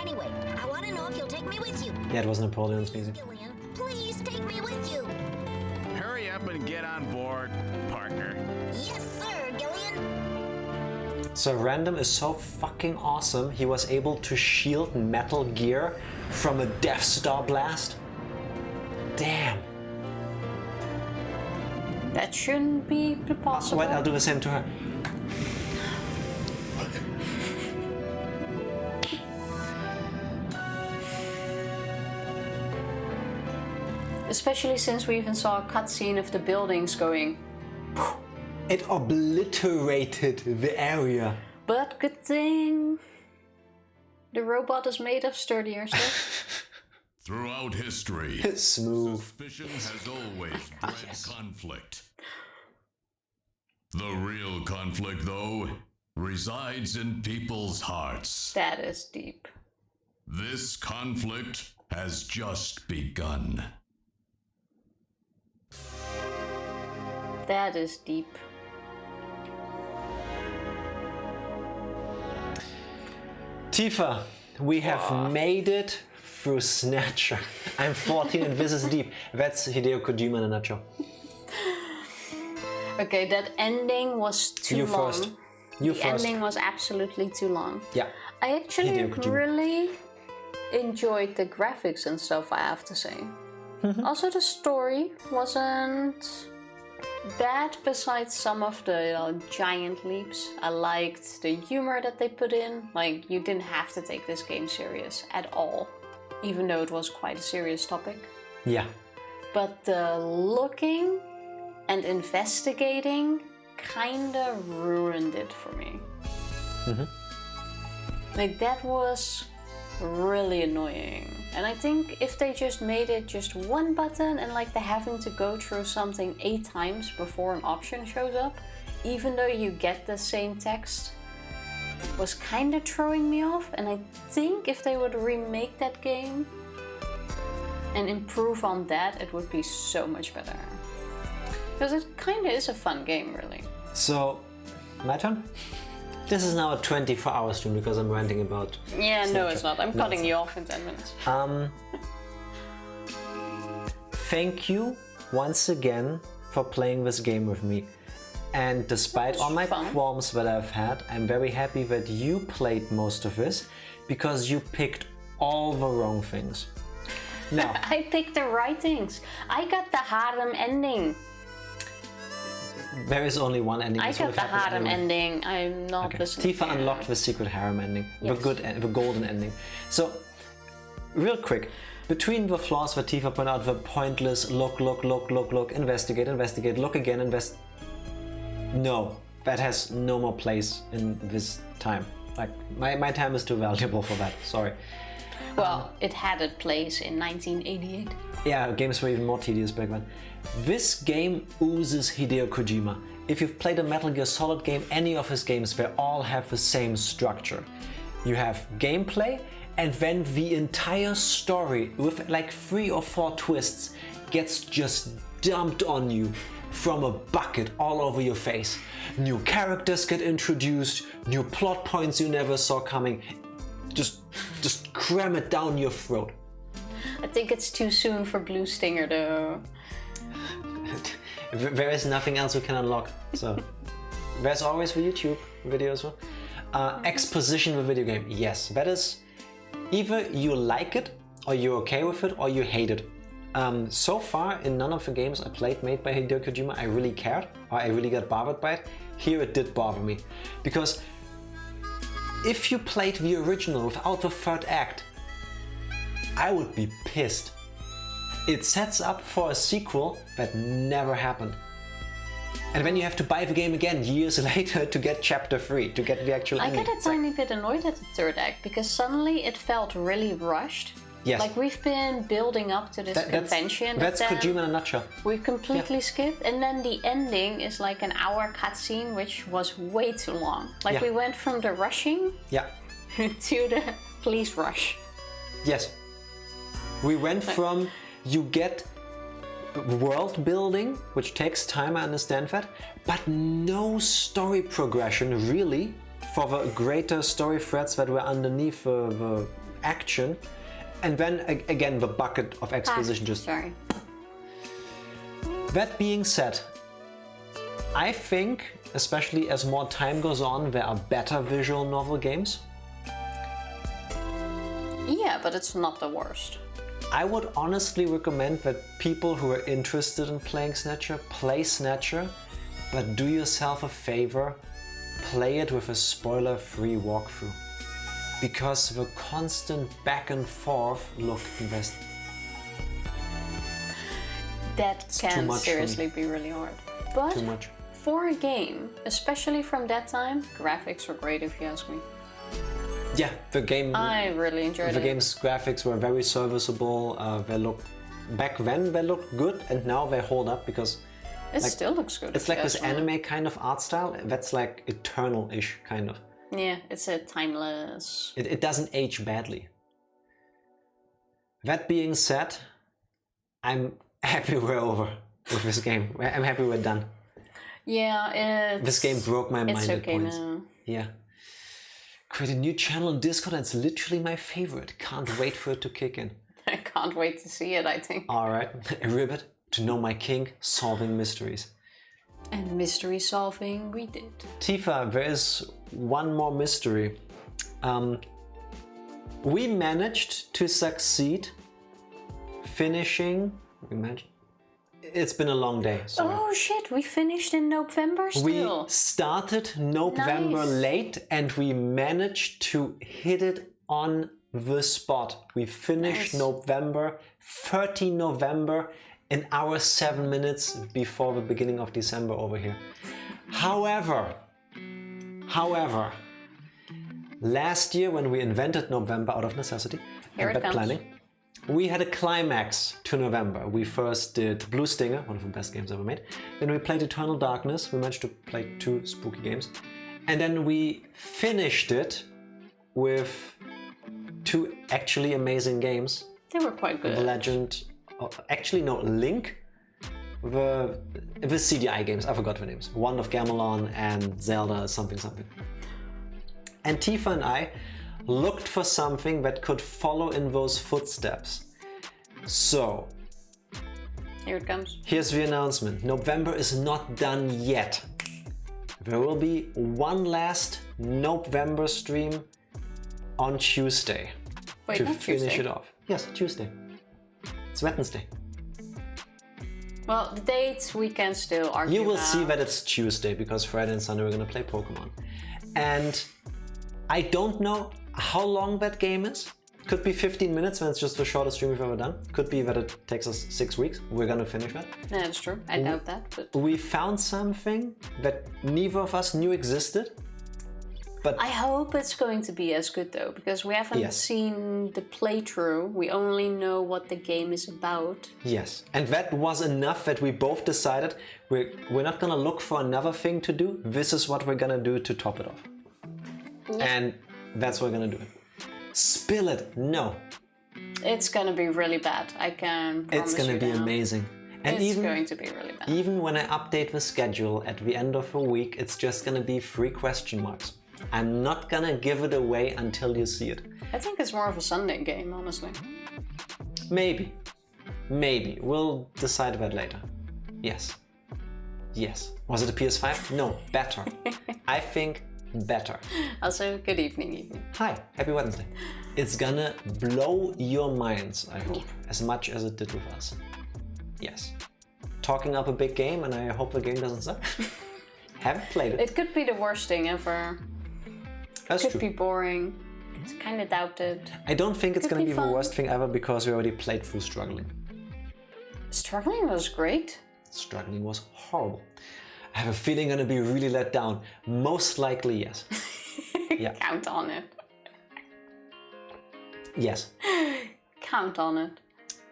Anyway, I want to know if you'll take me with you. Yeah, it was Napoleon's music. Gillian, please take me with you. Hurry up and get on board, partner. Yes, sir, Gillian. So Random is so fucking awesome, he was able to shield Metal Gear from a Death Star blast. Damn. That shouldn't be possible. Wait, I'll do the same to her. Especially since we even saw a cutscene of the buildings going. It obliterated the area. But good thing the robot is made of sturdier stuff. Throughout history, smooth. Suspicion has always bred conflict. The real conflict, though, resides in people's hearts. That is deep. This conflict has just begun. That is deep. Tifa, we have made it through Snatcher. I'm 14 and this is deep. That's Hideo Kojima in a nutshell. Okay, that ending was too long. First. You the first. ending was absolutely too long. Yeah. I actually Hideo Kojima. really enjoyed the graphics and stuff, I have to say. Also, the story wasn't bad besides some of the giant leaps. I liked the humor that they put in. Like, you didn't have to take this game serious at all, even though it was quite a serious topic. Yeah. But the looking and investigating kinda ruined it for me. Like, that was really annoying. And I think if they just made it just one button and like the having to go through something 8 times before an option shows up, even though you get the same text, was kind of throwing me off. And I think if they would remake that game and improve on that, it would be so much better. Because it kind of is a fun game, really. So, my turn? This is now a 24-hour stream because I'm ranting about... Yeah, Snatcher. no, it's not. I'm cutting you off in 10 minutes. Thank you once again for playing this game with me. And despite all my qualms that I've had, I'm very happy that you played most of this because you picked all the wrong things. Now, I picked the right things. I got the harem ending. there is only one ending. I This would got the have happened harem anyway. ending. I'm not listening. Tifa unlocked the secret harem ending, Yes. the golden ending. So, real quick, between the flaws that Tifa pointed out, the pointless look, investigate, look again, No, that has no more place in this time. Like, my time is too valuable for that, sorry. Well, it had a place in 1988. Yeah, games were even more tedious back then. This game oozes Hideo Kojima. If you've played a Metal Gear Solid game, any of his games, they all have the same structure. You have gameplay, and then the entire story, with like 3 or 4 twists, gets just dumped on you from a bucket all over your face. New characters get introduced, new plot points you never saw coming. just cram it down your throat. I think it's too soon for Blue Stinger though. There is nothing else we can unlock, so there's always the YouTube video as well. Exposition of the video game, yes, that is either you like it, or you're okay with it, or you hate it. So far, in none of the games I played made by Hideo Kojima, I really cared, or I really got bothered by it. Here it did bother me, because if you played the original without the third act, I would be pissed. It sets up for a sequel that never happened. And then you have to buy the game again years later to get chapter 3, to get the actual ending. I get a tiny bit annoyed at the third act because suddenly it felt really rushed. Yes. Like we've been building up to this convention. That's Kojima in a nutshell. We completely skipped, and then the ending is like an hour cutscene, which was way too long. Like we went from the rushing to the police rush. Yes. We went from you get world building, which takes time, I understand that, but no story progression really for the greater story threads that were underneath the action. And then again, the bucket of exposition just... Sorry. That being said, I think, especially as more time goes on, there are better visual novel games. Yeah, but it's not the worst. I would honestly recommend that people who are interested in playing Snatcher, play Snatcher, but do yourself a favor, play it with a spoiler-free walkthrough. Because the constant back and forth looked best. That can seriously be really hard. But too much. For a game, especially from that time, graphics were great if you ask me. Yeah, the game. I really enjoyed it. The game's graphics were very serviceable. They looked back then they looked good, and now they hold up because it still looks good. It's like this anime kind of art style. That's like eternal-ish kind of. Yeah, it's a timeless. It doesn't age badly. That being said, I'm happy we're over with this game. I'm happy we're done. Yeah, this game broke my mind at points. Now. Yeah. Create a new channel on Discord, and it's literally my favorite. Can't wait for it to kick in. I can't wait to see it, I think. Alright, a ribbit to know my king, solving mysteries. And mystery solving we did. Tifa, there is one more mystery. We managed to succeed finishing... It's been a long day. Sorry. Oh shit, we finished in NOPEvember still. We started NOPEvember late and we managed to hit it on the spot. We finished NOPEvember, 30 November, an hour 7 minutes before the beginning of December over here. However, last year when we invented NOPEvember out of necessity and bad planning, we had a climax to November. We first did Blue Stinger, one of the best games ever made. Then we played Eternal Darkness. We managed to play 2 spooky games. And then we finished it with 2 actually amazing games. They were quite good. The Legend... Actually, no, Link. The CDI games, I forgot the names. Wand of Gamelon and Zelda something. And Tifa and I looked for something that could follow in those footsteps. So, here it comes. Here's the announcement. NOPEvember is not done yet. There will be one last NOPEvember stream on Tuesday. Wait, to not finish Tuesday. it off. Yes, Tuesday. It's Wednesday. Well, the dates we can still argue. You will about. see that it's Tuesday because Friday and Sunday we're gonna play Pokemon. And I don't know how long that game is. Could be 15 minutes when it's just the shortest stream we've ever done. Could be that it takes us 6 weeks. We're gonna finish that. Yeah, that's true. I doubt that. But we found something that neither of us knew existed. But I hope it's going to be as good though, because we haven't seen the playthrough. We only know what the game is about. Yes, and that was enough that we both decided we're not gonna look for another thing to do. This is what we're gonna do to top it off. Yeah. And that's what we're gonna do. Spill it, no. It's gonna be really bad. I can promise It's gonna you be now. amazing. And it's going to be really bad. Even when I update the schedule at the end of the week, it's just gonna be 3 question marks. I'm not gonna give it away until you see it. I think it's more of a Sunday game, honestly. Maybe. Maybe. We'll decide that later. Yes. Yes. Was it a PS5? No, better. I think better. Also, good evening. Hi, happy Wednesday. It's gonna blow your minds, I hope, as much as it did with us. Yes. Talking up a big game, and I hope the game doesn't suck. Haven't played it. It could be the worst thing ever. That's could true. be boring. It's kind of doubted. I don't think it's Could gonna be be the fun. worst thing ever because we already played through Struggling. Struggling was great. Struggling was horrible. I have a feeling I'm gonna be really let down. Most likely, yes. Yeah. Count on it. Yes. Count on it.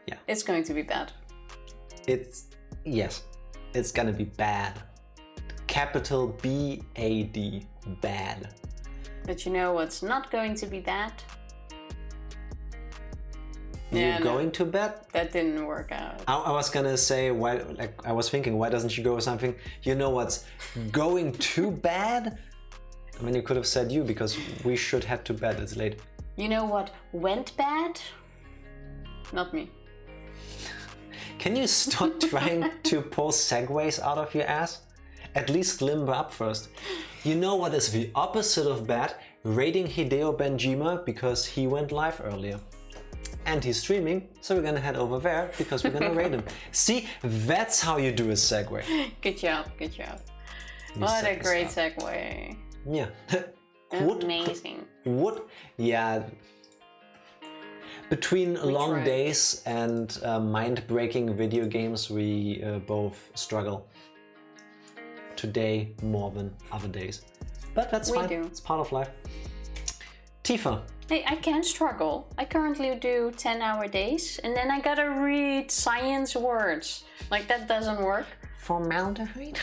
Yeah. It's going to be bad. Yes. It's gonna be bad. Capital B-A-D. Bad. But you know what's not going to be bad? You're going to bed? That didn't work out. I was gonna say, why? Like I was thinking, why doesn't she go with something? You know what's going too bad? I mean, you could have said you because we should head to bed. It's late. You know what went bad? Not me. Can you stop trying to pull segues out of your ass? At least limber up first. You know what is the opposite of bad? Raiding Hideo Kojima because he went live earlier. And he's streaming, so we're gonna head over there because we're gonna raid him. See, that's how you do a segue. Good job, good job. You What a set this great up. segue. Yeah. Amazing. Yeah. Between long tried. days and mind-breaking video games, we both struggle. Today more than other days. But that's We fine. do. It's part of life. Tifa. Hey, I can struggle. I currently do 10-hour days, and then I gotta read science words. Like, that doesn't work. Formaldehyde?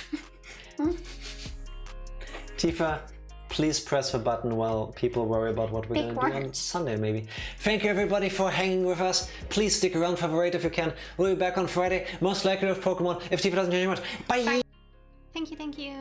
Tifa, please press the button while people worry about what we're Big going to do on words. Sunday, maybe. Thank you, everybody, for hanging with us. Please stick around for the raid if you can. We'll be back on Friday, most likely with Pokemon, if Tifa doesn't change much. Bye! Thank you, thank you.